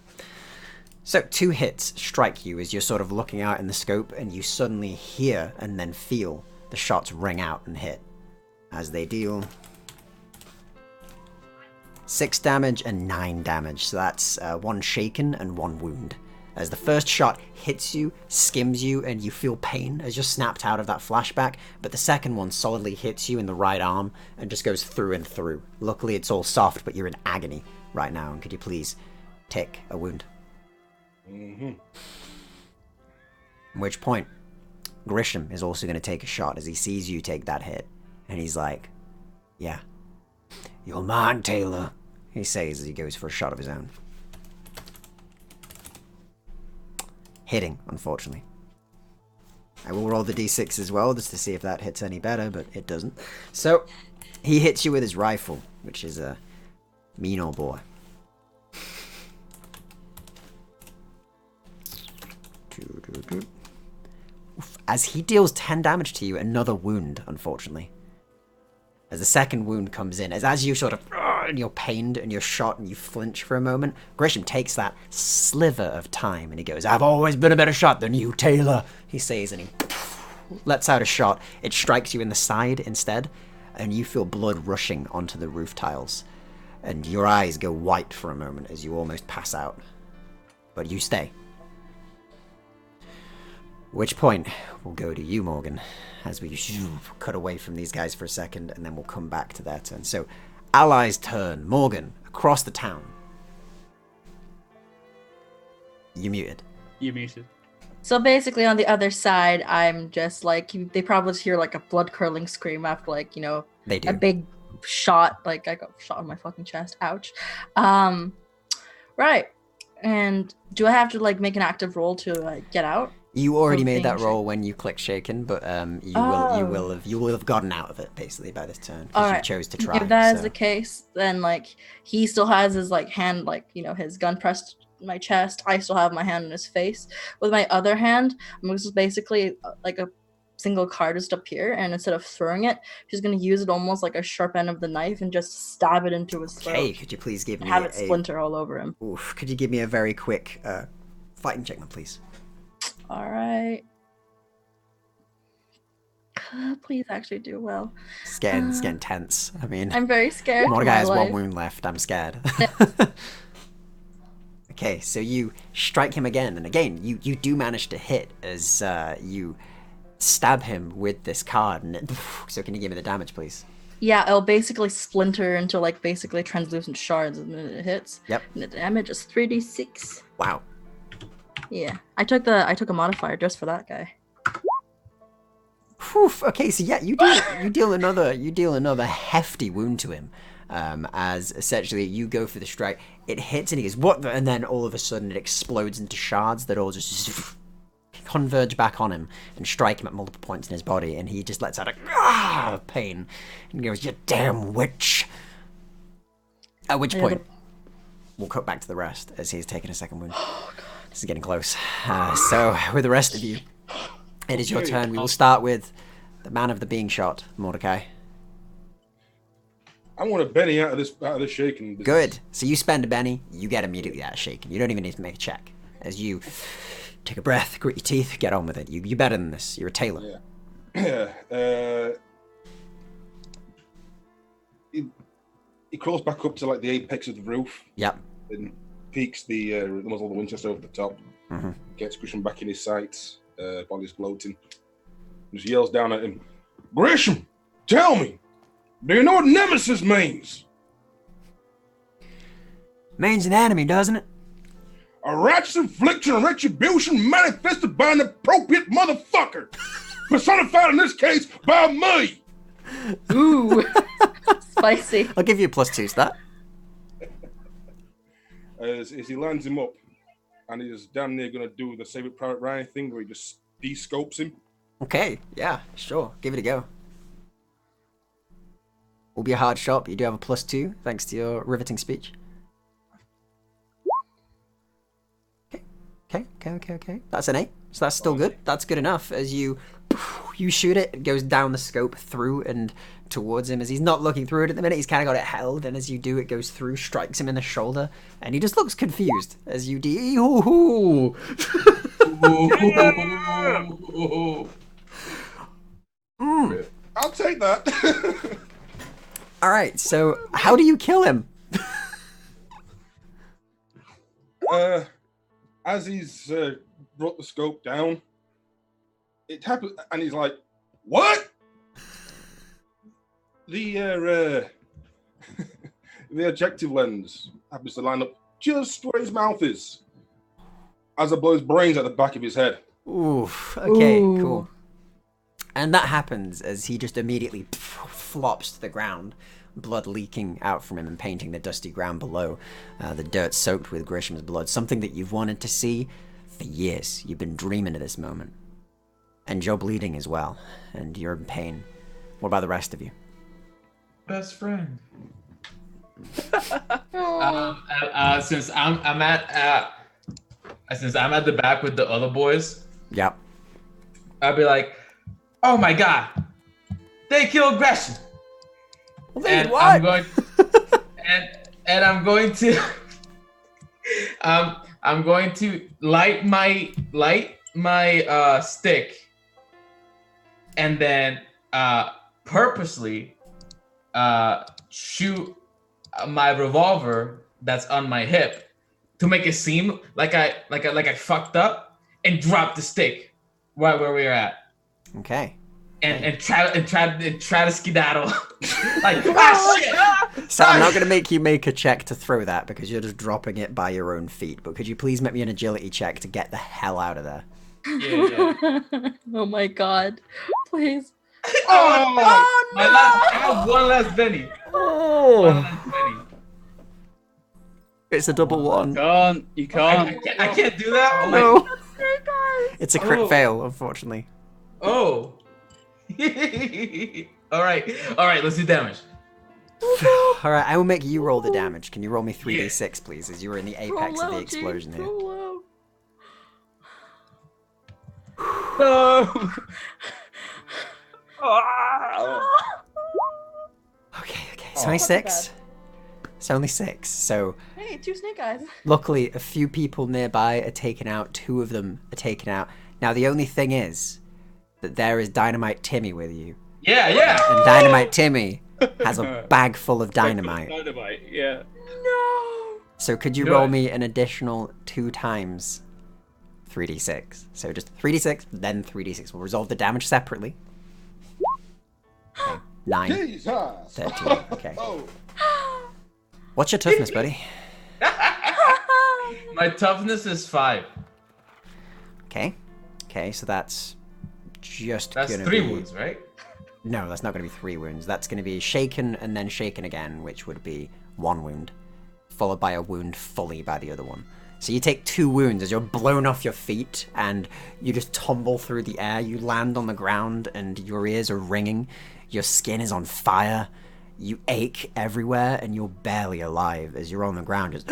[SPEAKER 1] So 2 hits strike you as you're sort of looking out in the scope, and you suddenly hear and then feel the shots ring out and hit, as they deal 6 damage and 9 damage. So that's 1 shaken and 1 wound. As the first shot hits you, skims you, and you feel pain as you're snapped out of that flashback, but the second one solidly hits you in the right arm and just goes through and through. Luckily it's all soft, but you're in agony right now, and could you please take a wound? At which point, Grisham is also going to take a shot as he sees you take that hit. And he's like, yeah, you're mine, Taylor, he says as he goes for a shot of his own. Hitting, unfortunately. I will roll the d6 as well, just to see if that hits any better, but it doesn't. So, he hits you with his rifle, which is a mean old boy. As he deals 10 damage to you, another wound, unfortunately. As the second wound comes in, as you sort of, and you're pained and you're shot and you flinch for a moment, Grisham takes that sliver of time and he goes, I've always been a better shot than you, Taylor, he says, and he lets out a shot. It strikes you in the side instead, and you feel blood rushing onto the roof tiles. And your eyes go white for a moment as you almost pass out. But you stay. At which point, we'll go to you, Morgan, as we cut away from these guys for a second, and then we'll come back to their turn. So, allies' turn. Morgan, across the town. You muted.
[SPEAKER 4] You muted.
[SPEAKER 2] So basically, on the other side, I'm just like, they probably just hear like a blood-curdling scream after, like, you know,
[SPEAKER 1] They do.
[SPEAKER 2] a big shot. Like, I got shot in my fucking chest. Ouch. Right. And do I have to, like, make an active roll to get out?
[SPEAKER 1] You already made that roll when you clicked shaken, but you will have gotten out of it basically by this turn because you chose to try.
[SPEAKER 2] If that is the case, then like he still has his like hand, like, you know, his gun pressed to my chest. I still have my hand in his face. With my other hand, I'm just basically like a single card just up here, and instead of throwing it, she's gonna use it almost like a sharp end of the knife and just stab it into his throat.
[SPEAKER 1] Okay, could you please give me
[SPEAKER 2] have it splinter all over him?
[SPEAKER 1] Oof, could you give me a very quick fighting check, please?
[SPEAKER 2] All right. Please actually do well.
[SPEAKER 1] It's getting tense. I mean,
[SPEAKER 2] I'm very scared.
[SPEAKER 1] Mordekai has 1 wound left. I'm scared. Okay, so you strike him again, and again, you do manage to hit as you stab him with this card. And so can you give me the damage, please?
[SPEAKER 2] Yeah, it'll basically splinter into like basically translucent shards the minute it hits.
[SPEAKER 1] Yep.
[SPEAKER 2] And the damage is 3d6.
[SPEAKER 1] Wow.
[SPEAKER 2] Yeah, I took a modifier just for that guy.
[SPEAKER 1] Whew, okay, so yeah, you deal another hefty wound to him, as essentially you go for the strike. It hits and he goes, what the? And then all of a sudden it explodes into shards that all just converge back on him and strike him at multiple points in his body, and he just lets out a pain and goes, you damn witch. At which point, we'll cut back to the rest as he's taken a second wound. Oh, God. This is getting close. So, with the rest of you, it is your turn. We will start with the man of the being shot, Mordekai.
[SPEAKER 5] I want a Benny out of this shaking business.
[SPEAKER 1] Good. So you spend a Benny, you get immediately out of shaking. You don't even need to make a check. As you take a breath, grit your teeth, get on with it. You're better than this. You're a tailor.
[SPEAKER 5] Yeah. He crawls back up to like the apex of the roof.
[SPEAKER 1] Yep.
[SPEAKER 5] And peeks the muzzle of the Winchester over the top.
[SPEAKER 1] Mm-hmm.
[SPEAKER 5] Gets Grisham back in his sights. Body's gloating. Just yells down at him, Grisham, tell me, Do you know what nemesis means?
[SPEAKER 1] Means an enemy, doesn't it?
[SPEAKER 5] A righteous infliction and retribution manifested by an appropriate motherfucker. Personified in this case by me.
[SPEAKER 2] Ooh, spicy.
[SPEAKER 1] I'll give you a +2 to that.
[SPEAKER 5] As he lands him up, and he's damn near gonna do the Save It Private Ryan thing where he just de-scopes him.
[SPEAKER 1] Okay, yeah, sure. Give it a go. Will be a hard shot, but you do have a +2 thanks to your riveting speech. Okay. That's an 8, so that's still good. That's good enough. As you shoot it, it goes down the scope through and towards him. As he's not looking through it at the minute, he's kind of got it held, and as you do, it goes through, strikes him in the shoulder, and he just looks confused as you
[SPEAKER 5] I'll take that.
[SPEAKER 1] All right, so how do you kill him?
[SPEAKER 5] As he's brought the scope down, it happens, and he's like, "What?" The the objective lens happens to line up just where his mouth is, as I blow his brains out the back of his head.
[SPEAKER 1] Oof. Okay,
[SPEAKER 2] Ooh.
[SPEAKER 1] cool. And that happens as he just immediately flops to the ground, blood leaking out from him and painting the dusty ground below, the dirt soaked with Grisham's blood, something that you've wanted to see for years. You've been dreaming of this moment. And you're bleeding as well, and you're in pain. What about the rest of you?
[SPEAKER 3] Best friend.
[SPEAKER 2] Aw.
[SPEAKER 3] Since I'm at the back with the other boys,
[SPEAKER 1] Yep.
[SPEAKER 3] I'd be like, "Oh my god, they killed Gresham!"
[SPEAKER 1] Well,
[SPEAKER 3] And
[SPEAKER 1] what?
[SPEAKER 3] I'm going, and I'm going to, I'm going to light my stick, and then purposely shoot my revolver that's on my hip to make it seem like I fucked up, and drop the stick right where we were at.
[SPEAKER 1] Okay.
[SPEAKER 3] And try to skedaddle. Like, shit!
[SPEAKER 1] So I'm not going to make you make a check to throw that because you're just dropping it by your own feet. But could you please make me an agility check to get the hell out of there?
[SPEAKER 3] Yeah.
[SPEAKER 2] Oh my god. Please.
[SPEAKER 3] Oh,
[SPEAKER 2] no!
[SPEAKER 3] I have one less Benny. One
[SPEAKER 1] Oh,
[SPEAKER 3] less Benny.
[SPEAKER 1] it's a double one.
[SPEAKER 4] You can't.
[SPEAKER 3] I can't do that. Oh,
[SPEAKER 1] No,
[SPEAKER 2] Snake eyes.
[SPEAKER 1] it's a crit
[SPEAKER 3] Oh.
[SPEAKER 1] fail, unfortunately.
[SPEAKER 3] Oh. All right. Let's do damage.
[SPEAKER 1] All right, I will make you roll the damage. Can you roll me 3d6, please, as you were in the apex
[SPEAKER 2] Roll
[SPEAKER 1] of the
[SPEAKER 2] low,
[SPEAKER 1] explosion
[SPEAKER 2] G.
[SPEAKER 1] here?
[SPEAKER 2] Roll low.
[SPEAKER 4] No.
[SPEAKER 1] Okay, it's
[SPEAKER 5] Oh.
[SPEAKER 1] only
[SPEAKER 2] Not too
[SPEAKER 1] 6. It's only 6. So
[SPEAKER 2] Hey, 2 snake eyes.
[SPEAKER 1] luckily, a few people nearby are taken out. 2 of them are taken out. Now the only thing is that there is Dynamite Timmy with you,
[SPEAKER 3] Yeah.
[SPEAKER 1] and Dynamite Timmy has a bag full of dynamite.
[SPEAKER 4] Dynamite. Yeah.
[SPEAKER 2] No.
[SPEAKER 1] So could you
[SPEAKER 3] Do
[SPEAKER 1] roll
[SPEAKER 3] it.
[SPEAKER 1] me an additional 2 times 3d6? So just 3d6, then 3d6. We'll resolve the damage separately. Okay, 9,
[SPEAKER 5] Jesus.
[SPEAKER 1] 13. Okay.
[SPEAKER 5] Oh.
[SPEAKER 1] What's your toughness, buddy?
[SPEAKER 3] My toughness is 5.
[SPEAKER 1] Okay, so that's just
[SPEAKER 3] That's
[SPEAKER 1] gonna
[SPEAKER 3] 3
[SPEAKER 1] be...
[SPEAKER 3] wounds, right?
[SPEAKER 1] No, that's not gonna be 3 wounds. That's gonna be shaken and then shaken again, which would be 1 wound, followed by a wound fully by the other one. So you take 2 wounds as you're blown off your feet and you just tumble through the air. You land on the ground and your ears are ringing. Your skin is on fire. You ache everywhere and you're barely alive as you're on the ground, just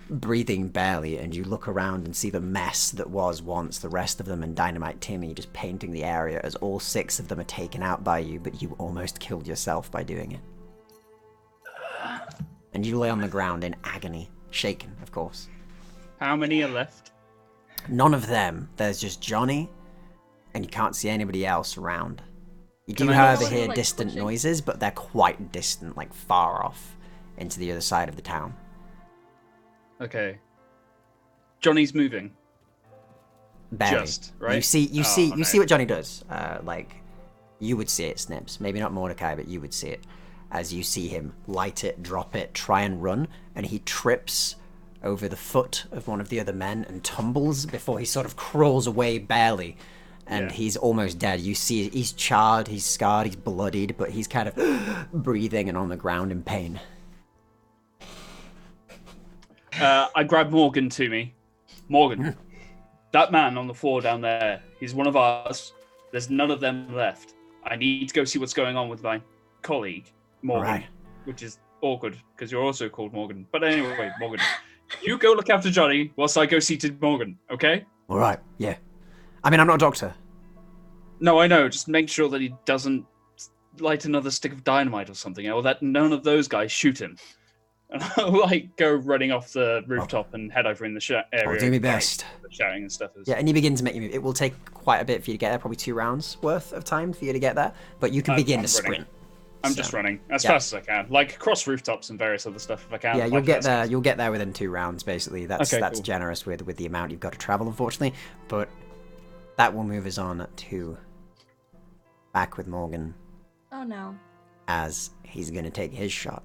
[SPEAKER 1] breathing barely. And you look around and see the mess that was once the rest of them and Dynamite Timmy just painting the area as all 6 of them are taken out by you, but you almost killed yourself by doing it. And you lay on the ground in agony, shaken, of course.
[SPEAKER 4] How many are left?
[SPEAKER 1] None of them. There's just Jonny, and you can't see anybody else around. You do,
[SPEAKER 4] Can I-
[SPEAKER 1] however,
[SPEAKER 2] Someone,
[SPEAKER 1] hear
[SPEAKER 2] like,
[SPEAKER 1] distant
[SPEAKER 2] pushing?
[SPEAKER 1] noises, but they're quite distant, like far off into the other side of the town.
[SPEAKER 4] Okay. Johnny's moving.
[SPEAKER 1] Barely.
[SPEAKER 4] Just, right?
[SPEAKER 1] You see, you
[SPEAKER 4] Oh,
[SPEAKER 1] see
[SPEAKER 4] okay.
[SPEAKER 1] what Jonny does. Like, you would see it, Snips. Maybe not Mordekai, but you would see it. as you see him light it, drop it, try and run, and he trips over the foot of one of the other men and tumbles before he sort of crawls away barely, and he's almost dead. You see he's charred, he's scarred, he's bloodied, but he's kind of breathing and on the ground in pain.
[SPEAKER 4] I grab Morgan to me. Morgan, that man on the floor down there, he's one of ours. There's none of them left. I need to go see what's going on with my colleague, Morgan,
[SPEAKER 1] Right.
[SPEAKER 4] which is awkward because you're also called Morgan. But anyway, Morgan, you go look after Jonny whilst I go see to Morgan, okay?
[SPEAKER 1] All right, yeah. I mean, I'm not a doctor.
[SPEAKER 4] No, I know. Just make sure that he doesn't light another stick of dynamite or something, or that none of those guys shoot him. And I'll go running off the rooftop and head over in the area.
[SPEAKER 1] I'll do my best.
[SPEAKER 4] Shouting and stuff.
[SPEAKER 1] Yeah, and you begin to make your move. It will take quite a bit for you to get there, probably 2 rounds worth of time for you to get there, but you can begin to sprint.
[SPEAKER 4] I'm just running as fast as I can, like across rooftops and various other stuff if I can.
[SPEAKER 1] Yeah,
[SPEAKER 4] like
[SPEAKER 1] you'll get there. You'll get there within 2 rounds, basically. That's
[SPEAKER 4] Okay, cool.
[SPEAKER 1] generous with the amount you've got to travel, unfortunately. But that will move us on to back with Morgan
[SPEAKER 2] Oh no.
[SPEAKER 1] as he's going to take his shot.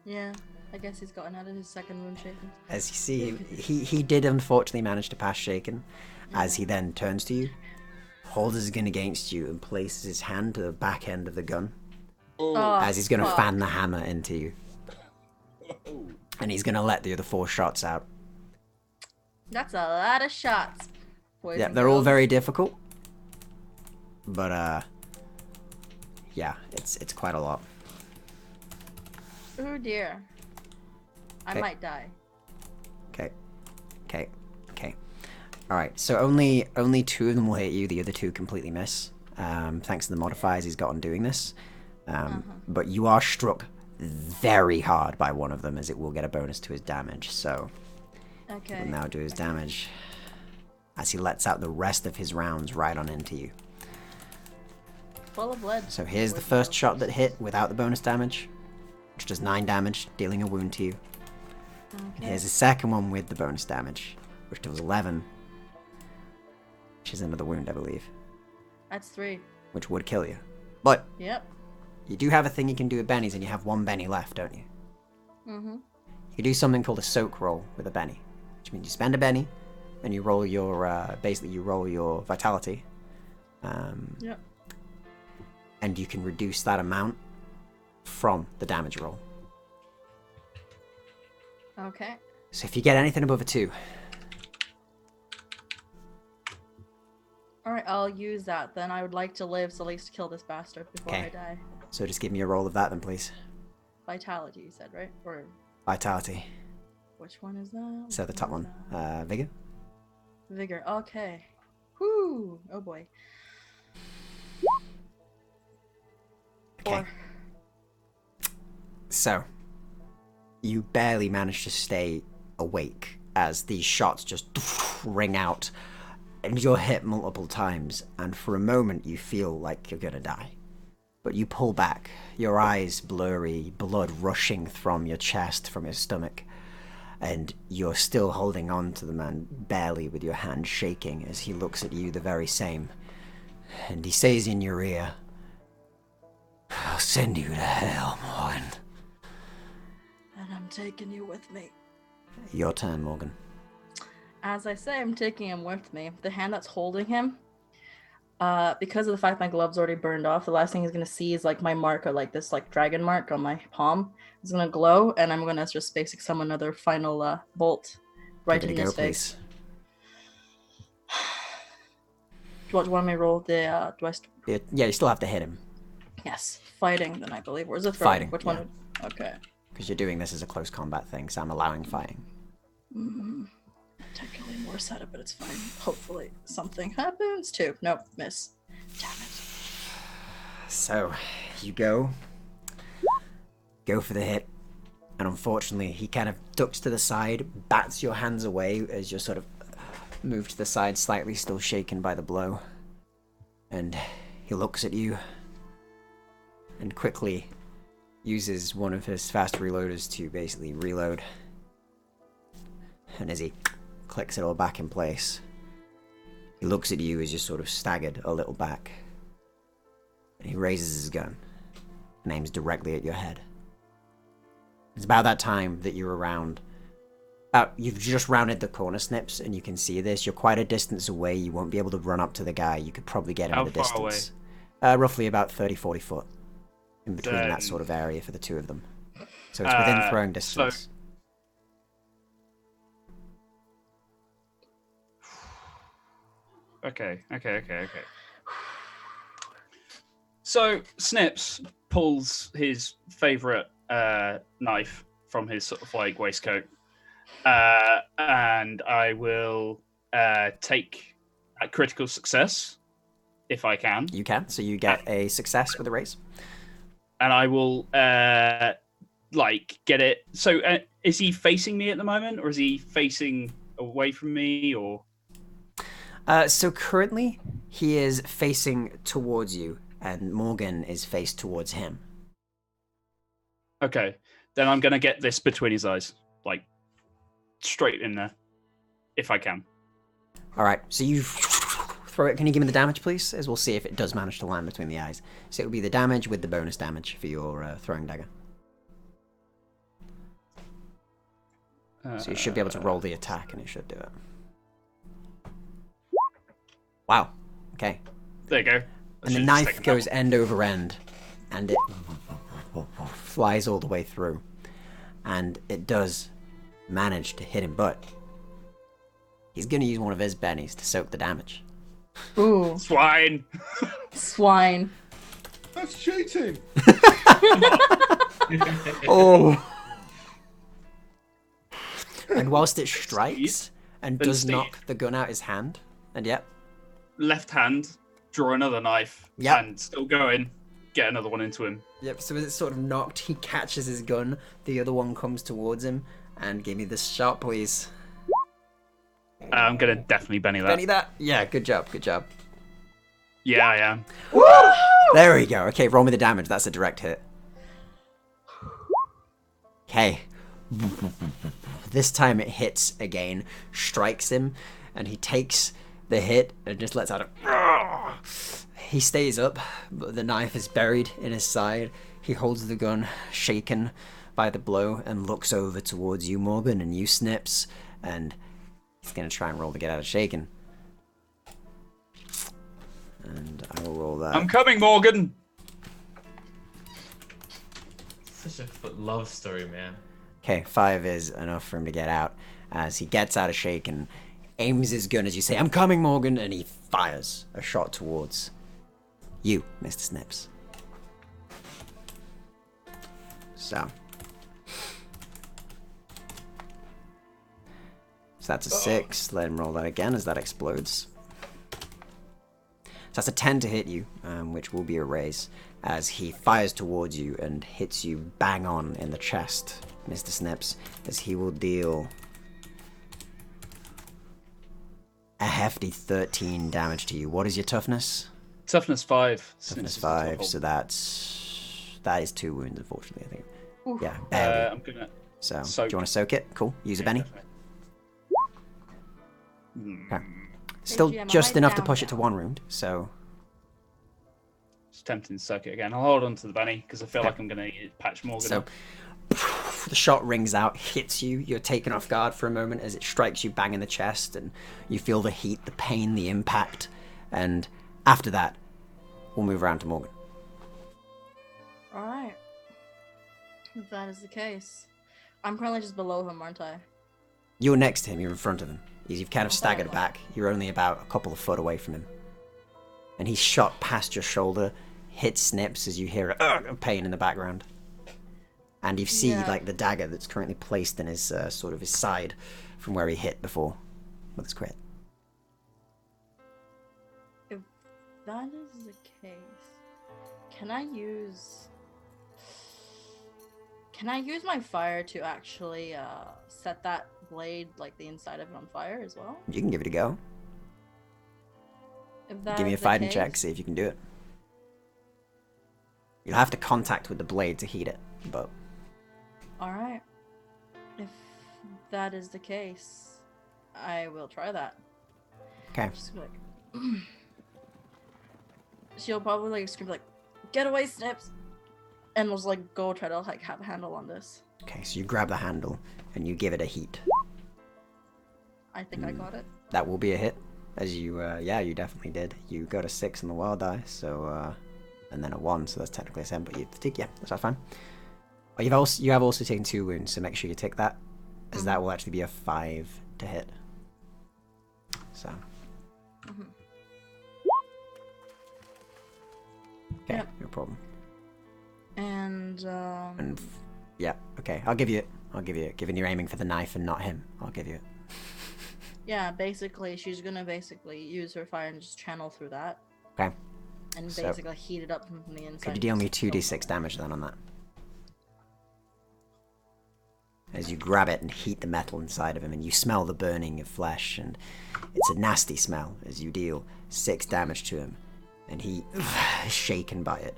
[SPEAKER 2] Yeah. I guess he's gotten out of his second wound shaken.
[SPEAKER 1] As you see, he did unfortunately manage to pass shaken, as he then turns to you, holds his gun against you, and places his hand to the back end of the gun, as he's going to fan the hammer into you. And he's going to let the other 4 shots out.
[SPEAKER 2] That's a lot of shots. Boys
[SPEAKER 1] Yeah,
[SPEAKER 2] and
[SPEAKER 1] they're all
[SPEAKER 2] girls.
[SPEAKER 1] very difficult. But, yeah, it's quite a lot.
[SPEAKER 2] Oh dear. I
[SPEAKER 1] Okay.
[SPEAKER 2] might die.
[SPEAKER 1] Okay. Alright, so only 2 of them will hit you, the other 2 completely miss. Thanks to the modifiers he's got on doing this. But you are struck very hard by one of them, as it will get a bonus to his damage, so
[SPEAKER 2] Okay.
[SPEAKER 1] he'll now do his damage as he lets out the rest of his rounds right on into you.
[SPEAKER 2] Full of lead.
[SPEAKER 1] So here's the
[SPEAKER 2] Boys and
[SPEAKER 1] first
[SPEAKER 2] girls.
[SPEAKER 1] shot that hit without the bonus damage, which does 9 damage, dealing a wound to you. And here's the second one with the bonus damage, which does 11, which is another wound, I believe,
[SPEAKER 2] That's 3.
[SPEAKER 1] which would kill you. But
[SPEAKER 2] Yep.
[SPEAKER 1] you do have a thing you can do with bennies, and you have 1 benny left, don't you?
[SPEAKER 2] Mm-hmm.
[SPEAKER 1] You can do something called a soak roll with a benny, which means you spend a benny, and you roll your, basically you roll your vitality.
[SPEAKER 2] Yep.
[SPEAKER 1] And you can reduce that amount from the damage roll.
[SPEAKER 2] Okay.
[SPEAKER 1] So if you get anything above a 2,
[SPEAKER 2] Alright, I'll use that then. I would like to live, so at least kill this bastard before
[SPEAKER 1] Okay.
[SPEAKER 2] I die.
[SPEAKER 1] so just give me a roll of that then, please.
[SPEAKER 2] Vitality, you said, right? Or
[SPEAKER 1] Vitality.
[SPEAKER 2] which one is that?
[SPEAKER 1] So the top one. Vigor?
[SPEAKER 2] Vigor. Okay. Whoo! Oh boy.
[SPEAKER 1] Okay.
[SPEAKER 2] 4.
[SPEAKER 1] So, you barely manage to stay awake as these shots just ring out, and you're hit multiple times, and for a moment you feel like you're gonna die. But you pull back, your eyes blurry, blood rushing from your chest, from your stomach, and you're still holding on to the man barely with your hand shaking as he looks at you the very same. And he says in your ear, "I'll send you to hell, Morgan."
[SPEAKER 2] And I'm taking you with me.
[SPEAKER 1] Your turn, Morgan.
[SPEAKER 2] As I say, I'm taking him with me. The hand that's holding him, because of the fact my glove's already burned off, the last thing he's gonna see is like my mark, or like this like dragon mark on my palm. It's gonna glow, and I'm gonna just basically summon another final bolt right
[SPEAKER 1] Give
[SPEAKER 2] in
[SPEAKER 1] it a
[SPEAKER 2] his
[SPEAKER 1] go,
[SPEAKER 2] face.
[SPEAKER 1] please.
[SPEAKER 2] Do you want me to roll the
[SPEAKER 1] Yeah, you still have to hit him,
[SPEAKER 2] Yes, fighting then I believe. Or is it throwing?
[SPEAKER 1] Fighting,
[SPEAKER 2] Which
[SPEAKER 1] yeah.
[SPEAKER 2] one? Okay.
[SPEAKER 1] because you're doing this as a close combat thing, so I'm allowing fighting.
[SPEAKER 2] Technically more setup, but it's fine. Hopefully something happens too. Nope, miss. Damn it.
[SPEAKER 1] So, you go for the hit, and unfortunately he kind of ducks to the side, bats your hands away as you're sort of moved to the side slightly, still shaken by the blow. And he looks at you and quickly uses one of his fast reloaders to basically reload. And as he clicks it all back in place, he looks at you as you're sort of staggered a little back. And he raises his gun. and aims directly at your head. It's about that time that you're around. You've just rounded the corner, Snips, and you can see this. You're quite a distance away. You won't be able to run up to the guy. You could probably get him
[SPEAKER 4] How
[SPEAKER 1] at a
[SPEAKER 4] far
[SPEAKER 1] distance. Roughly about 30, 40 foot. In between that
[SPEAKER 4] Then-
[SPEAKER 1] sort of area for the two of them. So it's within throwing distance.
[SPEAKER 4] Okay. So Snips pulls his favorite knife from his sort of like waistcoat, and I will take a critical success if I can,
[SPEAKER 1] You can. So you get a success with a raise.
[SPEAKER 4] and I will like get it. So is he facing me at the moment, or is he facing away from me, or?
[SPEAKER 1] So currently, he is facing towards you, and Morgan is faced towards him.
[SPEAKER 4] Okay, then I'm gonna get this between his eyes, like straight in there, if I can.
[SPEAKER 1] All right, so you throw it. Can you give me the damage, please? As we'll see if it does manage to land between the eyes. So it would be the damage with the bonus damage for your throwing dagger. So you should be able to roll the attack, and it should do it. Wow. Okay.
[SPEAKER 4] There you go.
[SPEAKER 1] And the knife goes end over end, and it flies all the way through. And it does manage to hit him, but he's going to use one of his bennies to soak the damage.
[SPEAKER 2] Ooh,
[SPEAKER 4] Swine.
[SPEAKER 2] swine.
[SPEAKER 5] That's cheating.
[SPEAKER 1] Oh! And whilst it strikes and
[SPEAKER 4] Then
[SPEAKER 1] does
[SPEAKER 4] Steve.
[SPEAKER 1] knock the gun out his hand, and yep,
[SPEAKER 4] Left hand, draw another knife,
[SPEAKER 1] Yep.
[SPEAKER 4] and still going. Get another one into him.
[SPEAKER 1] Yep, so as it's sort of knocked, he catches his gun, the other one comes towards him, and give me this shot, please.
[SPEAKER 4] I'm gonna definitely Benny that.
[SPEAKER 1] Benny that? Yeah, good job, good job.
[SPEAKER 4] Yeah, I am.
[SPEAKER 1] There we go. Okay, roll me the damage. That's a direct hit. Okay. This time it hits again, strikes him, and he takes the hit and just lets out a... He stays up, but the knife is buried in his side. He holds the gun, shaken by the blow, and looks over towards you, Morgan, and you, Snips, and he's going to try and roll to get out of shaken. And I will roll that.
[SPEAKER 4] I'm coming, Morgan.
[SPEAKER 3] Such a love story, man.
[SPEAKER 1] Okay, 5 is enough for him to get out. As he gets out of shaken, aims his gun as you say, "I'm coming, Morgan," and he fires a shot towards you, Mr. Snips. So that's a 6. Let him roll that again as that explodes. So that's a 10 to hit you, which will be a raise, as he fires towards you and hits you bang on in the chest, Mr. Snips, as he will deal a hefty 13 damage to you. What is your toughness?
[SPEAKER 4] Toughness 5.
[SPEAKER 1] Toughness 5, so that is 2 wounds, unfortunately, I think. Yeah, barely.
[SPEAKER 4] I'm gonna.
[SPEAKER 1] So,
[SPEAKER 4] soak.
[SPEAKER 1] do you want to soak it? Cool. Use a Benny.
[SPEAKER 4] definitely.
[SPEAKER 1] Okay. Still
[SPEAKER 2] GM,
[SPEAKER 1] just
[SPEAKER 2] am I
[SPEAKER 1] enough to
[SPEAKER 2] down
[SPEAKER 1] push it to
[SPEAKER 2] now?
[SPEAKER 1] 1 wound, so...
[SPEAKER 4] It's tempting to soak it again. I'll hold on to the Benny because I feel like I'm gonna patch Morgan.
[SPEAKER 1] So,
[SPEAKER 4] up.
[SPEAKER 1] the shot rings out, hits you. You're taken off guard for a moment as it strikes you bang in the chest, and you feel the heat, the pain, the impact. And after that, we'll move around to Morgan.
[SPEAKER 2] Alright. If that is the case. I'm currently just below him, aren't I?
[SPEAKER 1] You're next to him. You're in front of him. You've kind of
[SPEAKER 2] Oh,
[SPEAKER 1] staggered
[SPEAKER 2] okay.
[SPEAKER 1] back. You're only about a couple of foot away from him. And he's shot past your shoulder, hits Snips as you hear a pain in the background. And you see
[SPEAKER 2] Yeah.
[SPEAKER 1] like the dagger that's currently placed in his sort of his side from where he hit before with his crit.
[SPEAKER 2] If that is the case, can I use my fire to actually set that blade, like the inside of it, on fire as well?
[SPEAKER 1] You can give it a go.
[SPEAKER 2] If that
[SPEAKER 1] Give me a
[SPEAKER 2] is the
[SPEAKER 1] fighting
[SPEAKER 2] case-
[SPEAKER 1] check, see if you can do it. You'll have to contact with the blade to heat it, but
[SPEAKER 2] Alright. If that is the case, I will try that.
[SPEAKER 1] okay.
[SPEAKER 2] Just be like, she'll probably like scream like, "Get away, Snips!" and was like, go try to like have a handle on this.
[SPEAKER 1] Okay, so you grab the handle and you give it a heat.
[SPEAKER 2] I think I got it.
[SPEAKER 1] That will be a hit. As you, yeah, you definitely did. You got a 6 on the wild die, so, and then a 1, so that's technically a 7, but you take, yeah, that's fine. But you have also taken 2 wounds, so make sure you take that, as that will actually be a 5 to hit. So. Okay,
[SPEAKER 2] Yep.
[SPEAKER 1] no problem.
[SPEAKER 2] And
[SPEAKER 1] Yeah, okay, I'll give you it. Given you're aiming for the knife and not him, I'll give you it.
[SPEAKER 2] yeah, basically, she's gonna use her fire and just channel through that.
[SPEAKER 1] Okay.
[SPEAKER 2] And
[SPEAKER 1] So-
[SPEAKER 2] basically heat it up from the inside.
[SPEAKER 1] Could you deal me 2d6 damage then on that? As you grab it and heat the metal inside of him, and you smell the burning of flesh, and it's a nasty smell as you deal 6 damage to him, and he is shaken by it.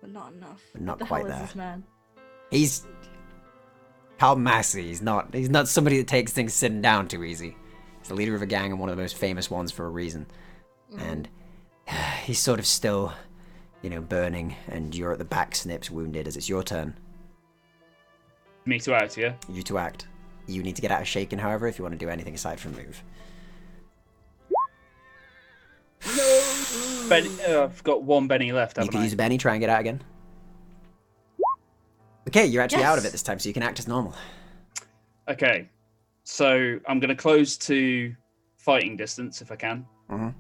[SPEAKER 2] But not enough.
[SPEAKER 1] But not
[SPEAKER 2] what the
[SPEAKER 1] quite
[SPEAKER 2] hell
[SPEAKER 1] there.
[SPEAKER 2] is this man?
[SPEAKER 1] He's Cal Massey. He's not somebody that takes things sitting down too easy. He's the leader of a gang and one of the most famous ones for a reason. And he's sort of still, burning, and you're at the back, Snips, wounded, as it's your turn.
[SPEAKER 4] Me to act, yeah?
[SPEAKER 1] You to act. You need to get out of shaken, however, if you want to do anything aside from move.
[SPEAKER 4] I've got 1 Benny left,
[SPEAKER 1] You
[SPEAKER 4] haven't
[SPEAKER 1] can
[SPEAKER 4] I?
[SPEAKER 1] use Benny, try and get out again. Okay, you're actually out of it
[SPEAKER 2] Yes.
[SPEAKER 1] this time, so you can act as normal.
[SPEAKER 4] Okay, so I'm going to close to fighting distance if I can.
[SPEAKER 1] Mhm.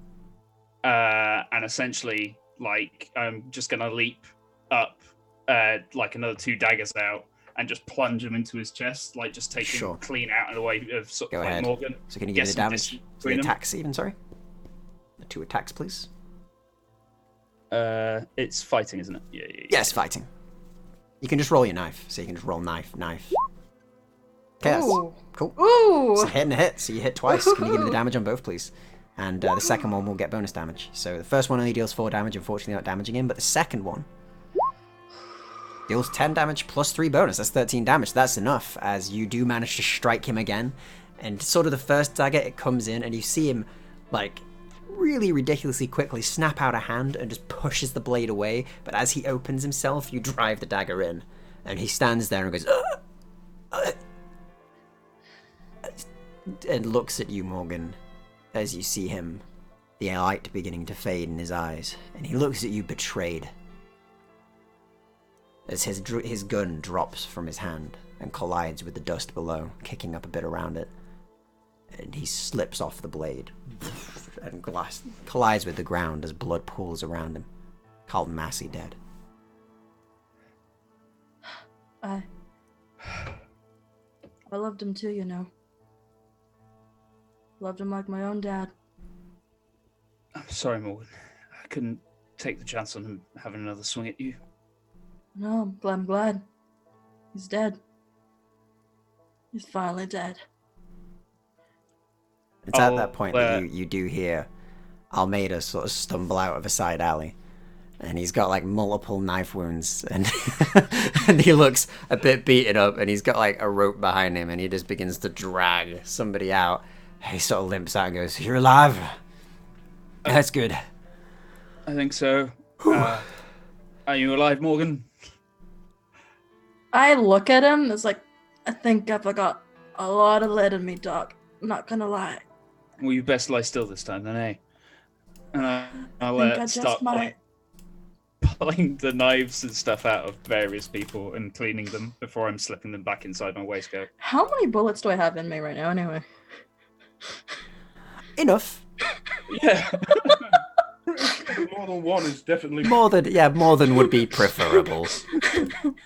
[SPEAKER 4] And essentially, like, I'm just going to leap up, like another 2 daggers out, and just plunge him into his chest, like just take
[SPEAKER 1] Sure.
[SPEAKER 4] him clean out of the way of sort
[SPEAKER 1] Go
[SPEAKER 4] of like
[SPEAKER 1] ahead.
[SPEAKER 4] Morgan.
[SPEAKER 1] So can you
[SPEAKER 4] Get
[SPEAKER 1] give me the
[SPEAKER 4] some
[SPEAKER 1] damage?
[SPEAKER 4] distance
[SPEAKER 1] The
[SPEAKER 4] between them.
[SPEAKER 1] attacks even, sorry? The 2 attacks, please.
[SPEAKER 4] It's fighting, isn't it? Yeah.
[SPEAKER 1] Yes, fighting. You can just roll your knife, so you can just roll knife. Okay, that's
[SPEAKER 2] Ooh.
[SPEAKER 1] cool.
[SPEAKER 2] Ooh!
[SPEAKER 1] It's a hit and a hit, so you hit twice. Can you give me the damage on both, please? And the second one will get bonus damage. So the first one only deals 4 damage, unfortunately not damaging him, but the second one deals 10 damage plus 3 bonus. That's 13 damage. That's enough, as you do manage to strike him again. And sort of the first dagger, it comes in, and you see him, like, really ridiculously quickly snap out a hand and just pushes the blade away. But as he opens himself, you drive the dagger in. And he stands there and goes, and looks at you, Morgan, as you see him, the light beginning to fade in his eyes. And he looks at you betrayed, as his gun drops from his hand and collides with the dust below, kicking up a bit around it. And he slips off the blade and collides with the ground as blood pools around him. Carlton Massey dead.
[SPEAKER 2] I loved him too, Loved him like my own dad.
[SPEAKER 4] I'm sorry, Morgan. I couldn't take the chance on him having another swing at you.
[SPEAKER 2] No, I'm glad. He's dead. He's finally dead.
[SPEAKER 1] It's at that point that you do hear Almeida sort of stumble out of a side alley. And he's got like multiple knife wounds, and and he looks a bit beaten up, and he's got like a rope behind him, and he just begins to drag somebody out. He sort of limps out and goes, "You're alive. That's good."
[SPEAKER 4] I think so. Are you alive, Morgan?
[SPEAKER 2] I look at him, it's like, I think I've got a lot of lead in me, Doc. I'm not gonna lie.
[SPEAKER 4] Well, you best lie still this time, then, eh? And I'll
[SPEAKER 2] I just
[SPEAKER 4] start
[SPEAKER 2] might.
[SPEAKER 4] pulling the knives and stuff out of various people and cleaning them before I'm slipping them back inside my waistcoat.
[SPEAKER 2] How many bullets do I have in me right now, anyway?
[SPEAKER 1] Enough.
[SPEAKER 4] Yeah.
[SPEAKER 5] More than one is definitely.
[SPEAKER 1] More than would be preferable.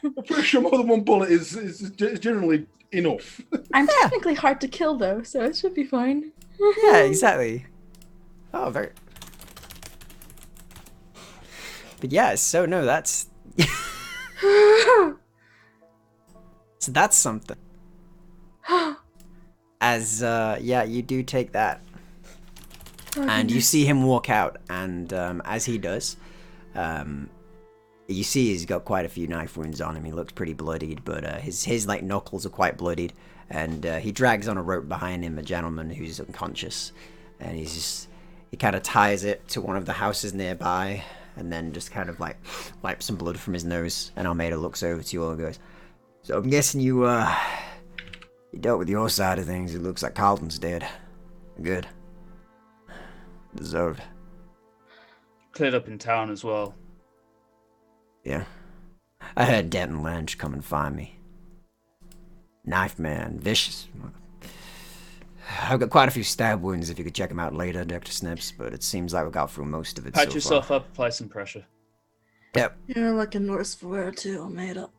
[SPEAKER 5] I'm pretty sure more than one bullet is generally enough.
[SPEAKER 2] I'm technically hard to kill, though, so it should be fine.
[SPEAKER 1] Yeah, exactly. Oh, very. But yeah, so no, that's. So that's something. As, yeah, you do take that. And you see him walk out, and as he does, you see he's got quite a few knife wounds on him. He looks pretty bloodied, but his like knuckles are quite bloodied, and he drags on a rope behind him a gentleman who's unconscious, and he kind of ties it to one of the houses nearby, and then just kind of like wipes some blood from his nose. And Almeida looks over to you all and goes, "So I'm guessing you dealt with your side of things. It looks like Carlton's dead. Good. Deserved."
[SPEAKER 4] Cleared up in town as well.
[SPEAKER 1] Yeah. I heard Denton Lynch come and find me. Knife man, vicious. I've got quite a few stab wounds if you could check them out later, Dr. Snips, but it seems like we got through most of it
[SPEAKER 4] Patch
[SPEAKER 1] so
[SPEAKER 4] yourself
[SPEAKER 1] far.
[SPEAKER 4] up, apply some pressure.
[SPEAKER 1] Yep.
[SPEAKER 2] You're looking worse for wear too, Almeida.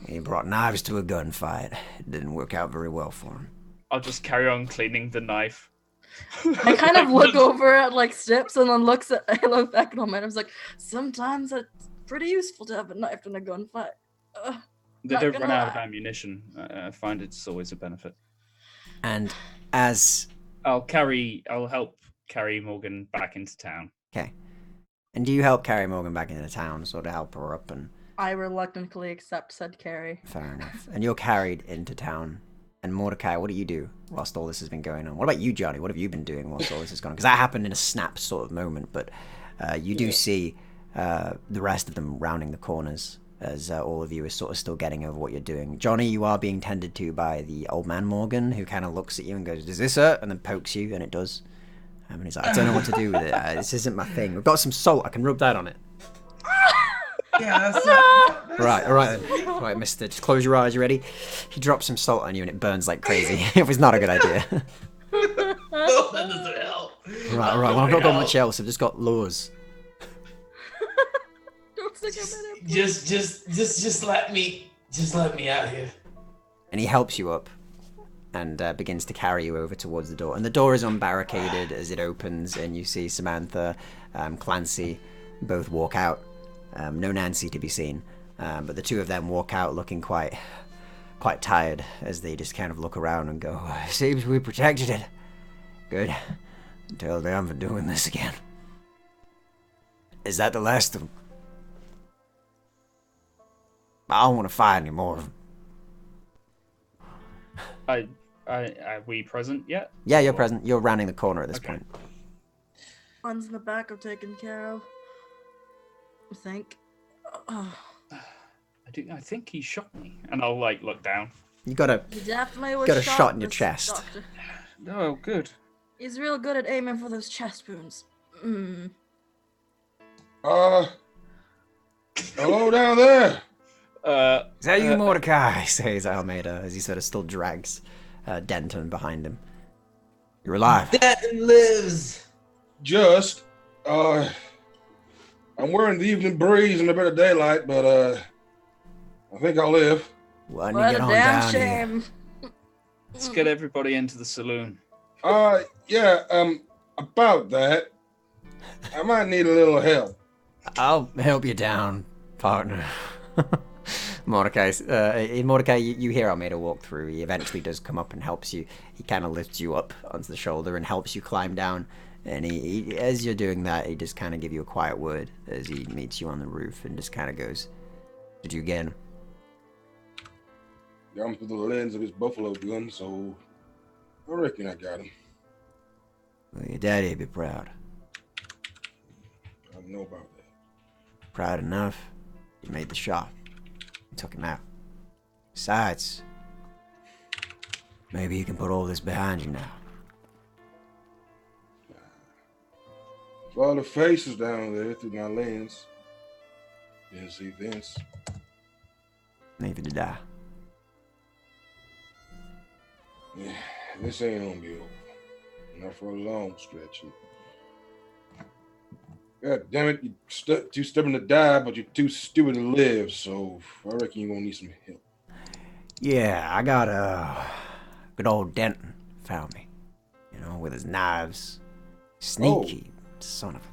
[SPEAKER 1] He brought knives to a gunfight. It didn't work out very well for him.
[SPEAKER 4] I'll just carry on cleaning the knife.
[SPEAKER 2] I kind of look over at like Snips and then I look back at Almeida. I was like, sometimes it's pretty useful to have a knife in a gunfight.
[SPEAKER 4] They
[SPEAKER 2] Not
[SPEAKER 4] don't
[SPEAKER 2] gonna
[SPEAKER 4] run out of
[SPEAKER 2] lie.
[SPEAKER 4] ammunition. I find it's always a benefit.
[SPEAKER 1] And as...
[SPEAKER 4] I'll help carry Morgan back into town.
[SPEAKER 1] Okay. And do you help carry Morgan back into town, sort of help her up and...
[SPEAKER 2] I reluctantly accept said carry.
[SPEAKER 1] Fair enough. And you're carried into town. And Mordecai, what do you do whilst all this has been going on? What about you, Johnny? What have you been doing whilst all this is going on? Because that happened in a snap sort of moment, but you do see the rest of them rounding the corners as all of you are sort of still getting over what you're doing. Johnny, you are being tended to by the old man Morgan, who kind of looks at you and goes, "Does this hurt?" And then pokes you, and it does. And he's like, "I don't know what to do with it. This isn't my thing. We've got some salt. I can rub that on it."
[SPEAKER 3] Yeah, that's
[SPEAKER 1] Right, all right then. Right, mister, just close your eyes. You ready? He drops some salt on you and it burns like crazy. It was not a good idea.
[SPEAKER 3] No, that doesn't help.
[SPEAKER 1] Right, all right. Well, I've not got much else. I've just got lures.
[SPEAKER 2] Don't stick him in it.
[SPEAKER 3] Just let me out here.
[SPEAKER 1] And he helps you up and begins to carry you over towards the door. And the door is unbarricaded as it opens, and you see Samantha, Clancy, both walk out. No Nancy to be seen, but the two of them walk out looking quite tired as they just kind of look around and go, "Seems we protected it. Good. Tell them for doing this again." "Is that the last of them?" "I don't want to fight any more of them."
[SPEAKER 4] Are we present yet?
[SPEAKER 1] Yeah, you're present. You're rounding the corner at this point.
[SPEAKER 2] Ones in the back are taken care of. I think.
[SPEAKER 4] I think he shot me. And I'll look down.
[SPEAKER 1] You got a
[SPEAKER 2] He definitely was
[SPEAKER 1] got a shot in your
[SPEAKER 2] this
[SPEAKER 1] chest.
[SPEAKER 2] doctor.
[SPEAKER 4] Oh, good.
[SPEAKER 2] He's real good at aiming for those chest wounds.
[SPEAKER 5] Hello down there.
[SPEAKER 1] "Is that you, Mordecai?" says Almeida as he sort of still drags Denton behind him. "You're alive."
[SPEAKER 3] Denton lives.
[SPEAKER 5] Just, I'm wearing the evening breeze and a bit of daylight, but I think I'll live.
[SPEAKER 1] Why don't you
[SPEAKER 2] What
[SPEAKER 1] get
[SPEAKER 2] a
[SPEAKER 1] on
[SPEAKER 2] damn
[SPEAKER 1] down here?
[SPEAKER 2] shame.
[SPEAKER 4] Let's get everybody into the saloon.
[SPEAKER 5] Yeah, about that, I might need a little help.
[SPEAKER 1] I'll help you down, partner. Mordecai, you hear Almeida walk through. He eventually does come up and helps you. He kind of lifts you up onto the shoulder and helps you climb down. And he, as you're doing that, he just kind of give you a quiet word as he meets you on the roof and just kind of goes, "Did you get him?"
[SPEAKER 5] Got him through the lens of his buffalo gun, so I reckon I got him.
[SPEAKER 1] "Well, your daddy'd be proud.
[SPEAKER 5] I don't know about that.
[SPEAKER 1] Proud enough. You made the shot. You took him out. Besides, maybe you can put all this behind you now."
[SPEAKER 5] Saw the faces down there through my lens. Didn't see Vince.
[SPEAKER 1] Neither did I.
[SPEAKER 5] Yeah, this ain't gonna be over. Not for a long stretch. God damn it, you're too stubborn to die, but you're too stupid to live, so I reckon you're gonna need some help.
[SPEAKER 1] Yeah, I got good old Denton found me. You know, with his knives. Sneaky son of a...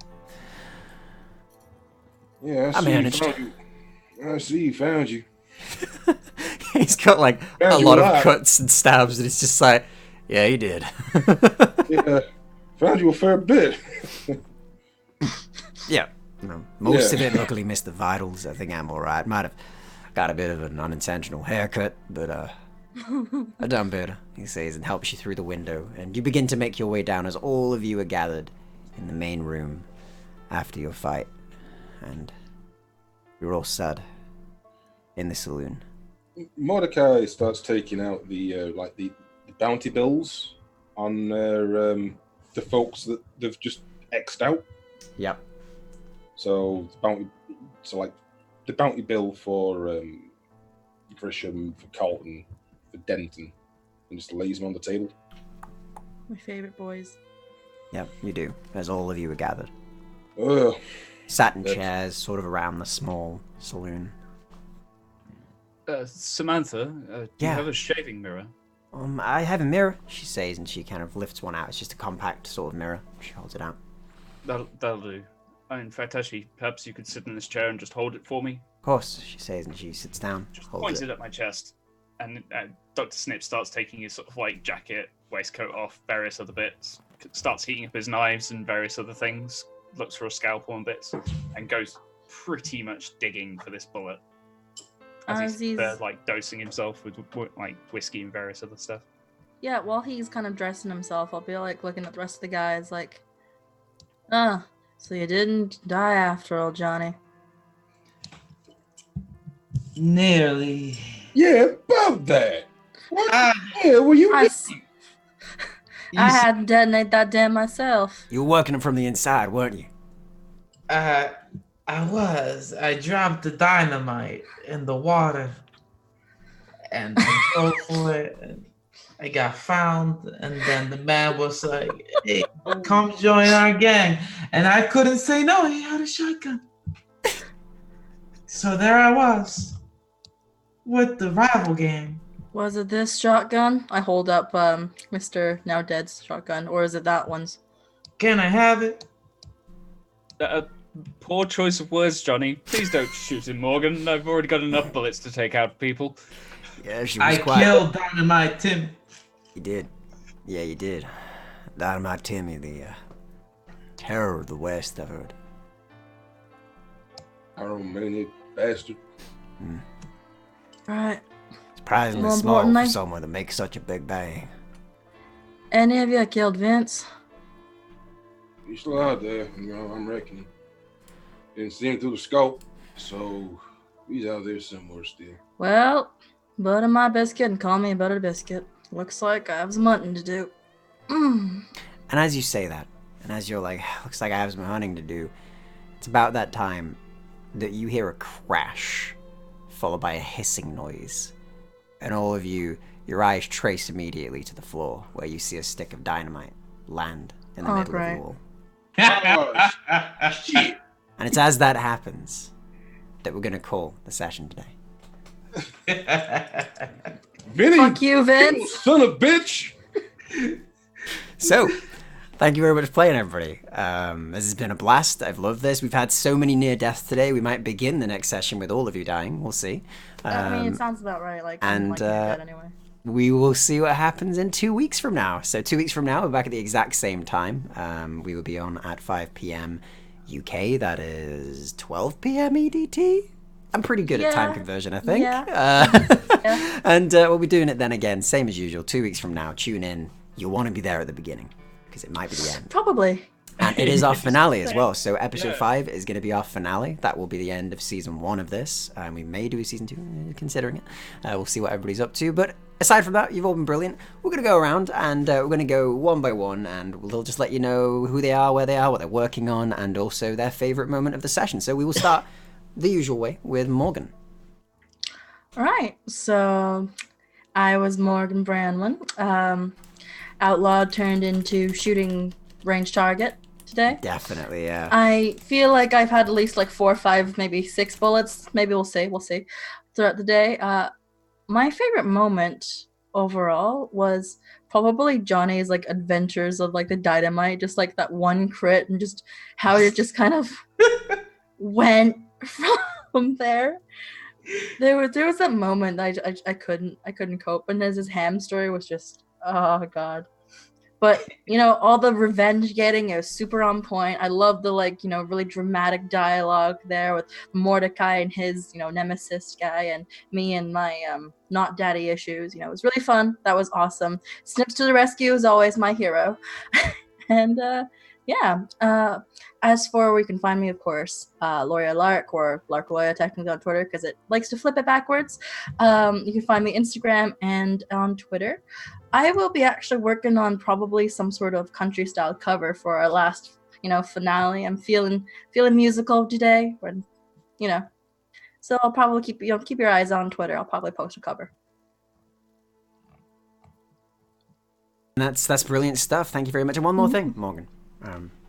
[SPEAKER 5] Yeah,
[SPEAKER 1] I managed.
[SPEAKER 5] I see he found you.
[SPEAKER 1] He's got like
[SPEAKER 5] Found
[SPEAKER 1] a
[SPEAKER 5] you
[SPEAKER 1] lot of
[SPEAKER 5] alive.
[SPEAKER 1] cuts and stabs, and it's just like, yeah, he did.
[SPEAKER 5] Yeah, found you a fair bit.
[SPEAKER 1] Yeah, no, most
[SPEAKER 5] Yeah.
[SPEAKER 1] of it luckily missed the vitals. I think I'm all right. Might have got a bit of an unintentional haircut, but I done better, he says, and helps you through the window. And you begin to make your way down as all of you are gathered in the main room. after your fight, and we were all sad in the saloon.
[SPEAKER 5] Mordecai starts taking out the the bounty bills on the folks that they've just X'd out.
[SPEAKER 1] Yep.
[SPEAKER 5] So the bounty bill for Grisham, for Colton, for Denton, and just lays them on the table.
[SPEAKER 2] My favorite boys.
[SPEAKER 1] Yep, you do, as all of you are gathered.
[SPEAKER 5] Ugh.
[SPEAKER 1] Sat in chairs sort of around the small saloon.
[SPEAKER 4] Samantha, do you have a shaving mirror?
[SPEAKER 1] I have a mirror, she says, and she kind of lifts one out. It's just a compact sort of mirror. She holds it out.
[SPEAKER 4] That'll do. In fact, actually, perhaps you could sit in this chair and just hold it for me.
[SPEAKER 1] Of course, she says, and she sits down.
[SPEAKER 4] Just points it at my chest. And Dr. Snip starts taking his sort of like jacket, waistcoat off, various other bits. Starts heating up his knives and various other things. Looks for a scalpel and bits. And goes pretty much digging for this bullet. As he's like dosing himself with like whiskey and various other stuff.
[SPEAKER 2] Yeah, while he's kind of dressing himself, I'll be like looking at the rest of the guys like, so you didn't die after all, Johnny.
[SPEAKER 3] Nearly.
[SPEAKER 5] Yeah, about that. What the hell were you
[SPEAKER 2] I had to detonate that damn myself.
[SPEAKER 1] You were working from the inside, weren't you?
[SPEAKER 3] I was. I dropped the dynamite in the water. And I go for it. And I got found. And then the man was like, hey, come join our gang. And I couldn't say no. He had a shotgun. So there I was. With the rival gang.
[SPEAKER 2] Was it this shotgun? I hold up Mr. Now Dead's shotgun. Or is it that one's?
[SPEAKER 3] Can I have it?
[SPEAKER 4] Poor choice of words, Johnny. Please don't shoot him, Morgan. I've already got enough bullets to take out people.
[SPEAKER 1] Yeah, she was
[SPEAKER 3] killed Dynamite Tim.
[SPEAKER 1] You did. Yeah, you did. Dynamite Timmy, the terror of the West, I've heard.
[SPEAKER 5] Aromaniac bastard.
[SPEAKER 2] Right.
[SPEAKER 1] Surprisingly small for someone to make such a big bang.
[SPEAKER 2] Any of you killed Vince?
[SPEAKER 5] He's still out there, I'm reckoning. Didn't see him through the scope, so he's out there somewhere still.
[SPEAKER 2] Well, butter my biscuit and call me a buttered biscuit. Looks like I have some hunting to do.
[SPEAKER 1] And as you say that, and as you're like, looks like I have some hunting to do, it's about that time that you hear a crash, followed by a hissing noise. And all of you, your eyes trace immediately to the floor, where you see a stick of dynamite land in the middle of the wall.
[SPEAKER 5] Oh, shit.
[SPEAKER 1] And it's as that happens that we're going to call the session today.
[SPEAKER 5] Vinny,
[SPEAKER 2] fuck you, Vince.
[SPEAKER 5] Son of a bitch.
[SPEAKER 1] So, thank you very much for playing, everybody. This has been a blast. I've loved this. We've had so many near deaths today. We might begin the next session with all of you dying. We'll see.
[SPEAKER 2] I mean, it sounds about right. Like,
[SPEAKER 1] and
[SPEAKER 2] like dead anyway.
[SPEAKER 1] We will see what happens in 2 weeks from now. So 2 weeks from now, we're back at the exact same time. We will be on at 5 p.m. UK. That is 12 p.m. EDT. I'm pretty good at time conversion, I think.
[SPEAKER 2] Yeah.
[SPEAKER 1] And we'll be doing it then again, same as usual, 2 weeks from now. Tune in. You'll want to be there at the beginning, because it might be the end.
[SPEAKER 2] Probably.
[SPEAKER 1] And it is our finale as well. So episode 5 is going to be our finale. That will be the end of season 1 of this. We may do a season 2, considering it. We'll see what everybody's up to. But aside from that, you've all been brilliant. We're going to go around and we're going to go one by one, and we'll just let you know who they are, where they are, what they're working on, and also their favorite moment of the session. So we will start the usual way with Morgan.
[SPEAKER 2] All right. So I was Morgan Branwin. Outlaw turned into shooting range target today.
[SPEAKER 1] Definitely, yeah.
[SPEAKER 2] I feel like I've had at least like 4 or 5, maybe 6 bullets. Maybe we'll see throughout the day. My favorite moment overall was probably Johnny's like adventures of like the dynamite, just like that one crit and just how it just kind of went from there. There was that moment that I couldn't cope, and his ham story was just, oh god. But all the revenge getting, it was super on point. I love the really dramatic dialogue there with Mordekai and his nemesis guy, and me and my not daddy issues. It was really fun. That was awesome. Snips to the rescue is always my hero. And Yeah. As for where you can find me, of course, Loria Lark or Lark Loya technically on Twitter because it likes to flip it backwards. You can find me Instagram and on Twitter. I will be actually working on probably some sort of country style cover for our last, finale. I'm feeling musical today, so I'll probably keep your eyes on Twitter. I'll probably post a cover.
[SPEAKER 1] That's brilliant stuff. Thank you very much. And one more thing, Morgan.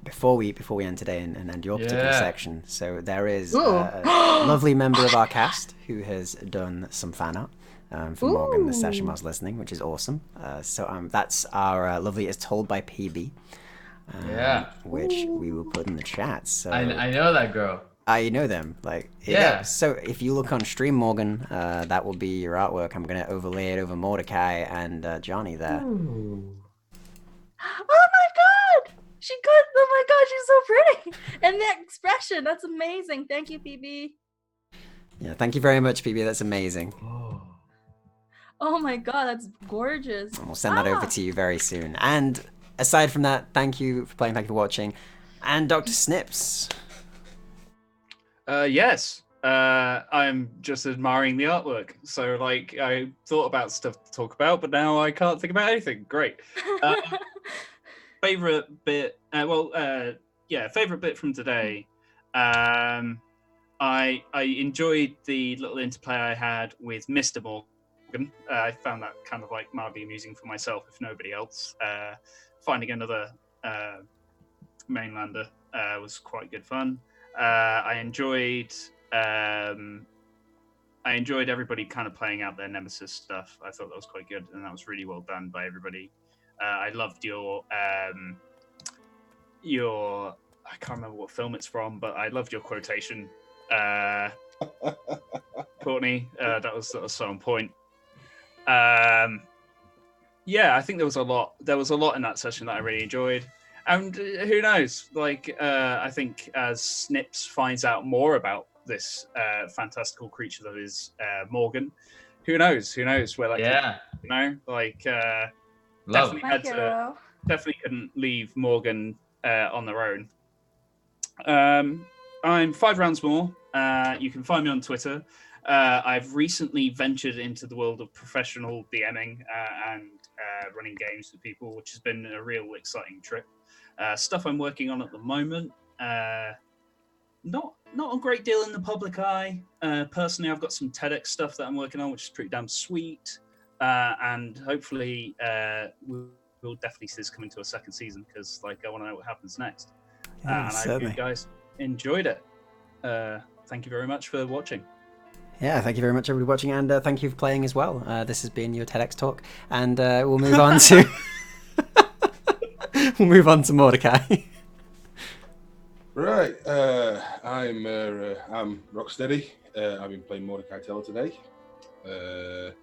[SPEAKER 1] Before we end today and end your particular section, so there is a lovely member of our cast who has done some fan art for Morgan this session whilst listening, which is awesome. So that's our lovely "As Told by PB," which we will put in the chat. So
[SPEAKER 3] I know that girl.
[SPEAKER 1] I know them. Like,
[SPEAKER 3] yeah.
[SPEAKER 1] So if you look on stream, Morgan, that will be your artwork. I'm gonna overlay it over Mordekai and Jonny there.
[SPEAKER 3] Ooh.
[SPEAKER 2] Oh my god! Oh my god, she's so pretty! And that expression—that's amazing. Thank you, PB.
[SPEAKER 1] Yeah, thank you very much, PB. That's amazing.
[SPEAKER 2] Oh my god, that's gorgeous.
[SPEAKER 1] And we'll send that over to you very soon. And aside from that, thank you for playing. Thank you for watching. And Dr. Snips.
[SPEAKER 4] Yes. I'm just admiring the artwork. So, I thought about stuff to talk about, but now I can't think about anything. Great. Favorite bit? Favorite bit from today. I enjoyed the little interplay I had with Mr. Morgan. I found that kind of mildly amusing for myself, if nobody else. Finding another mainlander was quite good fun. I enjoyed everybody kind of playing out their nemesis stuff. I thought that was quite good, and that was really well done by everybody. I loved your I can't remember what film it's from, but I loved your quotation, Courtney. That was so on point. I think there was a lot in that session that I really enjoyed. And who knows? I think as Snips finds out more about this fantastical creature that is Morgan, who knows? Who knows where that could, definitely couldn't leave Morgan on their own. I'm 5 rounds more. You can find me on Twitter. I've recently ventured into the world of professional DMing and running games with people, which has been a real exciting trip. Stuff I'm working on at the moment. Not a great deal in the public eye. Personally, I've got some TEDx stuff that I'm working on, which is pretty damn sweet. And hopefully, we'll definitely see this coming to a second season because, I want to know what happens next.
[SPEAKER 1] Yeah,
[SPEAKER 4] and I hope you guys enjoyed it. Thank you very much for watching.
[SPEAKER 1] Yeah, thank you very much, everybody watching, and thank you for playing as well. This has been your TEDx talk, and we'll move on to Mordekai.
[SPEAKER 5] Right, I'm Rocksteady. I've been playing Mordekai Taylor today. To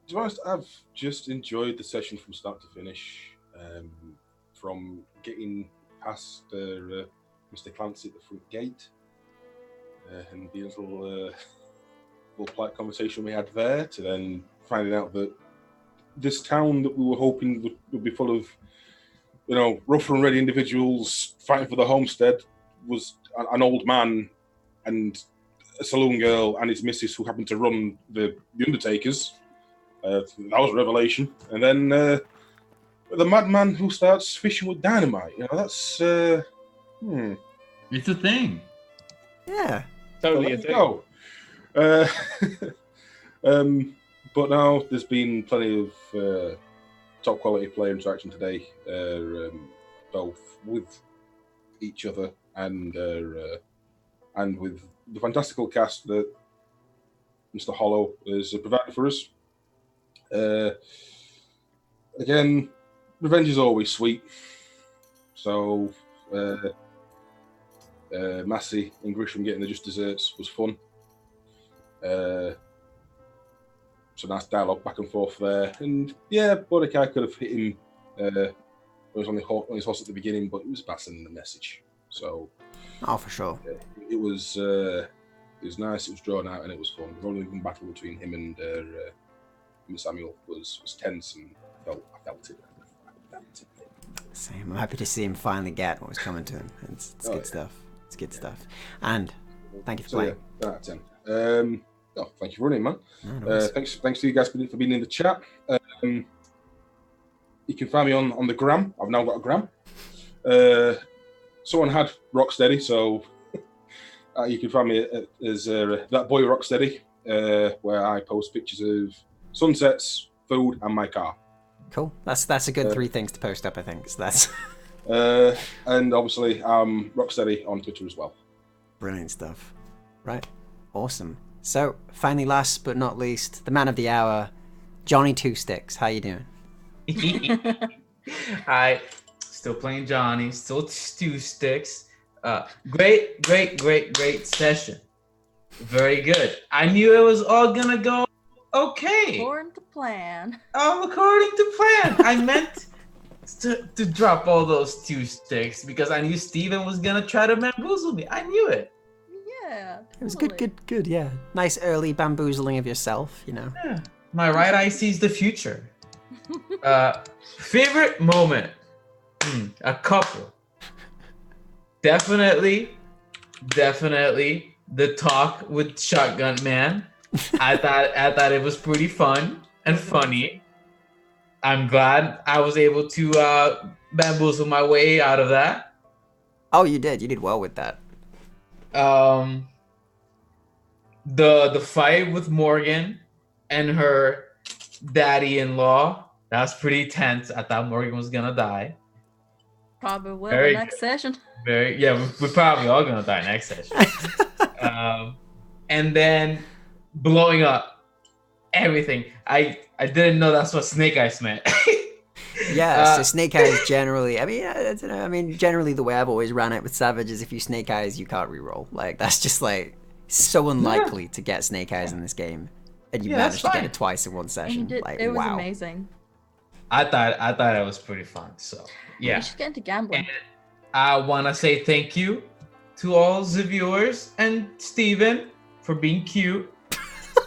[SPEAKER 5] be honest, I've just enjoyed the session from start to finish. From getting past Mr. Clancy at the front gate and the little polite conversation we had there, to then finding out that this town that we were hoping would be full of, rough and ready individuals fighting for the homestead was an old man and a saloon girl and his missus who happened to run the Undertakers. That was a revelation. And then the madman who starts fishing with dynamite. That's
[SPEAKER 3] It's a thing.
[SPEAKER 1] Yeah,
[SPEAKER 4] totally a thing.
[SPEAKER 5] But now there's been plenty of top quality player interaction today, both with each other and with the fantastical cast that Mr. Hollow has provided for us. Again, revenge is always sweet. So Massey and Grisham getting the just desserts was fun. Some nice dialogue back and forth there. And yeah, Mordekai could have hit him it was on his horse at the beginning, but it was passing the message. So
[SPEAKER 1] for sure.
[SPEAKER 5] It was nice, it was drawn out, and it was fun. The only battle between him and Samuel was tense, and I felt it.
[SPEAKER 1] Same. I'm happy to see him finally get what was coming to him. It's good stuff. It's good stuff. And thank you for playing.
[SPEAKER 5] Yeah, out of 10. Thank you for running, man.
[SPEAKER 1] No,
[SPEAKER 5] thanks to you guys for being in the chat. You can find me on the gram. I've now got a gram. Someone had Rocksteady, so you can find me as that boy Rocksteady, where I post pictures of sunsets, food, and my car.
[SPEAKER 1] Cool. That's a good 3 things to post up, I think. So that's
[SPEAKER 5] and obviously Rocksteady on Twitter as well.
[SPEAKER 1] brilliant stuff. Right. Awesome. So finally, last but not least, the man of the hour, Jonny Two Sticks. How you doing?
[SPEAKER 3] Hi, still playing Jonny, still 2 sticks. Great session. Very good. I knew it was all gonna go okay.
[SPEAKER 2] According to plan.
[SPEAKER 3] According to plan. I meant to drop all those 2 sticks because I knew Steven was gonna try to bamboozle me. I knew it.
[SPEAKER 2] Yeah.
[SPEAKER 1] It was
[SPEAKER 2] totally.
[SPEAKER 1] good, yeah. Nice early bamboozling of yourself, you know.
[SPEAKER 3] Yeah. My right eye sees the future. Favorite moment? A couple. Definitely the talk with Shotgun Man. I thought it was pretty fun and funny. I'm glad I was able to bamboozle my way out of that.
[SPEAKER 1] Oh, you did well with that.
[SPEAKER 3] The fight with Morgan and her daddy-in-law, that was pretty tense. I thought Morgan was gonna die.
[SPEAKER 2] Probably will
[SPEAKER 3] Very
[SPEAKER 2] the next session.
[SPEAKER 3] We're probably all gonna die next session. And then blowing up everything. I didn't know that's what Snake Eyes meant.
[SPEAKER 1] Yeah, so Snake Eyes generally, I don't know, generally the way I've always ran it with Savage is if you Snake Eyes, you can't reroll. Like, that's just like so unlikely to get Snake Eyes in this game. And you managed to get it twice in one session.
[SPEAKER 2] And you did,
[SPEAKER 1] Like,
[SPEAKER 2] it was
[SPEAKER 1] wow.
[SPEAKER 2] amazing.
[SPEAKER 3] I thought it was pretty fun. So yeah.
[SPEAKER 2] You should get into gambling.
[SPEAKER 3] And I wanna say thank you to all the viewers and Steven for being cute.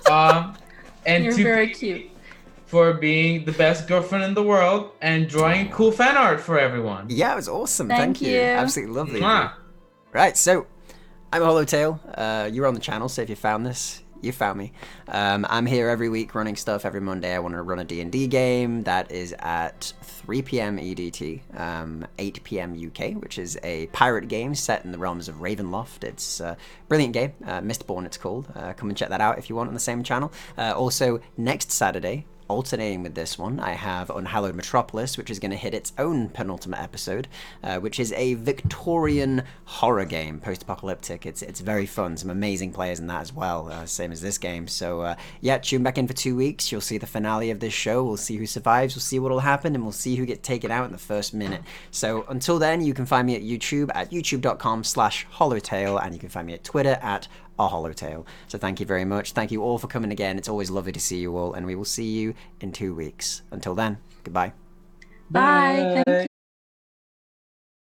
[SPEAKER 3] And
[SPEAKER 2] You're
[SPEAKER 3] to
[SPEAKER 2] very
[SPEAKER 3] Phoebe
[SPEAKER 2] cute.
[SPEAKER 3] for being the best girlfriend in the world and drawing cool fan art for everyone.
[SPEAKER 1] Yeah, it was awesome.
[SPEAKER 2] Thank
[SPEAKER 1] Thank you.
[SPEAKER 2] you.
[SPEAKER 1] Absolutely lovely. of you.
[SPEAKER 3] Mwah.
[SPEAKER 1] Right, so I'm Hollowtail. You're on the channel, so if you found this, you found me. I'm here every week running stuff. Every Monday I want to run a D&D game. That is at 3 p.m. EDT, 8 p.m. UK, which is a pirate game set in the realms of Ravenloft. It's a brilliant game. Mistborn it's called. Come and check that out if you want on the same channel. Also, next Saturday, alternating with this one, I have Unhallowed Metropolis, which is going to hit its own penultimate episode, which is a Victorian horror game, post-apocalyptic. It's very fun. Some amazing players in that as well, same as this game. So yeah, tune back in for 2 weeks. You'll see the finale of this show. We'll see who survives. We'll see what'll happen, and we'll see who gets taken out in the first minute. So until then, you can find me at YouTube at youtube.com/Hollowtail, and you can find me at Twitter at Hollowtail. So thank you very much. Thank you all for coming again. It's always lovely to see you all, and we will see you in 2 weeks. Until then, goodbye.
[SPEAKER 2] Bye. Thank you.